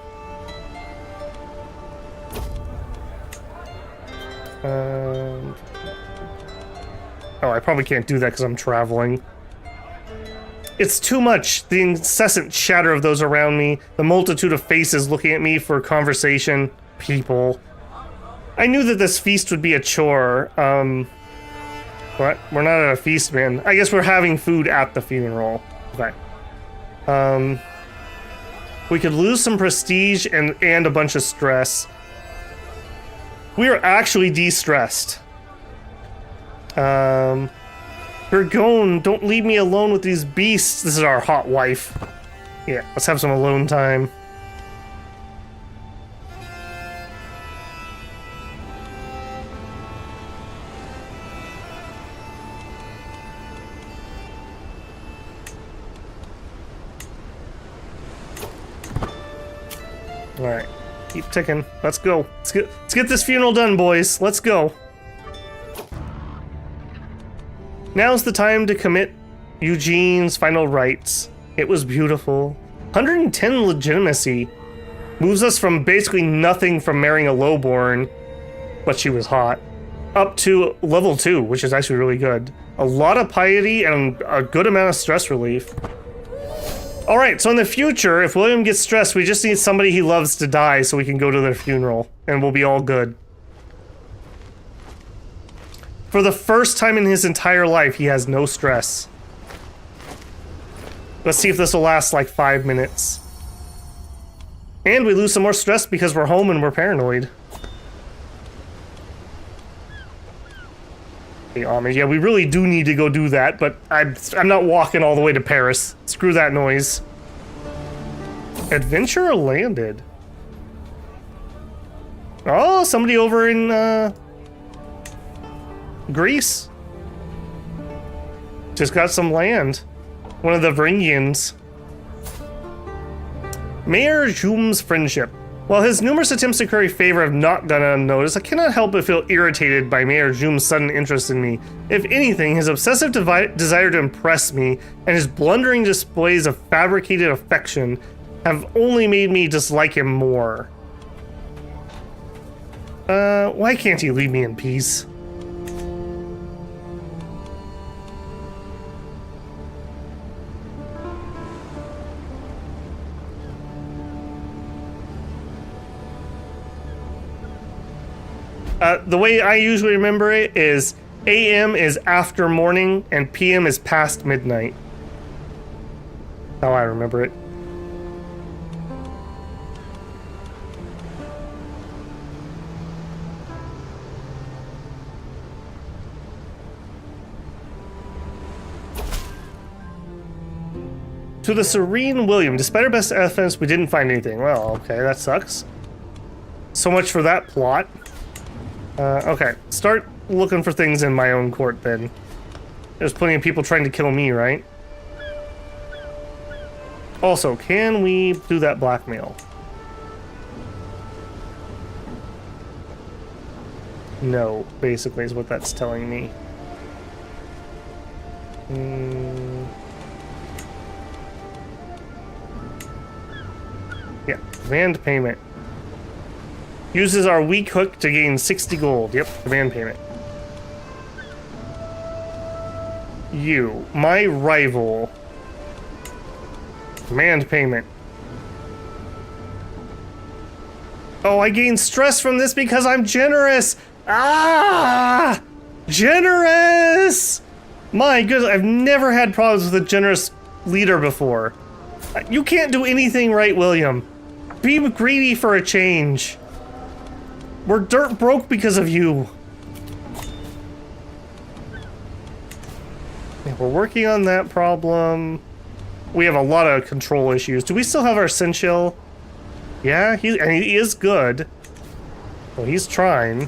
Oh, I probably can't do that because I'm traveling. It's too much. The incessant chatter of those around me, the multitude of faces looking at me for conversation. People. I knew that this feast would be a chore. What? We're not at a feast, man. I guess we're having food at the funeral. Okay. We could lose some prestige and a bunch of stress. We are actually de-stressed. Bergone, don't leave me alone with these beasts. This is our hot wife. Yeah, let's have some alone time. Alright, keep ticking. Let's go. Let's get this funeral done, boys. Let's go. Now's the time to commit Eugene's final rites. It was beautiful. 110 legitimacy. Moves us from basically nothing from marrying a lowborn, but she was hot, up to level 2, which is actually really good. A lot of piety and a good amount of stress relief. Alright, so in the future, if William gets stressed, we just need somebody he loves to die so we can go to their funeral, and we'll be all good. For the first time in his entire life, he has no stress. Let's see if this will last like 5 minutes. And we lose some more stress because we're home and we're paranoid. The homage. Yeah, we really do need to go do that, but I'm not walking all the way to Paris. Screw that noise. Adventurer landed. Oh, somebody over in Greece. Just got some land. One of the Varangians. Mayor Jum's friendship. While his numerous attempts to curry favor have not gone unnoticed, I cannot help but feel irritated by Mayor Jum's sudden interest in me. If anything, his obsessive desire to impress me and his blundering displays of fabricated affection have only made me dislike him more. Why can't he leave me in peace? The way I usually remember it is AM is after morning and PM is past midnight. How I remember it. To the Serene William, despite our best efforts, we didn't find anything. Well, okay, that sucks. So much for that plot. Okay, start looking for things in my own court then. There's plenty of people trying to kill me, right? Also, can we do that blackmail? No, basically is what that's telling me. Yeah, demand payment. Uses our weak hook to gain 60 gold. Yep, demand payment. You, my rival. Demand payment. Oh, I gain stress from this because I'm generous! Ah! Generous! My goodness, I've never had problems with a generous leader before. You can't do anything right, William. be greedy for a change. We're dirt broke because of you. Yeah, we're working on that problem. We have a lot of control issues. Do we still have our Sinshil? Yeah, he is good. Well, he's trying.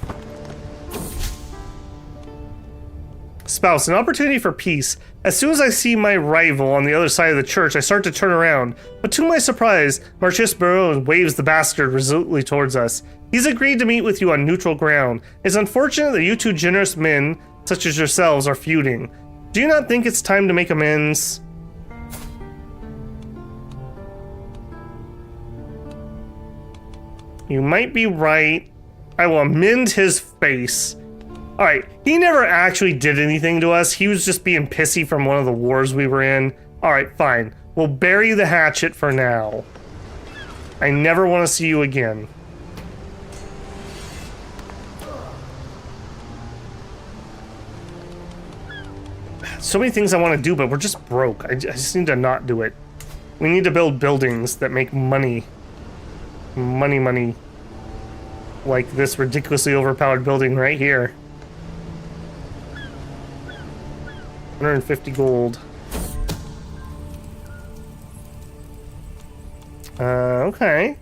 Spouse, an opportunity for peace. As soon as I see my rival on the other side of the church, I start to turn around. But to my surprise, Marchese Baron waves the bastard resolutely towards us. He's agreed to meet with you on neutral ground. It's unfortunate that you two generous men, such as yourselves, are feuding. Do you not think it's time to make amends? You might be right. I will amend his face. Alright, he never actually did anything to us. He was just being pissy from one of the wars we were in. Alright, fine. We'll bury the hatchet for now. I never want to see you again. So many things I want to do, but we're just broke. I just need to not do it. We need to build buildings that make money. Money. Like this ridiculously overpowered building right here. 150 gold. Okay.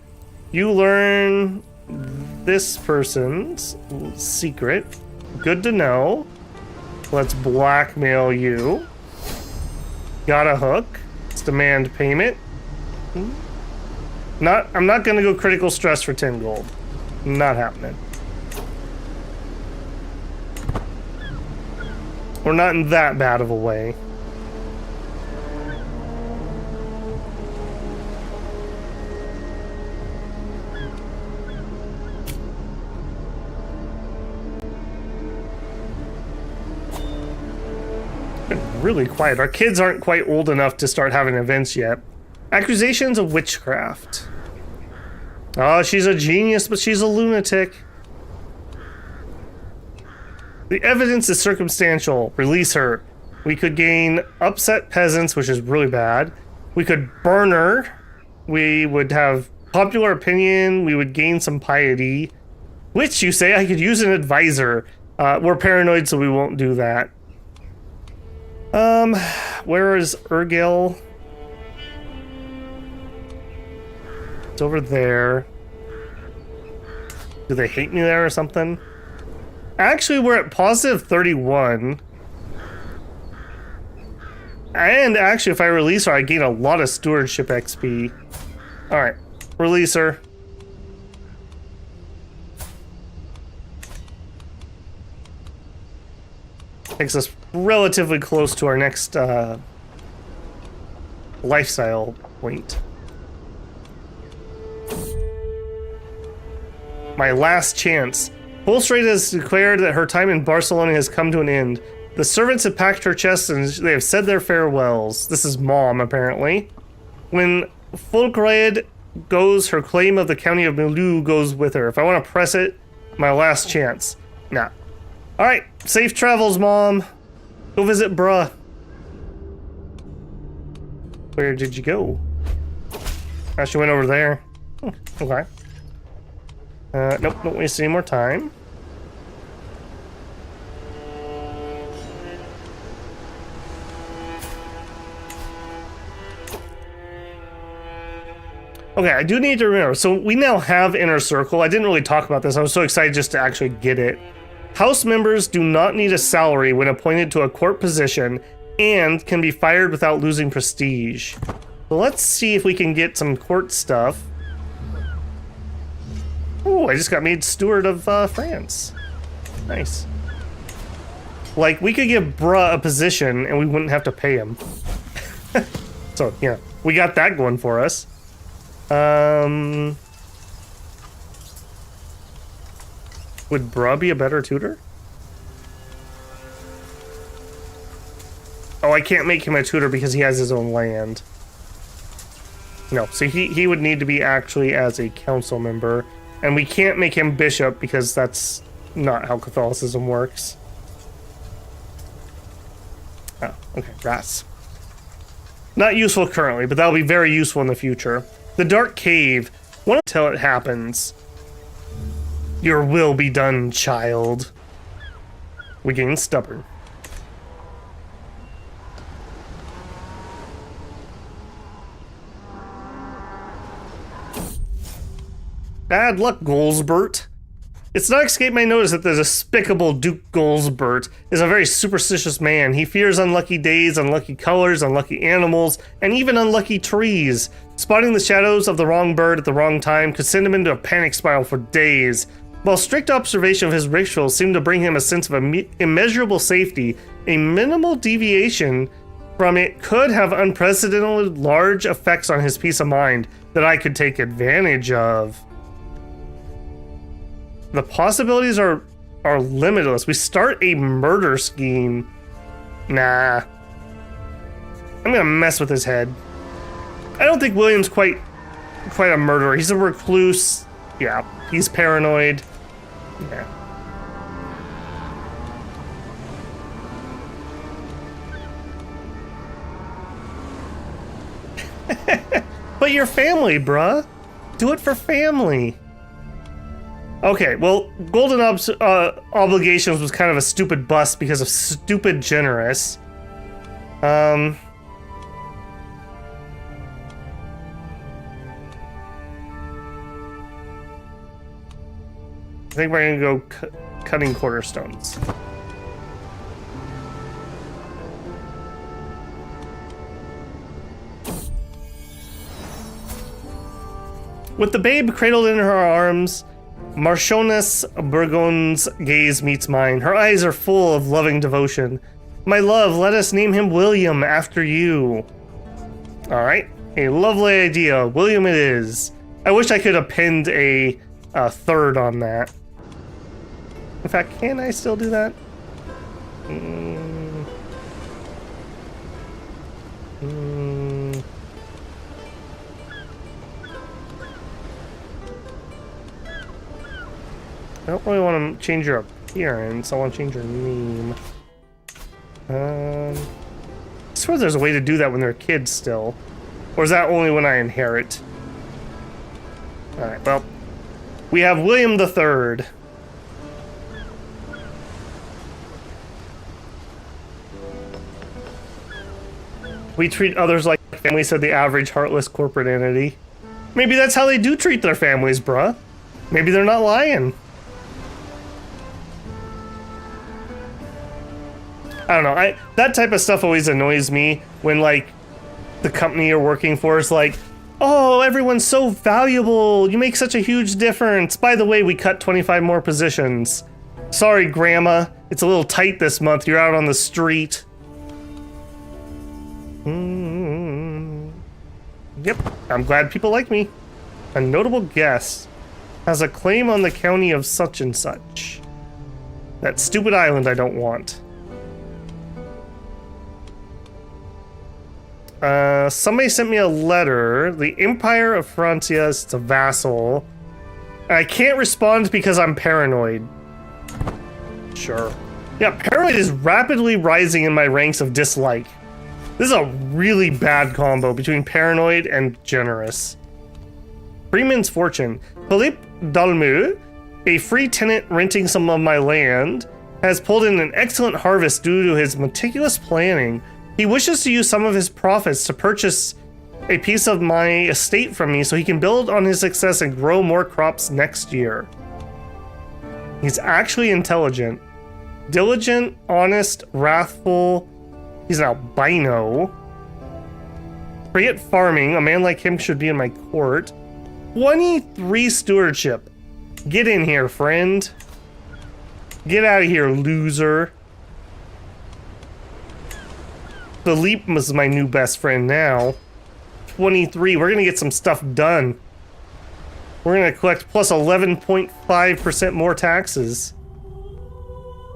You learn this person's secret. Good to know. Let's blackmail you. Got a hook. Let's demand payment. I'm not gonna go critical stress for 10 gold. Not happening. We're not in that bad of a way. Been really quiet. Our kids aren't quite old enough to start having events yet. Accusations of witchcraft. Oh, she's a genius, but she's a lunatic. The evidence is circumstantial. Release her. We could gain upset peasants, which is really bad. We could burn her. We would have popular opinion. We would gain some piety. Which, you say, I could use an advisor. We're paranoid, so we won't do that. Where is Urgil? It's over there. Do they hate me there or something? Actually, we're at positive 31. And actually, if I release her, I gain a lot of stewardship XP. Alright, release her. Takes us relatively close to our next lifestyle point. My last chance. Bulstrade has declared that her time in Barcelona has come to an end. The servants have packed her chests and they have said their farewells. This is Mom, apparently. When Fulgrade goes, her claim of the county of Milieu goes with her. If I want to press it, my last chance. Nah. Alright, safe travels, Mom. Go visit bruh. Where did you go? Oh, she went over there. Okay. Nope, don't waste any more time. Okay, I do need to remember. So we now have Inner Circle. I didn't really talk about this. I was so excited just to actually get it. House members do not need a salary when appointed to a court position and can be fired without losing prestige. So let's see if we can get some court stuff. Oh, I just got made steward of France. Nice. Like, we could give bruh a position and we wouldn't have to pay him. So, yeah, we got that going for us. Would bruh be a better tutor? Oh, I can't make him a tutor because he has his own land. No, so he would need to be actually as a council member. And we can't make him bishop because that's not how Catholicism works. Oh, okay, rats. Not useful currently, but that'll be very useful in the future. The Dark Cave. One until it happens. Your will be done, child. We gain stubborn. Bad luck, Goldsbert. It's not escaped my notice that the despicable Duke Goldsbert is a very superstitious man. He fears unlucky days, unlucky colors, unlucky animals, and even unlucky trees. Spotting the shadows of the wrong bird at the wrong time could send him into a panic spiral for days. While strict observation of his rituals seemed to bring him a sense of immeasurable safety, a minimal deviation from it could have unprecedented large effects on his peace of mind that I could take advantage of. The possibilities are limitless. We start a murder scheme. Nah. I'm gonna mess with his head. I don't think William's quite a murderer. He's a recluse. Yeah, he's paranoid. Yeah. But your family, bruh. Do it for family. Okay, well, Golden Obligations was kind of a stupid bust because of stupid generous. I think we're gonna go cutting cornerstones. With the babe cradled in her arms, Marchioness Burgonde's gaze meets mine. Her eyes are full of loving devotion. My love, let us name him William after you. Alright, a lovely idea. William it is. I wish I could have pinned a third on that. In fact, can I still do that? I don't really want to change your appearance. I want to change your name. I swear there's a way to do that when they're kids still. Or is that only when I inherit? Alright, well. We have William the Third. We treat others like family, said the average heartless corporate entity. Maybe that's how they do treat their families, bruh. Maybe they're not lying. I don't know. That type of stuff always annoys me when, like, the company you're working for is like, oh, everyone's so valuable. You make such a huge difference. By the way, we cut 25 more positions. Sorry, Grandma. It's a little tight this month. You're out on the street. Yep. I'm glad people like me. A notable guest has a claim on the county of such and such. That stupid island I don't want. Somebody sent me a letter. The Empire of Francia, it's a vassal. I can't respond because I'm paranoid. Sure. Yeah, paranoid is rapidly rising in my ranks of dislike. This is a really bad combo between paranoid and generous. Freeman's fortune. Philippe Dalmu, a free tenant renting some of my land, has pulled in an excellent harvest due to his meticulous planning. He wishes to use some of his profits to purchase a piece of my estate from me so he can build on his success and grow more crops next year. He's actually intelligent. Diligent, honest, wrathful. He's an albino. Forget farming. A man like him should be in my court. 23 stewardship. Get in here, friend. Get out of here, loser. Philippe is my new best friend now. 23. We're gonna get some stuff done. We're gonna collect plus 11.5% more taxes.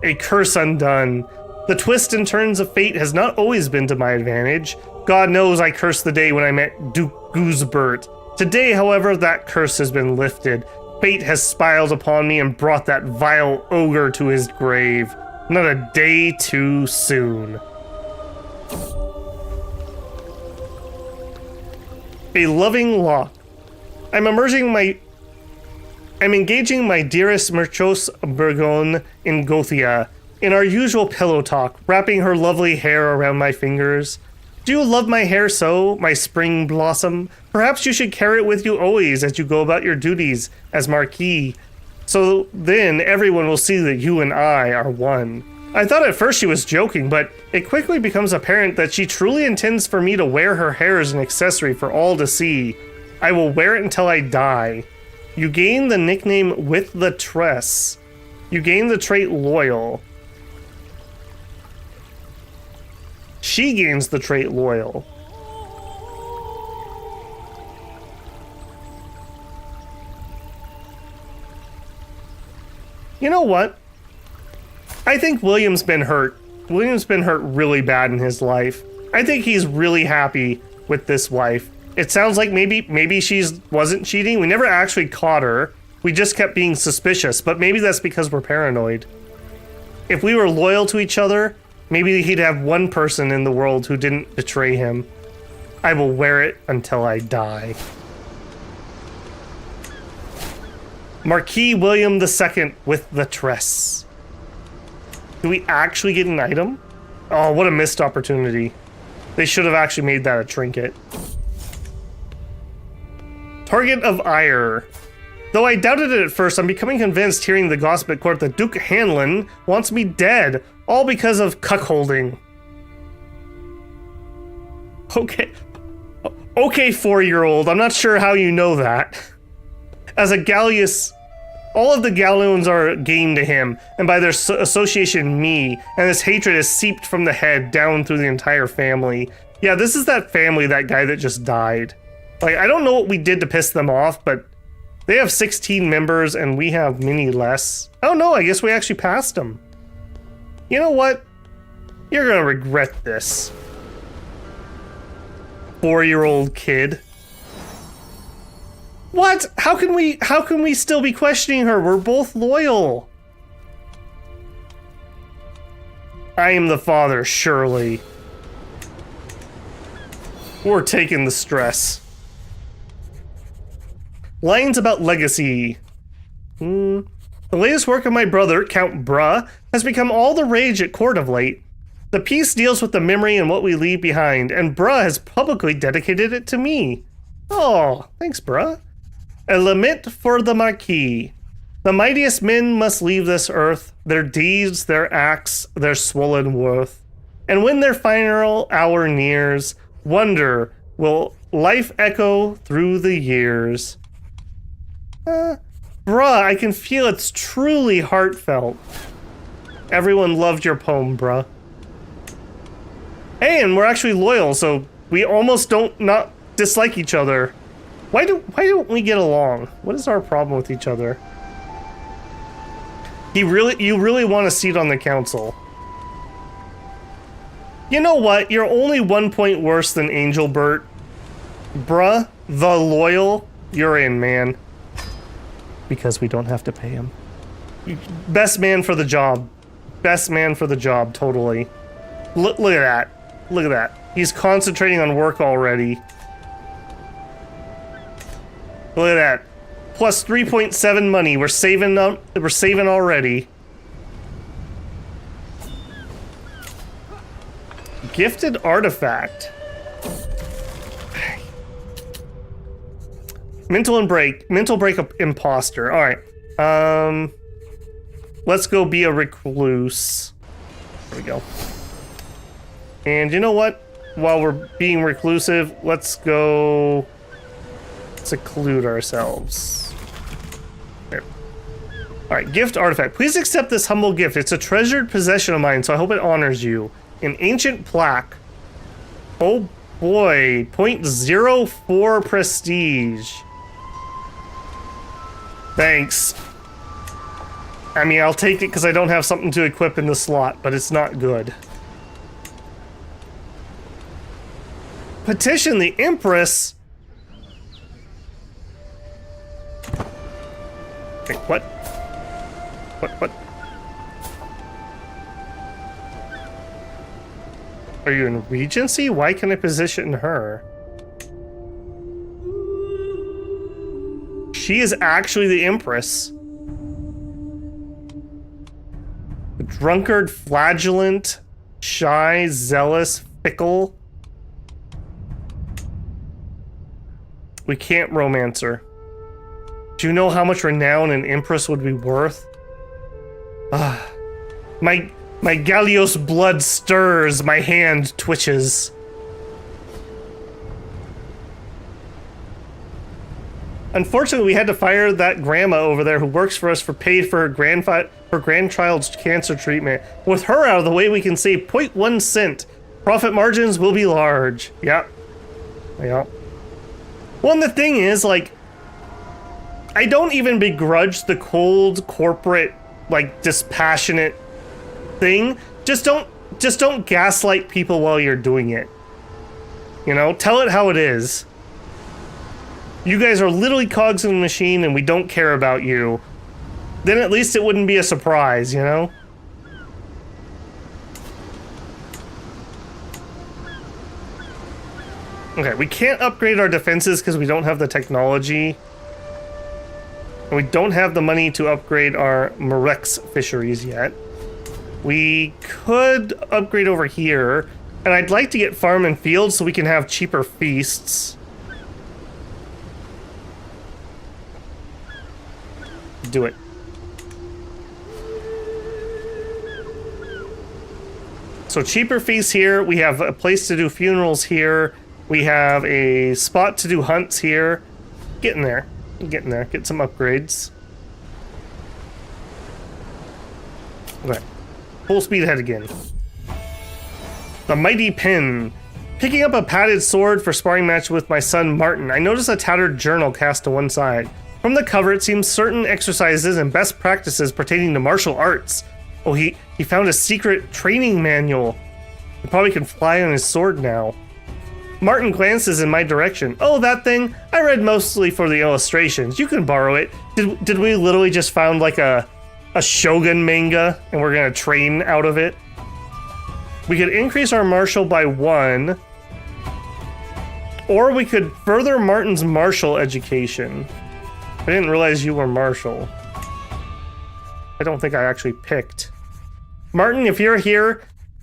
A curse undone. The twists and turns of fate has not always been to my advantage. God knows I cursed the day when I met Duke Goosebert. Today, however, that curse has been lifted. Fate has smiled upon me and brought that vile ogre to his grave. Not a day too soon. A loving lock. I'm engaging my dearest Merchos Burgon in Gothia, in our usual pillow talk, wrapping her lovely hair around my fingers. Do you love my hair so, my spring blossom? Perhaps you should carry it with you always as you go about your duties as Marquis. So then everyone will see that you and I are one. I thought at first she was joking, but it quickly becomes apparent that she truly intends for me to wear her hair as an accessory for all to see. I will wear it until I die. You gain the nickname With the Tress. You gain the trait Loyal. She gains the trait Loyal. You know what? I think William's been hurt. William's been hurt really bad in his life. I think he's really happy with this wife. It sounds like maybe she wasn't cheating. We never actually caught her. We just kept being suspicious, but maybe that's because we're paranoid. If we were loyal to each other, maybe he'd have one person in the world who didn't betray him. I will wear it until I die. Marquis William II with the Tress. Do we actually get an item? Oh, what a missed opportunity. They should have actually made that a trinket. Target of ire. Though I doubted it at first, I'm becoming convinced hearing the gossip at court that Duke Hanlon wants me dead, all because of cuckolding. Okay, 4-year-old, I'm not sure how you know that. As a Gallius, all of the Galloons are game to him, and by their association, me, and this hatred is seeped from the head down through the entire family. Yeah, this is that family, that guy that just died. Like, I don't know what we did to piss them off, but they have 16 members and we have many less. Oh no, I guess we actually passed them. You know what? You're gonna regret this. 4-year-old kid. What? How can we still be questioning her? We're both loyal. I am the father, surely. We're taking the stress. Lines about legacy. The latest work of my brother, Count Bruh, has become all the rage at court of late. The piece deals with the memory and what we leave behind, and Bruh has publicly dedicated it to me. Oh, thanks, Bruh. A lament for the Marquis. The mightiest men must leave this earth, their deeds, their acts, their swollen worth. And when their final hour nears, wonder will life echo through the years. Bruh, I can feel it's truly heartfelt. Everyone loved your poem, bruh. Hey, and we're actually loyal, so we almost don't not dislike each other. Why don't we get along? What is our problem with each other? You really want a seat on the council. You know what? You're only 1 point worse than Angel Bert. Bruh, the loyal, you're in, man. Because we don't have to pay him. Best man for the job. Best man for the job, totally. Look at that. Look at that. He's concentrating on work already. Look at that. Plus 3.7 money. We're saving already. Gifted artifact. Mental break imposter. All right. Let's go be a recluse. There we go. And you know what? While we're being reclusive, let's go seclude ourselves. There. All right, gift artifact. Please accept this humble gift. It's a treasured possession of mine, so I hope it honors you. An ancient plaque. Oh boy, 0.04 prestige. Thanks. I mean, I'll take it because I don't have something to equip in the slot, but it's not good. Petition the Empress. Wait, what? What? Are you in Regency? Why can I position her? She is actually the Empress. The drunkard, flagellant, shy, zealous, fickle. We can't romance her. Do you know how much renown an Empress would be worth? Ah, my Gallios blood stirs, my hand twitches. Unfortunately, we had to fire that grandma over there who works for us for paid for her grandchild's cancer treatment. With her out of the way, we can save 0.1 cent. Profit margins will be large. Yep. Yep. Well, and the thing is, like, I don't even begrudge the cold corporate, like, dispassionate thing. Just don't gaslight people while you're doing it. You know, tell it how it is. You guys are literally cogs in the machine and we don't care about you. Then at least it wouldn't be a surprise, you know? Okay, we can't upgrade our defenses because we don't have the technology. And we don't have the money to upgrade our Murex fisheries yet. We could upgrade over here. And I'd like to get farm and field so we can have cheaper feasts. Do it. So cheaper feasts here. We have a place to do funerals here. We have a spot to do hunts here. Getting there. Getting there. Get some upgrades. Okay. Full speed ahead again. The mighty pin. Picking up a padded sword for sparring match with my son Martin, I noticed a tattered journal cast to one side. From the cover, it seems certain exercises and best practices pertaining to martial arts. Oh, he found a secret training manual. He probably can fly on his sword now. Martin glances in my direction. Oh, that thing? I read mostly for the illustrations. You can borrow it. Did we literally just found like a Shogun manga and we're gonna train out of it? We could increase our martial by 1. Or we could further Martin's martial education. I didn't realize you were martial. I don't think I actually picked. Martin, if you're here,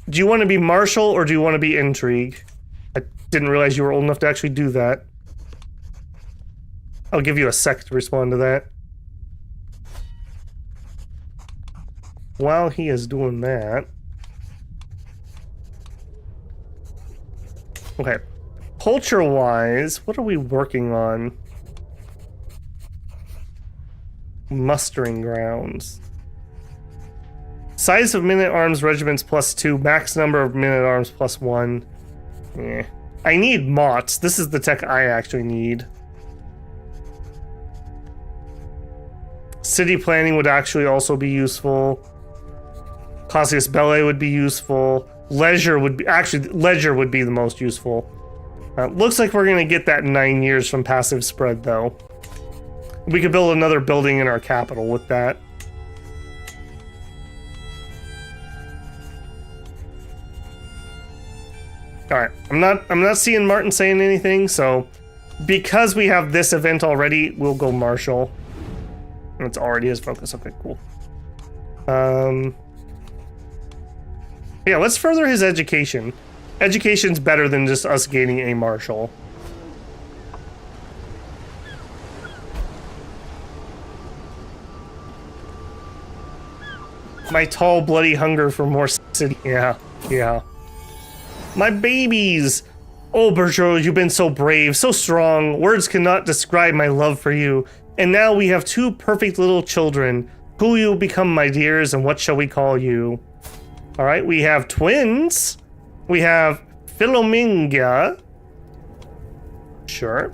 do you want to be martial or do you want to be intrigue? I didn't realize you were old enough to actually do that. I'll give you a sec to respond to that. While he is doing that... Okay. Culture-wise, what are we working on? Mustering grounds. Size of men-at-arms regiments +2. Max number of men-at-arms +1. Eh. I need mots. This is the tech I actually need. City planning would actually also be useful. Casus Belli would be useful. Leisure would be... Actually, leisure would be the most useful. Looks like we're going to get that in 9 years from passive spread, though. We could build another building in our capital with that. Alright, I'm not seeing Martin saying anything, so because we have this event already, we'll go martial. And it's already his focus. Okay, cool. Yeah, let's further his education. Education's better than just us gaining a martial. My tall, bloody hunger for more city. Yeah, yeah. My babies! Oh, Bertro, you've been so brave, so strong. Words cannot describe my love for you. And now we have 2 perfect little children. Who will you become, my dears, and what shall we call you? Alright, we have twins. We have Philominga. Sure.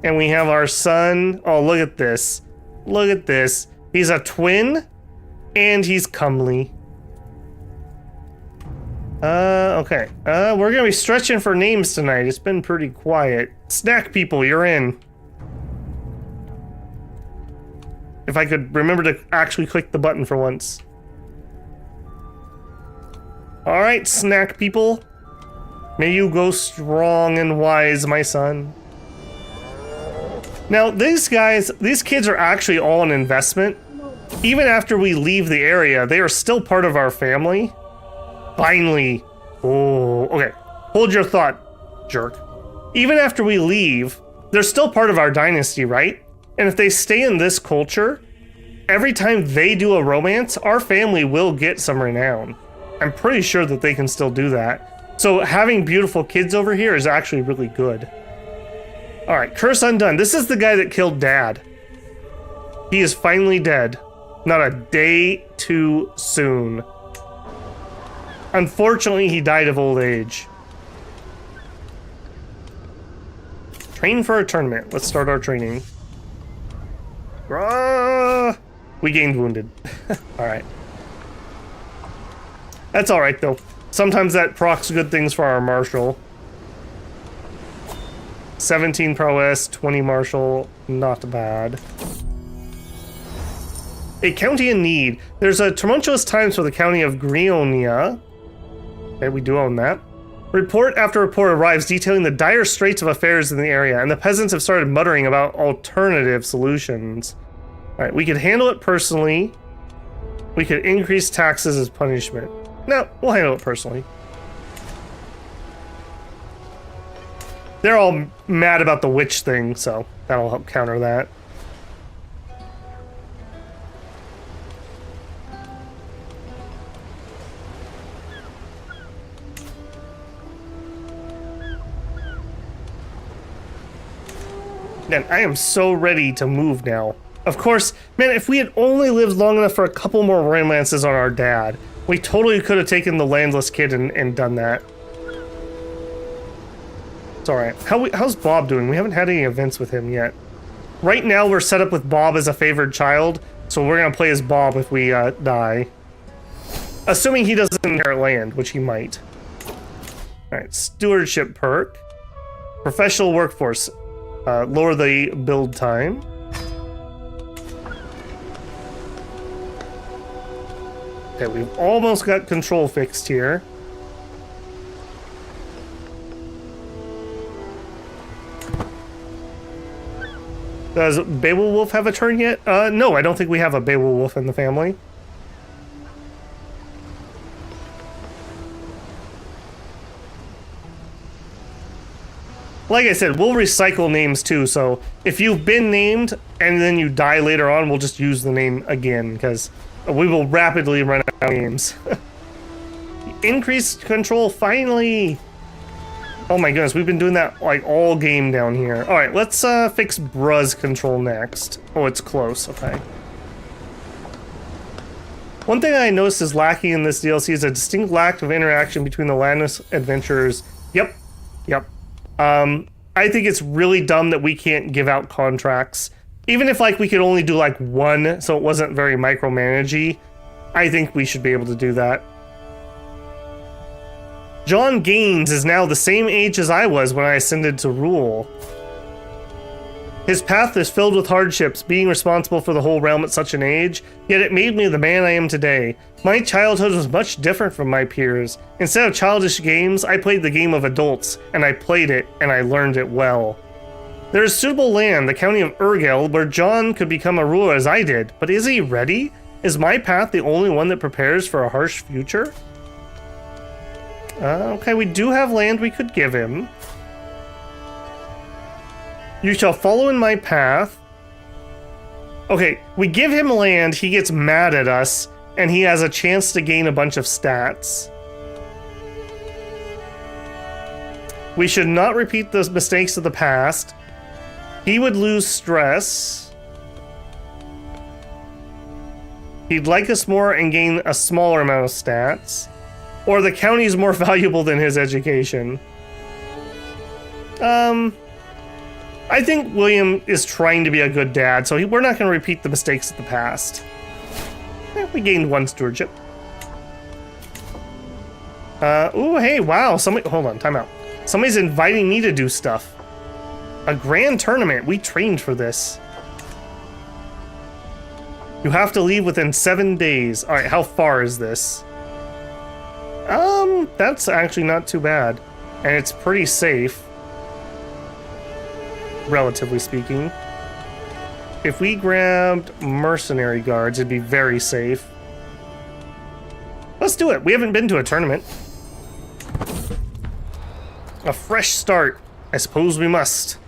And we have our son. Oh, look at this. Look at this. He's a twin. And he's comely. Okay. We're gonna be stretching for names tonight. It's been pretty quiet. Snack people, you're in. If I could remember to actually click the button for once. Alright, snack people. May you go strong and wise, my son. Now, these kids are actually all an investment. Even after we leave the area, they are still part of our family. Finally. Oh, okay. Hold your thought, jerk. Even after we leave, they're still part of our dynasty, right? And if they stay in this culture, every time they do a romance, our family will get some renown. I'm pretty sure that they can still do that. So having beautiful kids over here is actually really good. All right, curse undone. This is the guy that killed Dad. He is finally dead. Not a day too soon. Unfortunately, he died of old age. Train for a tournament. Let's start our training. We gained wounded. Alright. That's alright, though. Sometimes that procs good things for our martial. 17 prowess, 20 martial. Not bad. A county in need. There's a tumultuous times for the county of Grionia. Okay, we do own that. Report after report arrives detailing the dire straits of affairs in the area, and the peasants have started muttering about alternative solutions. Alright, we could handle it personally. We could increase taxes as punishment. No, we'll handle it personally. They're all mad about the witch thing, so that'll help counter that. Man, I am so ready to move now. Of course, man, if we had only lived long enough for a couple more romances on our dad, we totally could have taken the landless kid and done that. It's alright. How's Bob doing? We haven't had any events with him yet. Right now, we're set up with Bob as a favored child, so we're going to play as Bob if we die. Assuming he doesn't inherit land, which he might. Alright, stewardship perk. Professional workforce. Lower the build time. Okay, we've almost got control fixed here. Does Beowulf have a turn yet? No, I don't think we have a Beowulf in the family. Like I said, we'll recycle names too, so if you've been named and then you die later on, we'll just use the name again, because we will rapidly run out of names. Increased control, finally! Oh my goodness, we've been doing that like all game down here. Alright, let's fix Bruz control next. Oh, it's close, okay. One thing I noticed is lacking in this DLC is a distinct lack of interaction between the landless adventurers. Yep. I think it's really dumb that we can't give out contracts. Even if like we could only do like one, so it wasn't very micromanagey, I think we should be able to do that. John Gaines is now the same age as I was when I ascended to rule. His path is filled with hardships, being responsible for the whole realm at such an age, yet it made me the man I am today. My childhood was much different from my peers. Instead of childish games, I played the game of adults, and I played it, and I learned it well. There is suitable land, the county of Urgel, where John could become a ruler as I did, but is he ready? Is my path the only one that prepares for a harsh future? Okay, we do have land we could give him. You shall follow in my path. Okay, we give him land, he gets mad at us, and he has a chance to gain a bunch of stats. We should not repeat the mistakes of the past. He would lose stress. He'd like us more and gain a smaller amount of stats. Or the county is more valuable than his education. I think William is trying to be a good dad, so we're not going to repeat the mistakes of the past. We gained one stewardship. Ooh, hey, wow. Somebody, hold on, time out. Somebody's inviting me to do stuff. A grand tournament. We trained for this. You have to leave within 7 days. All right, how far is this? That's actually not too bad. And it's pretty safe. Relatively speaking. if we grabbed mercenary guards, it'd be very safe. Let's do it. We haven't been to a tournament. A fresh start. I suppose we must.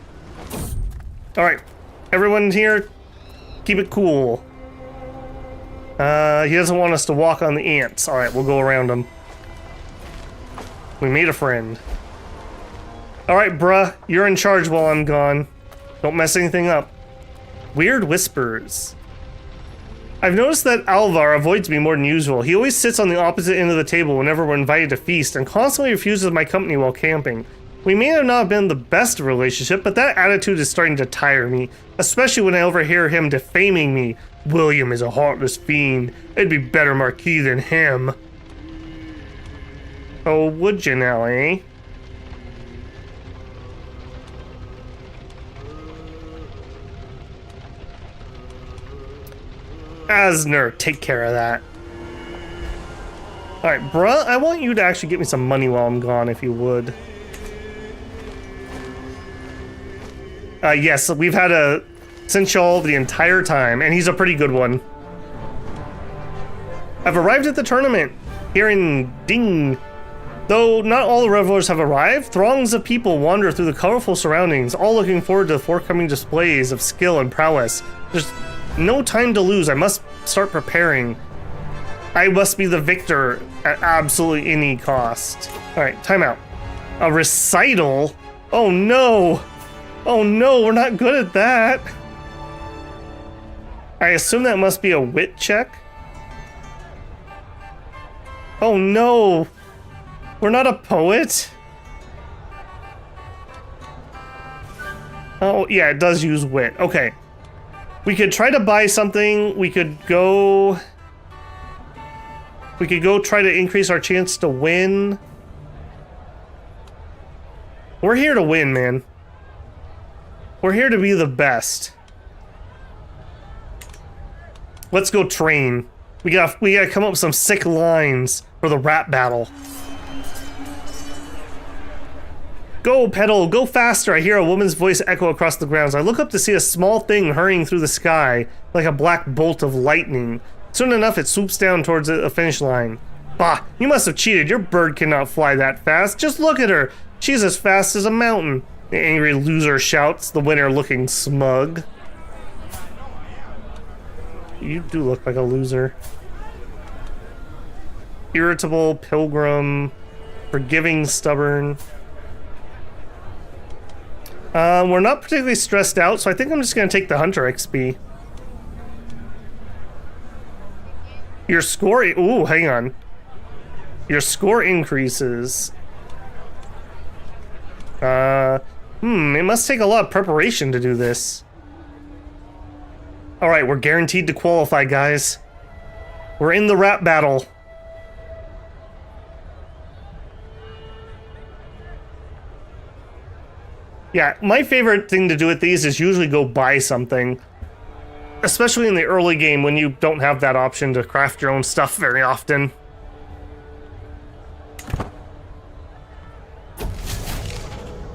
Alright. Everyone here, keep it cool. He doesn't want us to walk on the ants. Alright, we'll go around him. We made a friend. Alright, bruh. You're in charge while I'm gone. Don't mess anything up. Weird whispers. I've noticed that Alvar avoids me more than usual. He always sits on the opposite end of the table whenever we're invited to feast and constantly refuses my company while camping. We may have not been the best relationship, but that attitude is starting to tire me, especially when I overhear him defaming me. William is a heartless fiend. It'd be better Marquis than him. Oh, would you now, eh? Asner, take care of that. Alright, bruh, I want you to actually get me some money while I'm gone, if you would. Yes, we've had a Sinchal the entire time, and he's a pretty good one. I've arrived at the tournament, here in Ding. Though not all the revelers have arrived, throngs of people wander through the colorful surroundings, all looking forward to the forthcoming displays of skill and prowess. There's no time to lose. I must start preparing. I must be the victor at absolutely any cost. Alright, time out. A recital? Oh no! Oh no, we're not good at that. I assume that must be a wit check? Oh no! We're not a poet? Oh yeah, it does use wit. Okay. We could try to buy something. We could go try to increase our chance to win. We're here to win, man. We're here to be the best. Let's go train. We gotta come up with some sick lines for the rap battle. Go, pedal, go faster! I hear a woman's voice echo across the grounds. I look up to see a small thing hurrying through the sky, like a black bolt of lightning. Soon enough, it swoops down towards a finish line. Bah, you must have cheated. Your bird cannot fly that fast. Just look at her. She's as fast as a mountain. The angry loser shouts, the winner looking smug. You do look like a loser. Irritable, pilgrim, forgiving, stubborn. We're not particularly stressed out, so I think I'm just gonna take the Hunter XP. Your score, ooh, hang on. Your score increases. It must take a lot of preparation to do this. Alright, we're guaranteed to qualify, guys. We're in the rap battle. Yeah, my favorite thing to do with these is usually go buy something. Especially in the early game when you don't have that option to craft your own stuff very often.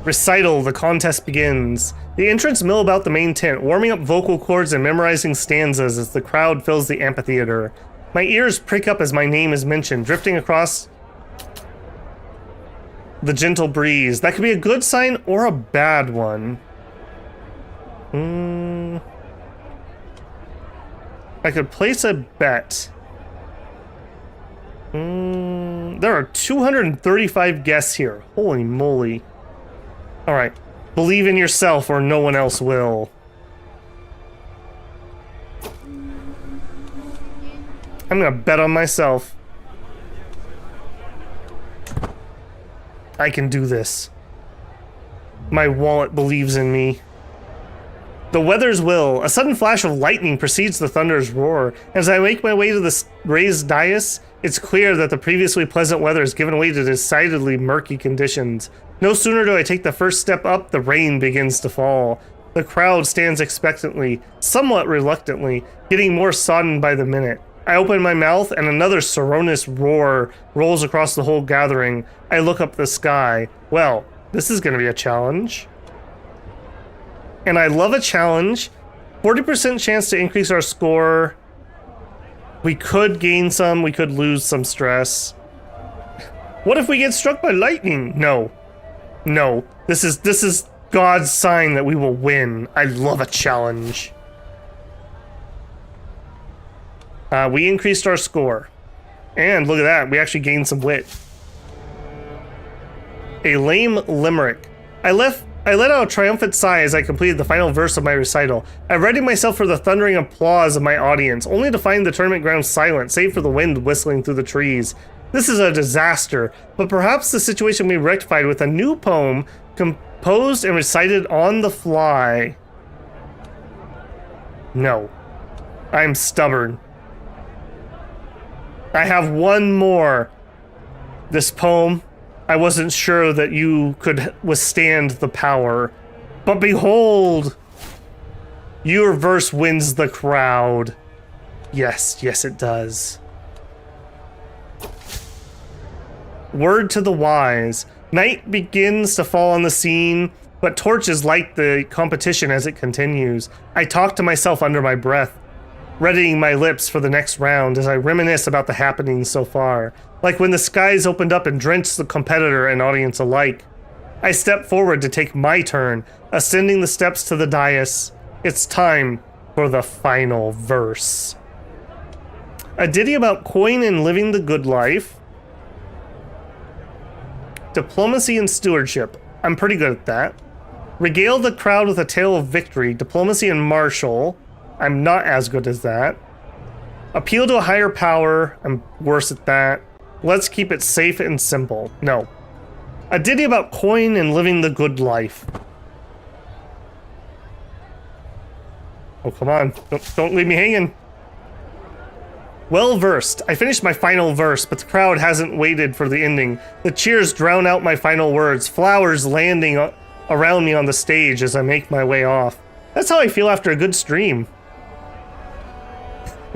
Recital, the contest begins. The entrants mill about the main tent, warming up vocal cords and memorizing stanzas as the crowd fills the amphitheater. My ears prick up as my name is mentioned, drifting across the gentle breeze. That could be a good sign or a bad one. I could place a bet. There are 235 guests here. Holy moly. Alright. Believe in yourself or no one else will. I'm gonna bet on myself. I can do this. My wallet believes in me. The weather's will. A sudden flash of lightning precedes the thunder's roar. As I make my way to the raised dais, it's clear that the previously pleasant weather has given way to decidedly murky conditions. No sooner do I take the first step up, the rain begins to fall. The crowd stands expectantly, somewhat reluctantly, getting more sodden by the minute. I open my mouth and another sonorous roar rolls across the whole gathering. I look up the sky. Well, this is going to be a challenge. And I love a challenge 40% chance to increase our score. We could gain some, we could lose some stress. What if we get struck by lightning? No. No. This is God's sign that we will win. I love a challenge. We increased our score. And look at that, we actually gained some wit. A lame limerick. I let out a triumphant sigh as I completed the final verse of my recital. I readied myself for the thundering applause of my audience, only to find the tournament ground silent, save for the wind whistling through the trees. This is a disaster, but perhaps the situation will be rectified with a new poem composed and recited on the fly. No. I'm stubborn. I have one more. This poem, I wasn't sure that you could withstand the power. But behold! Your verse wins the crowd. Yes, yes it does. Word to the wise. Night begins to fall on the scene, but torches light the competition as it continues. I talk to myself under my breath, readying my lips for the next round as I reminisce about the happenings so far. Like when the skies opened up and drenched the competitor and audience alike. I step forward to take my turn, ascending the steps to the dais. It's time for the final verse. A ditty about coin and living the good life. Diplomacy and stewardship. I'm pretty good at that. Regale the crowd with a tale of victory. Diplomacy and martial. I'm not as good as that. Appeal to a higher power. I'm worse at that. Let's keep it safe and simple. No. A ditty about coin and living the good life. Oh, come on. Don't leave me hanging. Well versed. I finished my final verse, but the crowd hasn't waited for the ending. The cheers drown out my final words, flowers landing around me on the stage as I make my way off. That's how I feel after a good stream.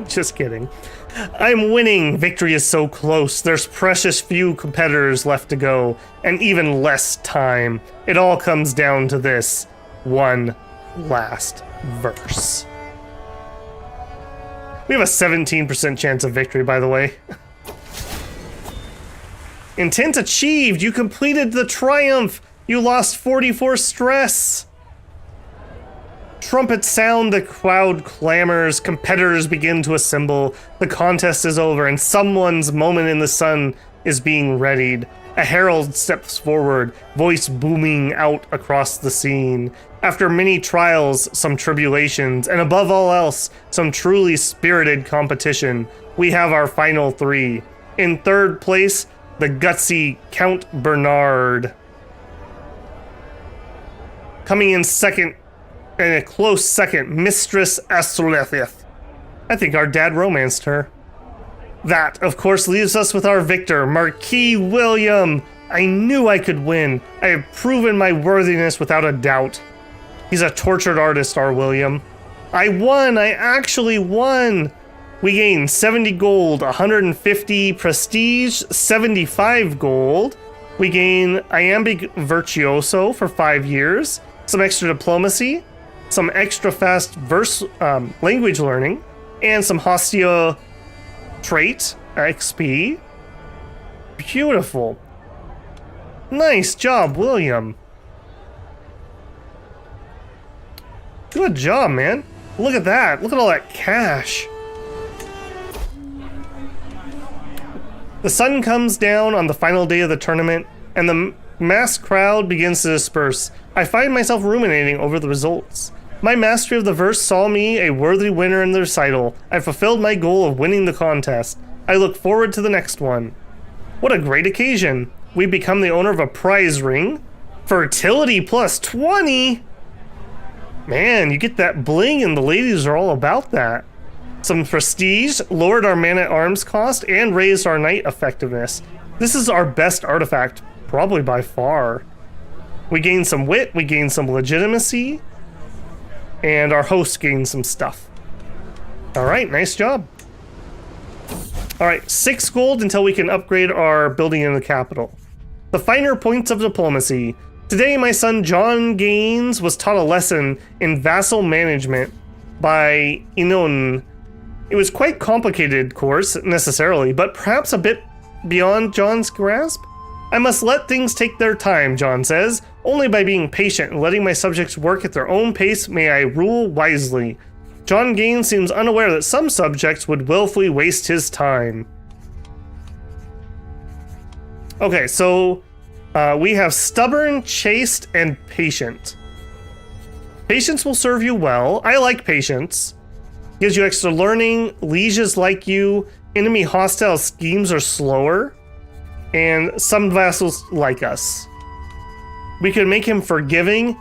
Just kidding. I'm winning. Victory is so close. There's precious few competitors left to go, and even less time. It all comes down to this one last verse. We have a 17% chance of victory, by the way. Intent achieved! You completed the triumph! You lost 44 stress! Trumpets sound, the crowd clamors, competitors begin to assemble, the contest is over, and someone's moment in the sun is being readied. A herald steps forward, voice booming out across the scene. After many trials, some tribulations, and above all else, some truly spirited competition, we have our final three. In third place, the gutsy Count Bernat. Coming in second, and a close second, Mistress Astrolethith. I think our dad romanced her. That, of course, leaves us with our victor, Marquis William. I knew I could win. I have proven my worthiness without a doubt. He's a tortured artist, our William. I won! I actually won! We gained 70 gold, 150 prestige, 75 gold. We gain Iambic Virtuoso for 5 years, some extra diplomacy, some extra fast verse language learning, and some Hostia trait XP. Beautiful. Nice job, William. Good job, man. Look at that. Look at all that cash. The sun comes down on the final day of the tournament, and the mass crowd begins to disperse. I find myself ruminating over the results. My mastery of the verse saw me a worthy winner in the recital. I fulfilled my goal of winning the contest. I look forward to the next one. What a great occasion. We become the owner of a prize ring. Fertility plus 20! Man, you get that bling and the ladies are all about that. Some prestige, lowered our man-at-arms cost, and raised our knight effectiveness. This is our best artifact, probably by far. We gain some wit, we gain some legitimacy, and our host gains some stuff. Alright, nice job. Alright, 6 gold until we can upgrade our building in the capital. The finer points of diplomacy. Today, my son John Gaines was taught a lesson in vassal management. by Inon. It was quite complicated, of course, necessarily, but perhaps a bit beyond John's grasp? I must let things take their time, John says. Only by being patient and letting my subjects work at their own pace may I rule wisely. John Gaines seems unaware that some subjects would willfully waste his time. Okay, so we have stubborn, chaste, and patient. Patience will serve you well. I like patience. Gives you extra learning. Lieges like you. Enemy hostile schemes are slower. And some vassals like us. We could make him forgiving.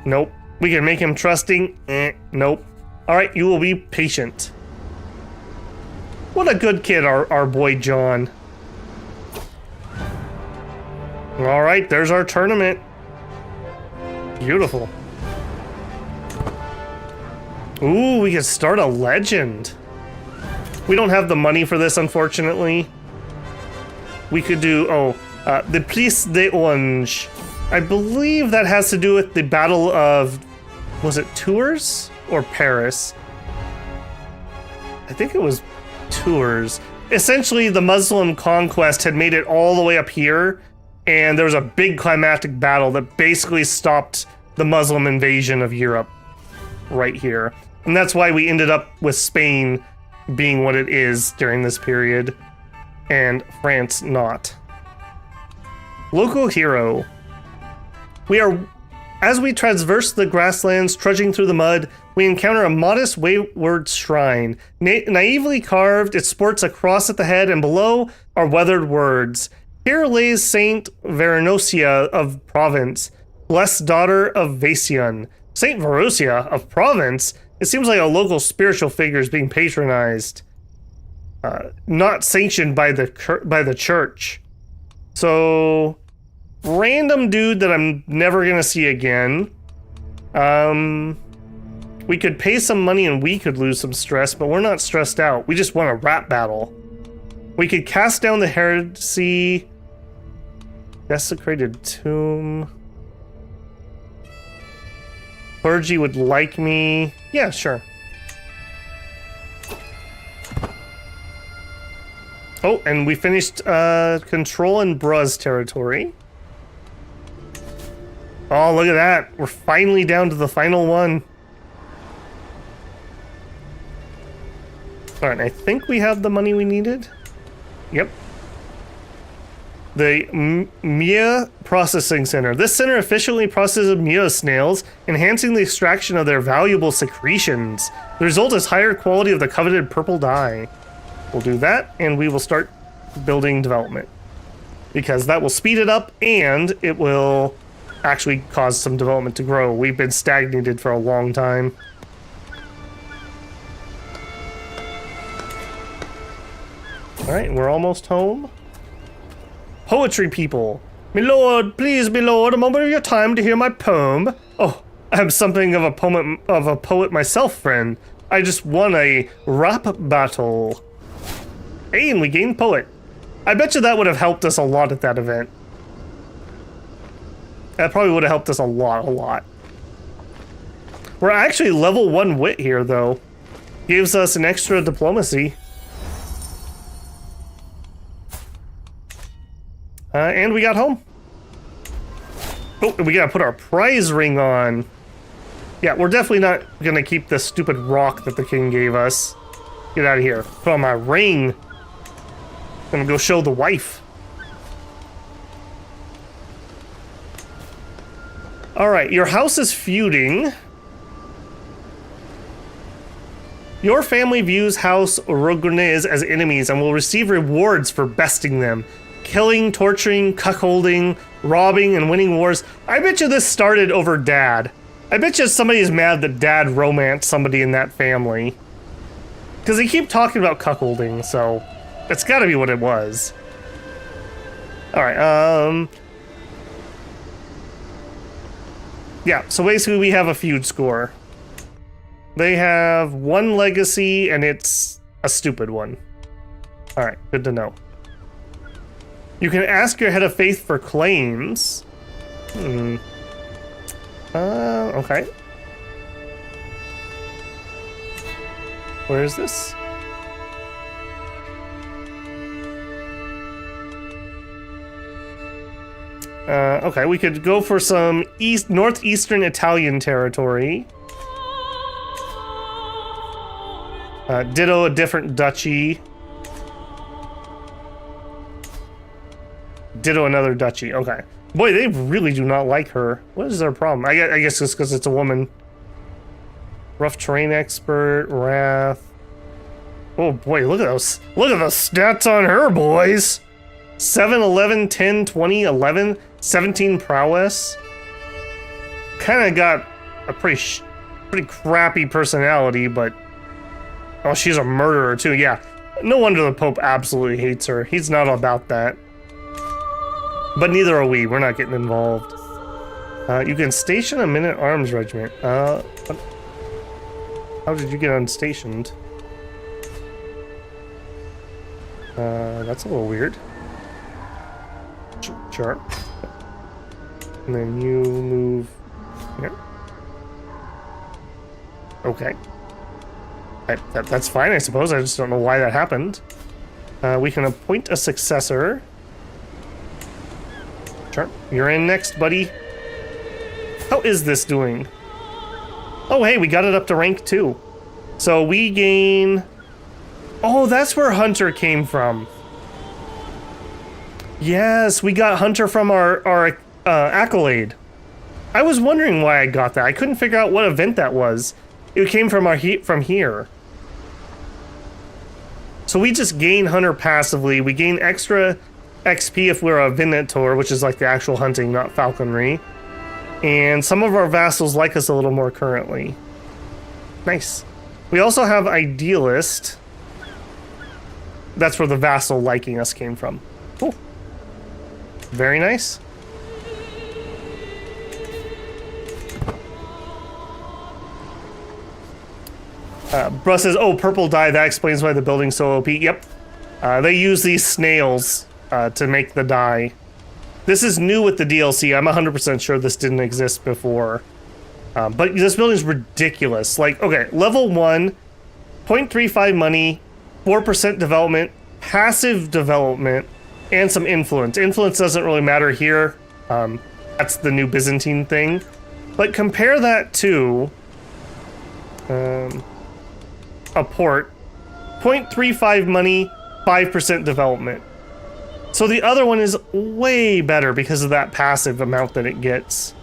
Nope. We can make him trusting. Nope. Alright, you will be patient. What a good kid, our boy John. Alright, there's our tournament. Beautiful. Ooh, we could start a legend. We don't have the money for this, unfortunately. We could do, the Prise des Orange. I believe that has to do with the Battle of, was it Tours or Paris? I think it was Tours. Essentially, the Muslim conquest had made it all the way up here, and there was a big climactic battle that basically stopped the Muslim invasion of Europe right here. And that's why we ended up with Spain being what it is during this period, and France not. Local hero. As we traverse the grasslands, trudging through the mud, we encounter a modest wayward shrine. Naively carved, it sports a cross at the head, and below are weathered words. Here lays Saint Verenosia of Provence, blessed daughter of Vasian. Saint Verosia of Provence? It seems like a local spiritual figure is being patronized. Not sanctioned by the church. So, random dude that I'm never gonna see again. We could pay some money and we could lose some stress, but we're not stressed out. We just want a rap battle. We could cast down the heresy. Desecrated tomb. Clergy would like me. Yeah, sure. Oh, and we finished control in Bruz territory. Oh, look at that. We're finally down to the final one. Alright, I think we have the money we needed. Yep. The Mia Processing Center. This center efficiently processes Mia snails, enhancing the extraction of their valuable secretions. The result is higher quality of the coveted purple dye. We'll do that, and we will start building development. Because that will speed it up, and it will actually cause some development to grow. We've been stagnated for a long time. Alright, we're almost home. Poetry people. Me lord, please, me lord, a moment of your time to hear my poem. Oh, I'm something of a poet myself, friend. I just won a rap battle. Hey, and we gained poet. I bet you that would have helped us a lot at that event. That probably would have helped us a lot. We're actually level 1 wit here, though. Gives us an extra diplomacy. And we got home. Oh, and we gotta put our prize ring on. Yeah, we're definitely not gonna keep this stupid rock that the king gave us. Get out of here. Put on my ring. Gonna go show the wife. Alright, your house is feuding. Your family views House Orogonese as enemies and will receive rewards for besting them. Killing, torturing, cuckolding, robbing, and winning wars. I bet you this started over Dad. I bet you somebody's mad that Dad romanced somebody in that family. Because they keep talking about cuckolding, so that's gotta be what it was. Alright, yeah, so basically we have a feud score. They have 1 legacy, and it's a stupid one. Alright, good to know. You can ask your head of faith for claims. Okay. Where is this? Okay, we could go for some northeastern Italian territory. Ditto a different duchy. Ditto another duchy. Okay. Boy, they really do not like her. What is their problem? I guess it's because it's a woman. Rough terrain expert, wrath. Oh boy, look at those. Look at the stats on her, boys. 7, 11, 10, 20, 11, 17 prowess. Kind of got a pretty crappy personality, but... Oh, she's a murderer too, yeah. No wonder the Pope absolutely hates her. He's not about that. But neither are we. We're not getting involved. You can station a men-at-arms regiment. How did you get unstationed? That's a little weird. Sure. And then you move here. Okay. That's fine, I suppose. I just don't know why that happened. We can appoint a successor. Sure. You're in next, buddy. How is this doing? Oh, hey, we got it up to rank 2. So we gain... Oh, that's where Hunter came from. Yes, we got Hunter from our accolade. I was wondering why I got that. I couldn't figure out what event that was. It came from from here. So we just gain Hunter passively. We gain extra XP if we're a Venator, which is like the actual hunting, not falconry. And some of our vassals like us a little more currently. Nice. We also have Idealist. That's where the vassal liking us came from. Cool. Very nice. Bruss says, oh, purple dye, that explains why the building's so OP. Yep. They use these snails to make the dye. This is new with the DLC. I'm 100% sure this didn't exist before. But this building's ridiculous. Like, okay, level 1, 0.35 money, 4% development, passive development, and some influence. Influence doesn't really matter here. That's the new Byzantine thing. But compare that to a port. 0.35 money, 5% development. So the other one is way better because of that passive amount that it gets.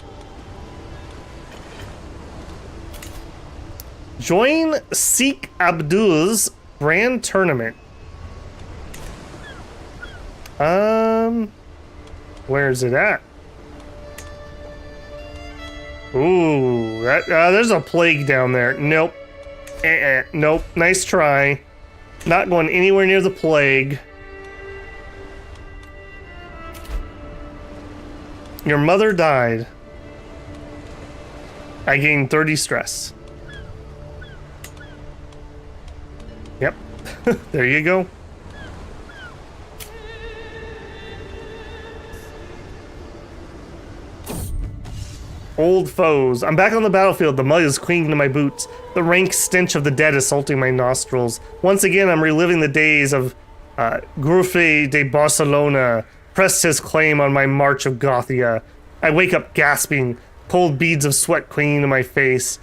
Join Sheikh Abdul's Grand Tournament. Where's it at? Ooh, there's a plague down there. Nope. Nope. Nice try. Not going anywhere near the plague. Your mother died. I gained 30 stress. Yep. There you go. Old foes. I'm back on the battlefield. The mud is clinging to my boots. The rank stench of the dead assaulting my nostrils. Once again, I'm reliving the days of Grufe de Barcelona pressed his claim on my march of Gothia. I wake up gasping, cold beads of sweat clinging to my face.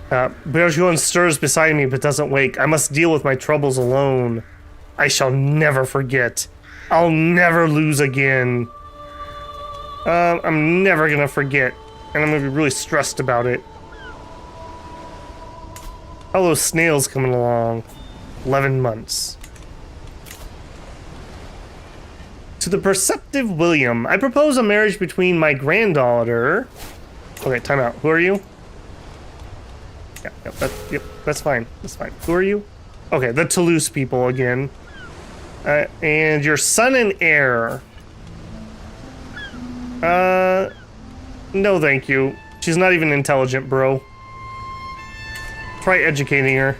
Bergeron stirs beside me but doesn't wake. I must deal with my troubles alone. I shall never forget. I'll never lose again. I'm never gonna forget, and I'm gonna be really stressed about it. All those snails coming along. 11 months. To the perceptive William, I propose a marriage between my granddaughter... Okay, time out. Who are you? Yep, that's fine. That's fine. Who are you? Okay, the Toulouse people again. And your son and heir. No thank you. She's not even intelligent, bro. Try educating her.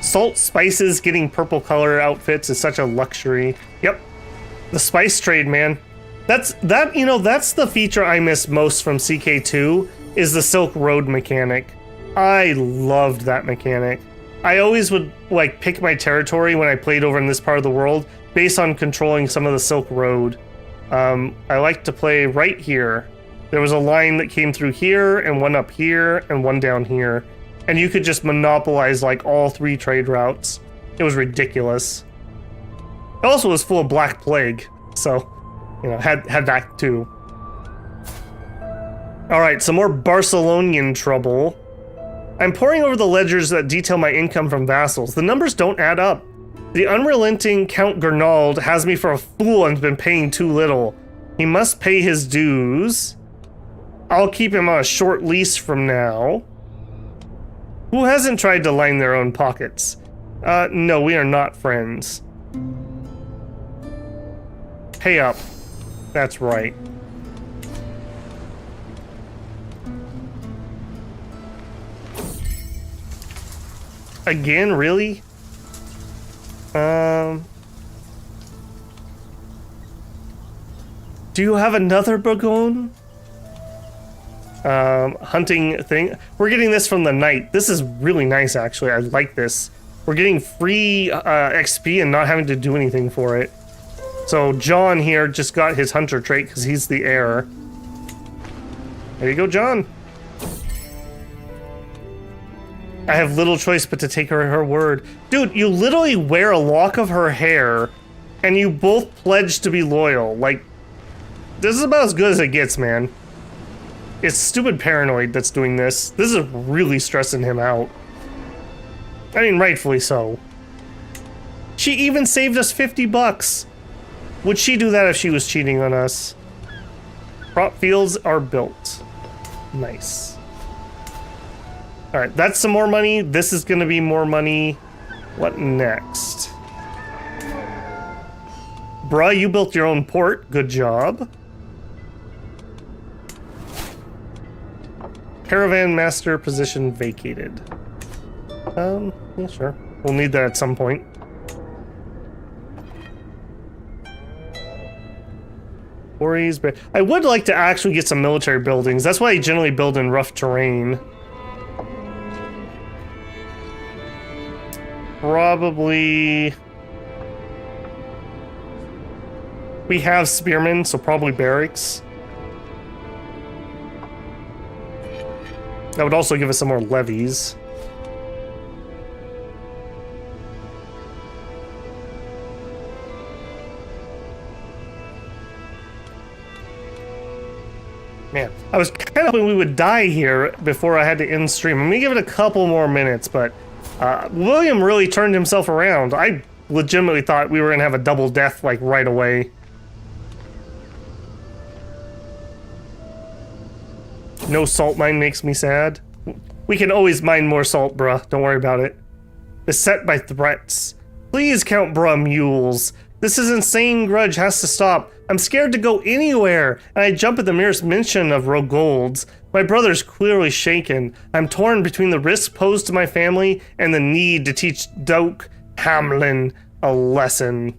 Salt, spices, getting purple color outfits is such a luxury. Yep. The spice trade, man. That's the feature I miss most from CK2 is the Silk Road mechanic. I loved that mechanic. I always would like pick my territory when I played over in this part of the world based on controlling some of the Silk Road. I like to play right here. There was a line that came through here and one up here and one down here. And you could just monopolize like all 3 trade routes. It was ridiculous. It also was full of Black Plague, so, you know, had that too. Alright, some more Barcelonian trouble. I'm poring over the ledgers that detail my income from vassals. The numbers don't add up. The unrelenting Count Gernald has me for a fool and has been paying too little. He must pay his dues. I'll keep him on a short lease from now. Who hasn't tried to line their own pockets? No, we are not friends. Pay up. That's right. Again, really? Do you have another Burgon? Hunting thing. We're getting this from the knight. This is really nice, actually. I like this. We're getting free XP and not having to do anything for it. So John here just got his hunter trait because he's the heir. There you go, John. I have little choice but to take her word. Dude, you literally wear a lock of her hair and you both pledge to be loyal. Like, this is about as good as it gets, man. It's stupid paranoid that's doing this. This is really stressing him out. I mean, rightfully so. She even saved us 50 bucks. Would she do that if she was cheating on us? Crop fields are built. Nice. Alright, that's some more money. This is gonna be more money. What next? Bruh, you built your own port. Good job. Caravan master position vacated. Yeah, sure. We'll need that at some point. Quarries, but I would like to actually get some military buildings. That's why I generally build in rough terrain. Probably... We have spearmen, so probably barracks. That would also give us some more levies. Man, I was kind of hoping we would die here before I had to end stream. I'm gonna give it a couple more minutes, but William really turned himself around. I legitimately thought we were gonna have a double death like right away. No salt mine makes me sad. We can always mine more salt, bruh. Don't worry about it. Beset by threats. Please, Count Bruh Mules. This is insane grudge has to stop. I'm scared to go anywhere, and I jump at the merest mention of Rogolds. My brother's clearly shaken. I'm torn between the risk posed to my family and the need to teach Duke Hamlin a lesson.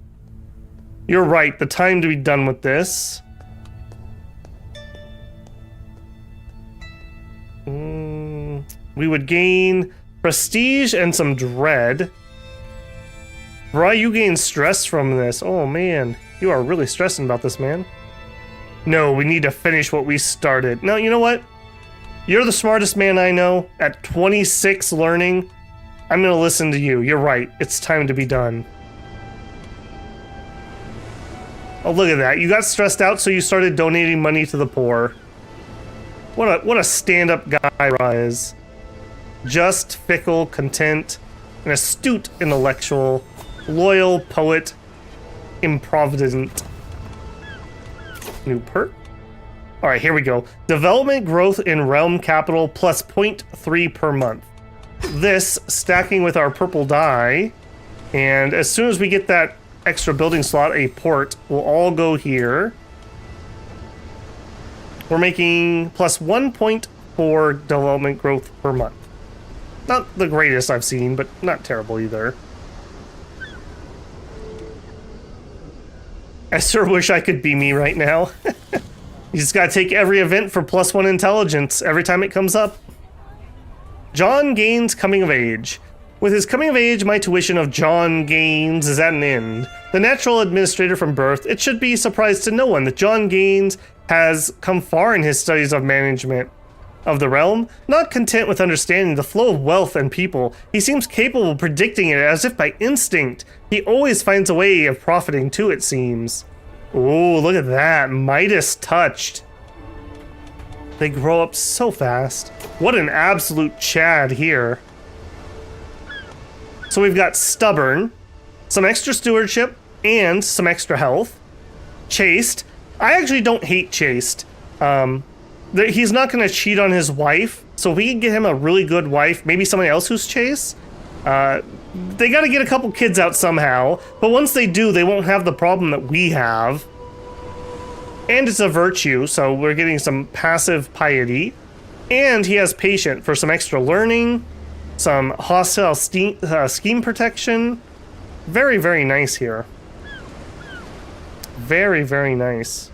You're right, the time to be done with this. We would gain prestige and some dread. Bruh, you gain stress from this. Oh man, you are really stressing about this, man. No, we need to finish what we started. No, you know what? You're the smartest man I know. At 26 learning, I'm gonna listen to you. You're right, it's time to be done. Oh, look at that. You got stressed out, so you started donating money to the poor. What a stand-up guy Ra is. Just, fickle, content, an astute intellectual, loyal poet, improvident. New perk? Alright, here we go. Development growth in realm capital plus 0.3 per month. This, stacking with our purple dye, and as soon as we get that extra building slot, a port, will all go here. We're making plus 1.4 development growth per month. Not the greatest I've seen, but not terrible either. I sure wish I could be me right now. You just gotta take every event for +1 intelligence every time it comes up. John Gaines coming of age. With his coming of age, my tuition of John Gaines is at an end. The natural administrator from birth, it should be a surprise to no one that John Gaines has come far in his studies of management of the realm. Not content with understanding the flow of wealth and people, he seems capable of predicting it as if by instinct. He always finds a way of profiting too, it seems. Oh, look at that. Midas touched. They grow up so fast. What an absolute Chad here. So we've got stubborn, some extra stewardship, and some extra health. Chaste. I actually don't hate chaste. He's not going to cheat on his wife, so if we can get him a really good wife, maybe somebody else who's chaste. They got to get a couple kids out somehow, but once they do, they won't have the problem that we have. And it's a virtue, so we're getting some passive piety. And he has patient for some extra learning, some hostile scheme protection. Very, very nice here. Very, very nice.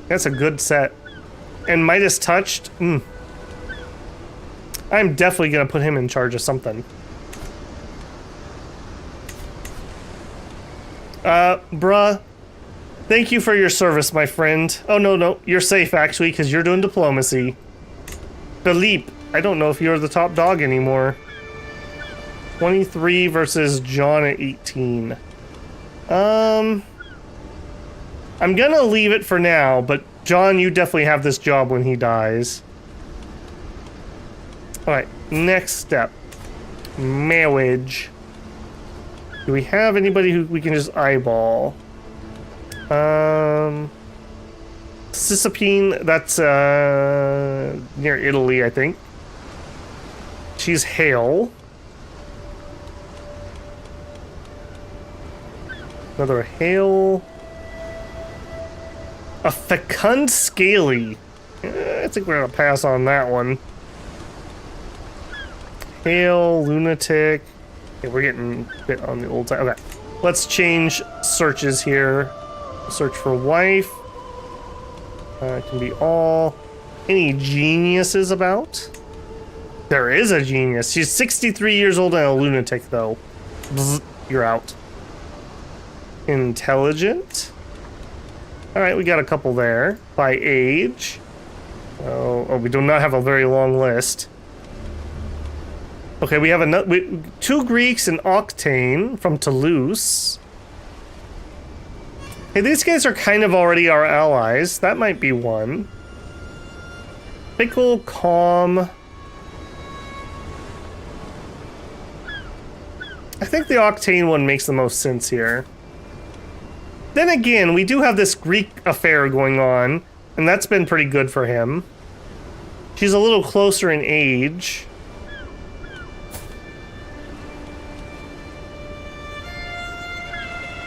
That's a good set. And Midas touched. I'm definitely going to put him in charge of something. Bruh. Thank you for your service, my friend. Oh, no. You're safe, actually, because you're doing diplomacy. Philippe. I don't know if you're the top dog anymore. 23 versus John at 18. I'm gonna leave it for now, but John, you definitely have this job when he dies. Alright, next step. Marriage. Do we have anybody who we can just eyeball? Cisalpine, that's near Italy, I think. She's Hale. Another Hale. A fecund Scaly. I think we're gonna pass on that one. Hale, lunatic. Okay, we're getting a bit on the old side. Okay, let's change searches here. Search for wife. It can be all. Any geniuses about? There is a genius. She's 63 years old and a lunatic, though. Bzz, you're out. Intelligent. Alright, we got a couple there. By age. Oh, we do not have a very long list. Okay, we have two Greeks and Octane from Toulouse. Hey, these guys are kind of already our allies. That might be one. Pickle, Calm. I think the Octane one makes the most sense here. Then again, we do have this Greek affair going on, and that's been pretty good for him. She's a little closer in age.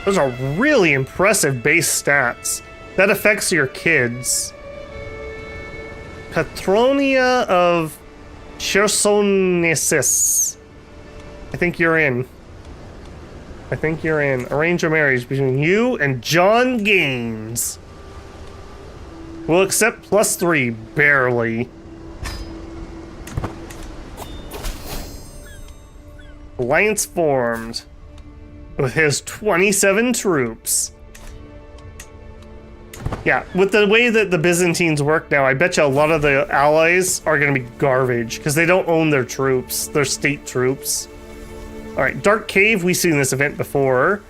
Those are really impressive base stats. That affects your kids. Patronia of Chersonesus. I think you're in. I think you're in. Arrange a marriage between you and John Gaines. We'll accept +3, barely. Alliance formed. With his 27 troops. Yeah, with the way that the Byzantines work now, I bet you a lot of the allies are going to be garbage because they don't own their troops. They're state troops. Alright, Dark Cave, we've seen this event before.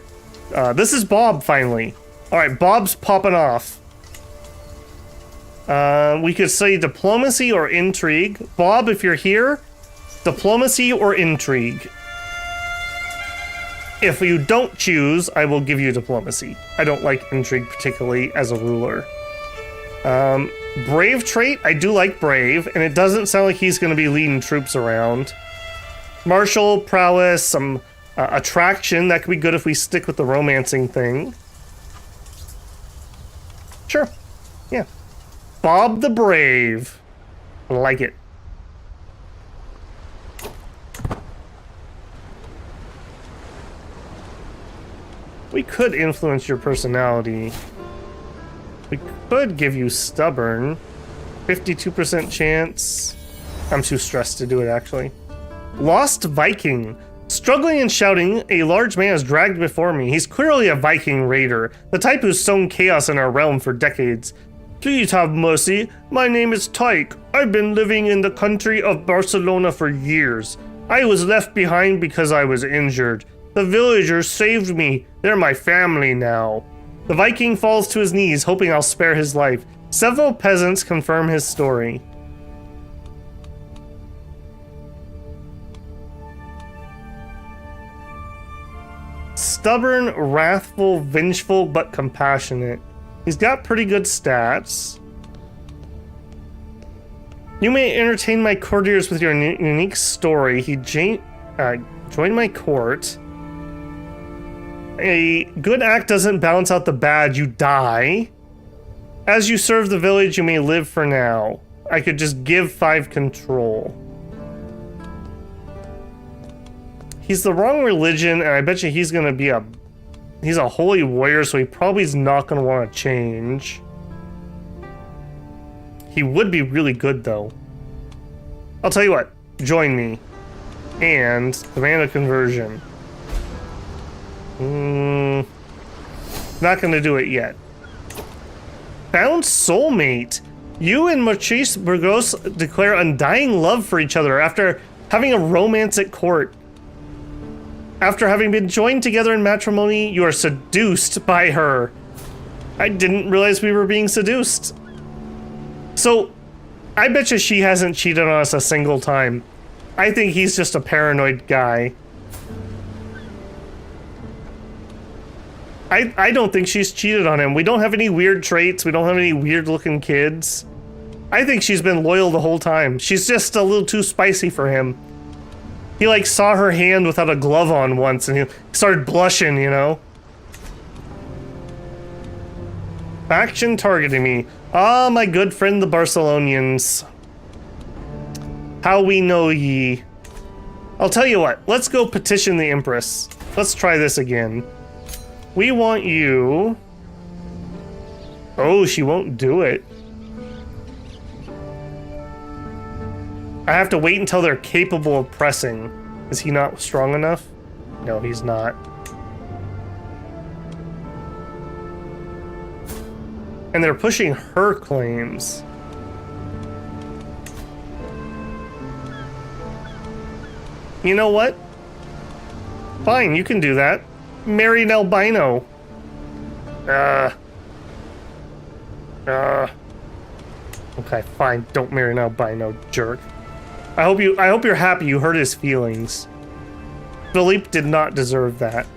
This is Bob, finally. Alright, Bob's popping off. We could say diplomacy or intrigue. Bob, if you're here, diplomacy or intrigue. If you don't choose, I will give you diplomacy. I don't like intrigue particularly as a ruler. Brave trait, I do like brave, and it doesn't sound like he's going to be leading troops around. Martial, prowess, some attraction, that could be good if we stick with the romancing thing. Sure, yeah. Bob the Brave. I like it. We could influence your personality. We could give you stubborn. 52% chance. I'm too stressed to do it, actually. Lost Viking. Struggling and shouting, a large man is dragged before me. He's clearly a Viking raider, the type who's sown chaos in our realm for decades. Please have mercy. My name is Tyke. I've been living in the country of Barcelona for years. I was left behind because I was injured. The villagers saved me. They're my family now. The Viking falls to his knees, hoping I'll spare his life. Several peasants confirm his story. Stubborn, wrathful, vengeful, but compassionate. He's got pretty good stats. You may entertain my courtiers with your unique story. He joined my court. A good act doesn't balance out the bad. You die. As you serve the village, you may live for now. I could just give 5 control. He's the wrong religion, and I bet you he's gonna be he's a holy warrior, so he probably is not gonna want to change. He would be really good, though. I'll tell you what. Join me. And demand a conversion. Not gonna do it yet. Found soulmate. You and Maurice Burgos declare undying love for each other after having a romance at court. After having been joined together in matrimony, you are seduced by her. I didn't realize we were being seduced. So, I bet you she hasn't cheated on us a single time. I think he's just a paranoid guy. I don't think she's cheated on him. We don't have any weird traits. We don't have any weird looking kids. I think she's been loyal the whole time. She's just a little too spicy for him. He like saw her hand without a glove on once and he started blushing, you know? Faction targeting me. Ah, my good friend the Barcelonians. How we know ye. I'll tell you what, let's go petition the Empress. Let's try this again. We want you... Oh, she won't do it. I have to wait until they're capable of pressing. Is he not strong enough? No, he's not. And they're pushing her claims. You know what? Fine, you can do that. Marry an albino. Okay, fine. Don't marry an albino, jerk. I hope you're happy you hurt his feelings. Philippe did not deserve that.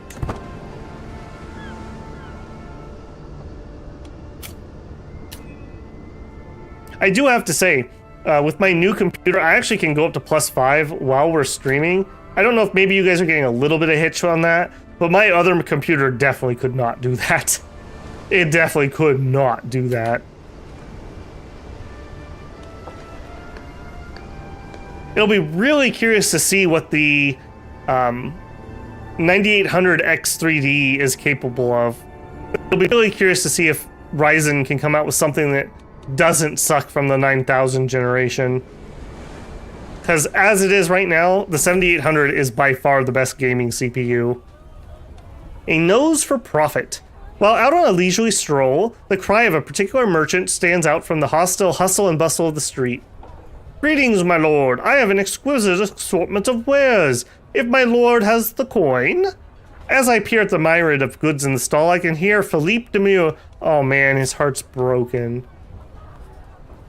I do have to say, with my new computer, I actually can go up to +5 while we're streaming. I don't know if maybe you guys are getting a little bit of hitch on that, but my other computer definitely could not do that. It definitely could not do that. It'll be really curious to see what the 9800X3D is capable of. It'll be really curious to see if Ryzen can come out with something that doesn't suck from the 9000 generation. Because as it is right now, the 7800 is by far the best gaming CPU. A nose for profit. While out on a leisurely stroll, the cry of a particular merchant stands out from the hostile hustle and bustle of the street. Greetings, my lord. I have an exquisite assortment of wares. If my lord has the coin. As I peer at the myriad of goods in the stall, I can hear Philippe Demure. Oh man, his heart's broken.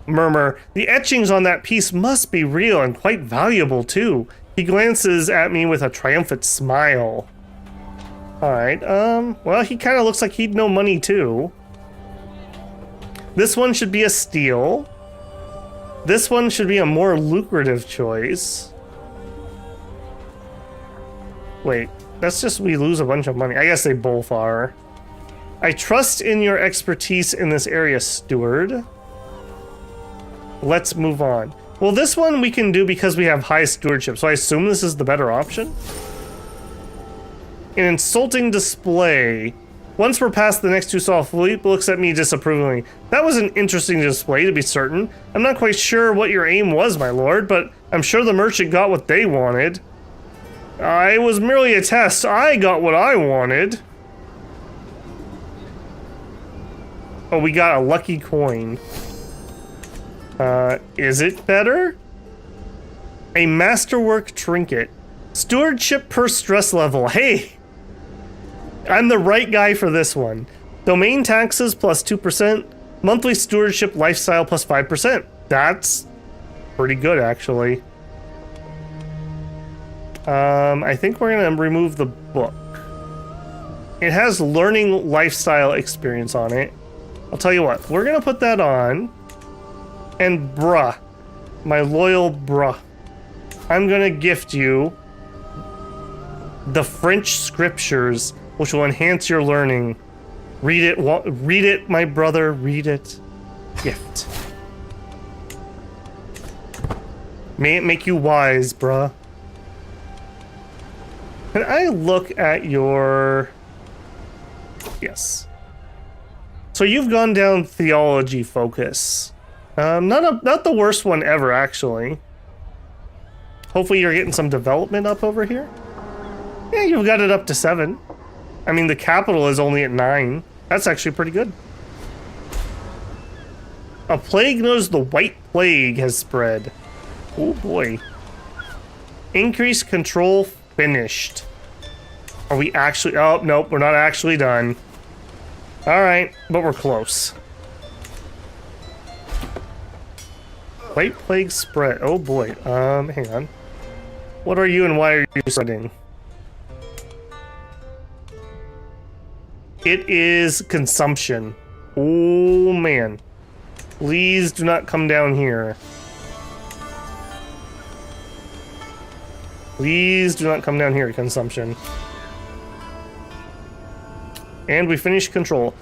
Murmur, the etchings on that piece must be real and quite valuable too. He glances at me with a triumphant smile. Alright, well, he kind of looks like he'd know money too. This one should be a steal. This one should be a more lucrative choice. Wait, that's just we lose a bunch of money. I guess they both are. I trust in your expertise in this area, steward. Let's move on. Well, this one we can do because we have high stewardship, so I assume this is the better option. An insulting display. Once we're past the next two saw, Philippe looks at me disapprovingly. That was an interesting display, to be certain. I'm not quite sure what your aim was, my lord, but I'm sure the merchant got what they wanted. It was merely a test. I got what I wanted. Oh, we got a lucky coin. Is it better? A masterwork trinket. Stewardship per stress level. Hey! I'm the right guy for this one. Domain taxes plus 2%. Monthly stewardship lifestyle plus 5%. That's pretty good, actually. I think we're gonna remove the book. It has learning lifestyle experience on it. I'll tell you what, we're gonna put that on. And bruh, my loyal bruh, I'm gonna gift you the French scriptures, which will enhance your learning. Read it, my brother, read it. Gift. May it make you wise, bruh. Can I look at your... Yes. So you've gone down theology focus. Not the worst one ever, actually. Hopefully you're getting some development up over here. Yeah, you've got it up to 7. I mean, the capital is only at 9. That's actually pretty good. A plague knows the white plague has spread. Oh boy. Increased control finished. Are we actually... Oh, nope, we're not actually done. Alright, but we're close. White plague spread. Oh boy. Hang on. What are you and why are you spreading? It is consumption. Oh man. Please do not come down here. Please do not come down here, consumption. And we finished control.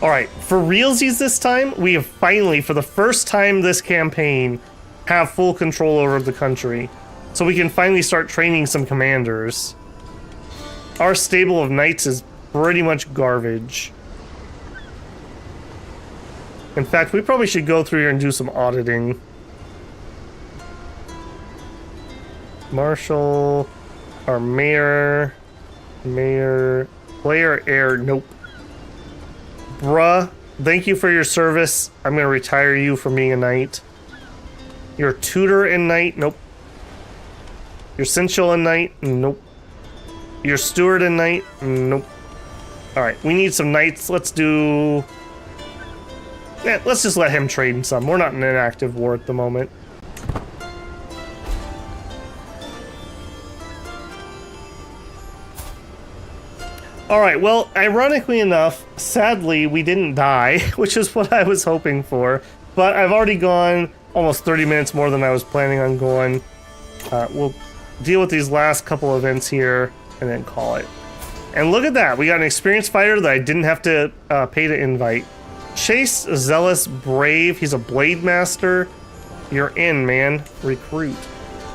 Alright, for realsies this time, we have finally, for the first time this campaign, have full control over the country. So we can finally start training some commanders. Our stable of knights is pretty much garbage. In fact, we probably should go through here and do some auditing. Marshal, our mayor, player heir, nope. Bruh, thank you for your service. I'm gonna retire you from being a knight. Your tutor and knight, nope. Your sensual and knight, nope. Your steward and knight, nope. Alright, we need some knights. Let's do... Yeah, let's just let him trade some. We're not in an active war at the moment. Alright, well, ironically enough, sadly, we didn't die, which is what I was hoping for. But I've already gone almost 30 minutes more than I was planning on going. We'll deal with these last couple events here, and then call it. And look at that, we got an experienced fighter that I didn't have to pay to invite. Chase, Zealous, Brave, he's a Blade Master. You're in, man. Recruit.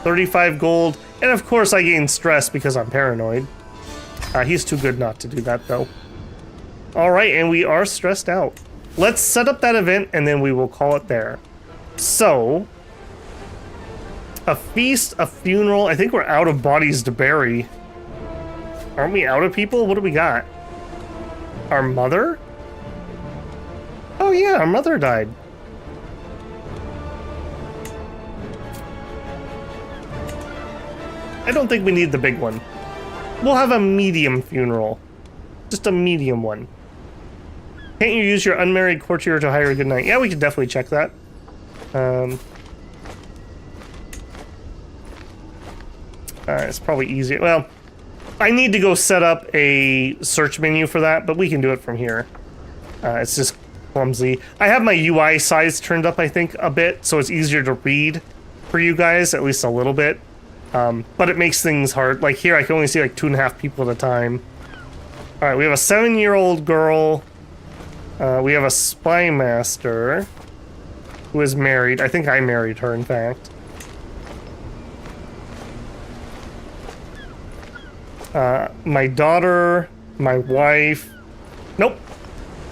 35 gold, and of course I gain stress because I'm paranoid. He's too good not to do that, though. Alright, and we are stressed out. Let's set up that event, and then we will call it there. So... a feast, a funeral. I think we're out of bodies to bury. Aren't we out of people? What do we got? Our mother? Oh yeah, our mother died. I don't think we need the big one. We'll have a medium funeral. Just a medium one. Can't you use your unmarried courtier to hire a good knight? Yeah, we can definitely check that. It's probably easier. Well, I need to go set up a search menu for that, but we can do it from here. It's just clumsy. I have my UI size turned up, I think, a bit, so it's easier to read for you guys, at least a little bit. But it makes things hard. Like here, I can only see like 2.5 people at a time. All right, we have a 7-year-old girl. We have a spy master who is married. I think I married her, in fact. My daughter, my wife, Nope.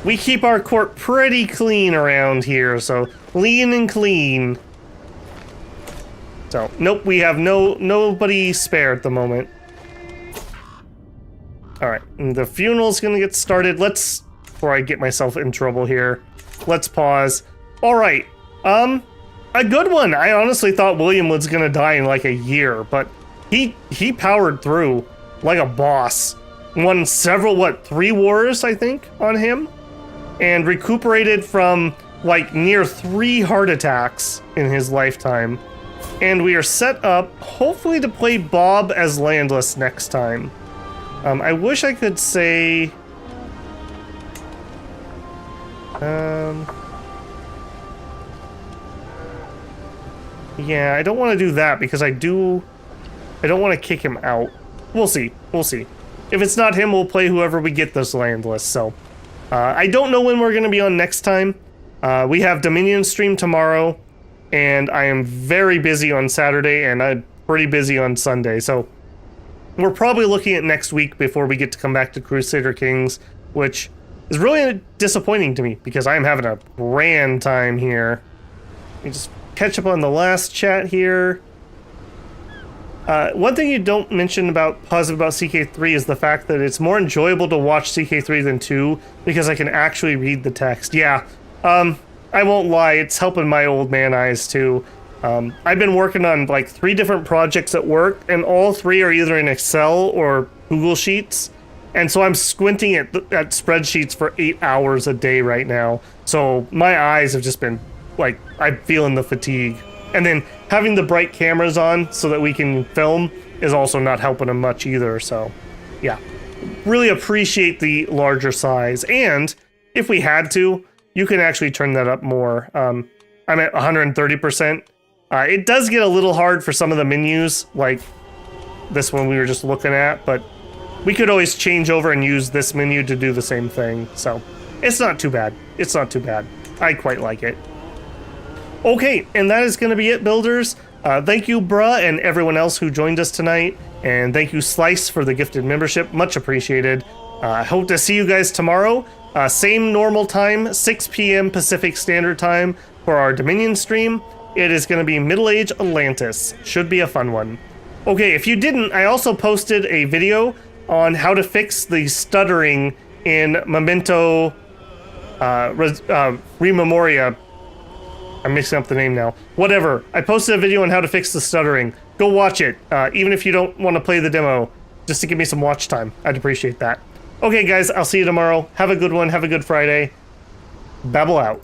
We keep our court pretty clean around here, so lean and clean. So, nope, we have nobody spare at the moment. Alright, the funeral's gonna get started. Before I get myself in trouble here, let's pause. Alright, a good one. I honestly thought William was gonna die in like a year, but he powered through like a boss. Won several, 3 wars, I think, on him? And recuperated from like near 3 heart attacks in his lifetime. And we are set up, hopefully, to play Bob as landless next time. I wish I could say... Yeah, I don't want to do that because I don't want to kick him out. We'll see. We'll see. If it's not him, we'll play whoever we get this landless, so... I don't know when we're going to be on next time. We have Dominion stream tomorrow, and I am very busy on Saturday, and I'm pretty busy on Sunday, so... We're probably looking at next week before we get to come back to Crusader Kings, which is really disappointing to me, because I am having a grand time here. Let me just catch up on the last chat here. One thing you don't mention positive about CK3 is the fact that it's more enjoyable to watch CK3 than 2, because I can actually read the text. Yeah, I won't lie, it's helping my old man eyes too. I've been working on like 3 different projects at work, and all 3 are either in Excel or Google Sheets. And so I'm squinting at spreadsheets for 8 hours a day right now. So my eyes have just been like, I'm feeling the fatigue. And then having the bright cameras on so that we can film is also not helping them much either. So yeah, really appreciate the larger size. And if we had to, you can actually turn that up more. I'm at 130%. It does get a little hard for some of the menus, like this one we were just looking at, but we could always change over and use this menu to do the same thing, so it's not too bad. It's not too bad. I quite like it. Okay, and that is going to be it, builders. Thank you, Bruh, and everyone else who joined us tonight, and thank you, Slice, for the gifted membership. Much appreciated. I hope to see you guys tomorrow. Same normal time, 6 p.m. Pacific Standard Time for our Dominion stream. It is going to be Middle Age Atlantis. Should be a fun one. Okay, if you didn't, I also posted a video on how to fix the stuttering in Memento Rememoria. I'm mixing up the name now. Whatever. I posted a video on how to fix the stuttering. Go watch it, even if you don't want to play the demo, just to give me some watch time. I'd appreciate that. Okay, guys, I'll see you tomorrow. Have a good one. Have a good Friday. Babble out.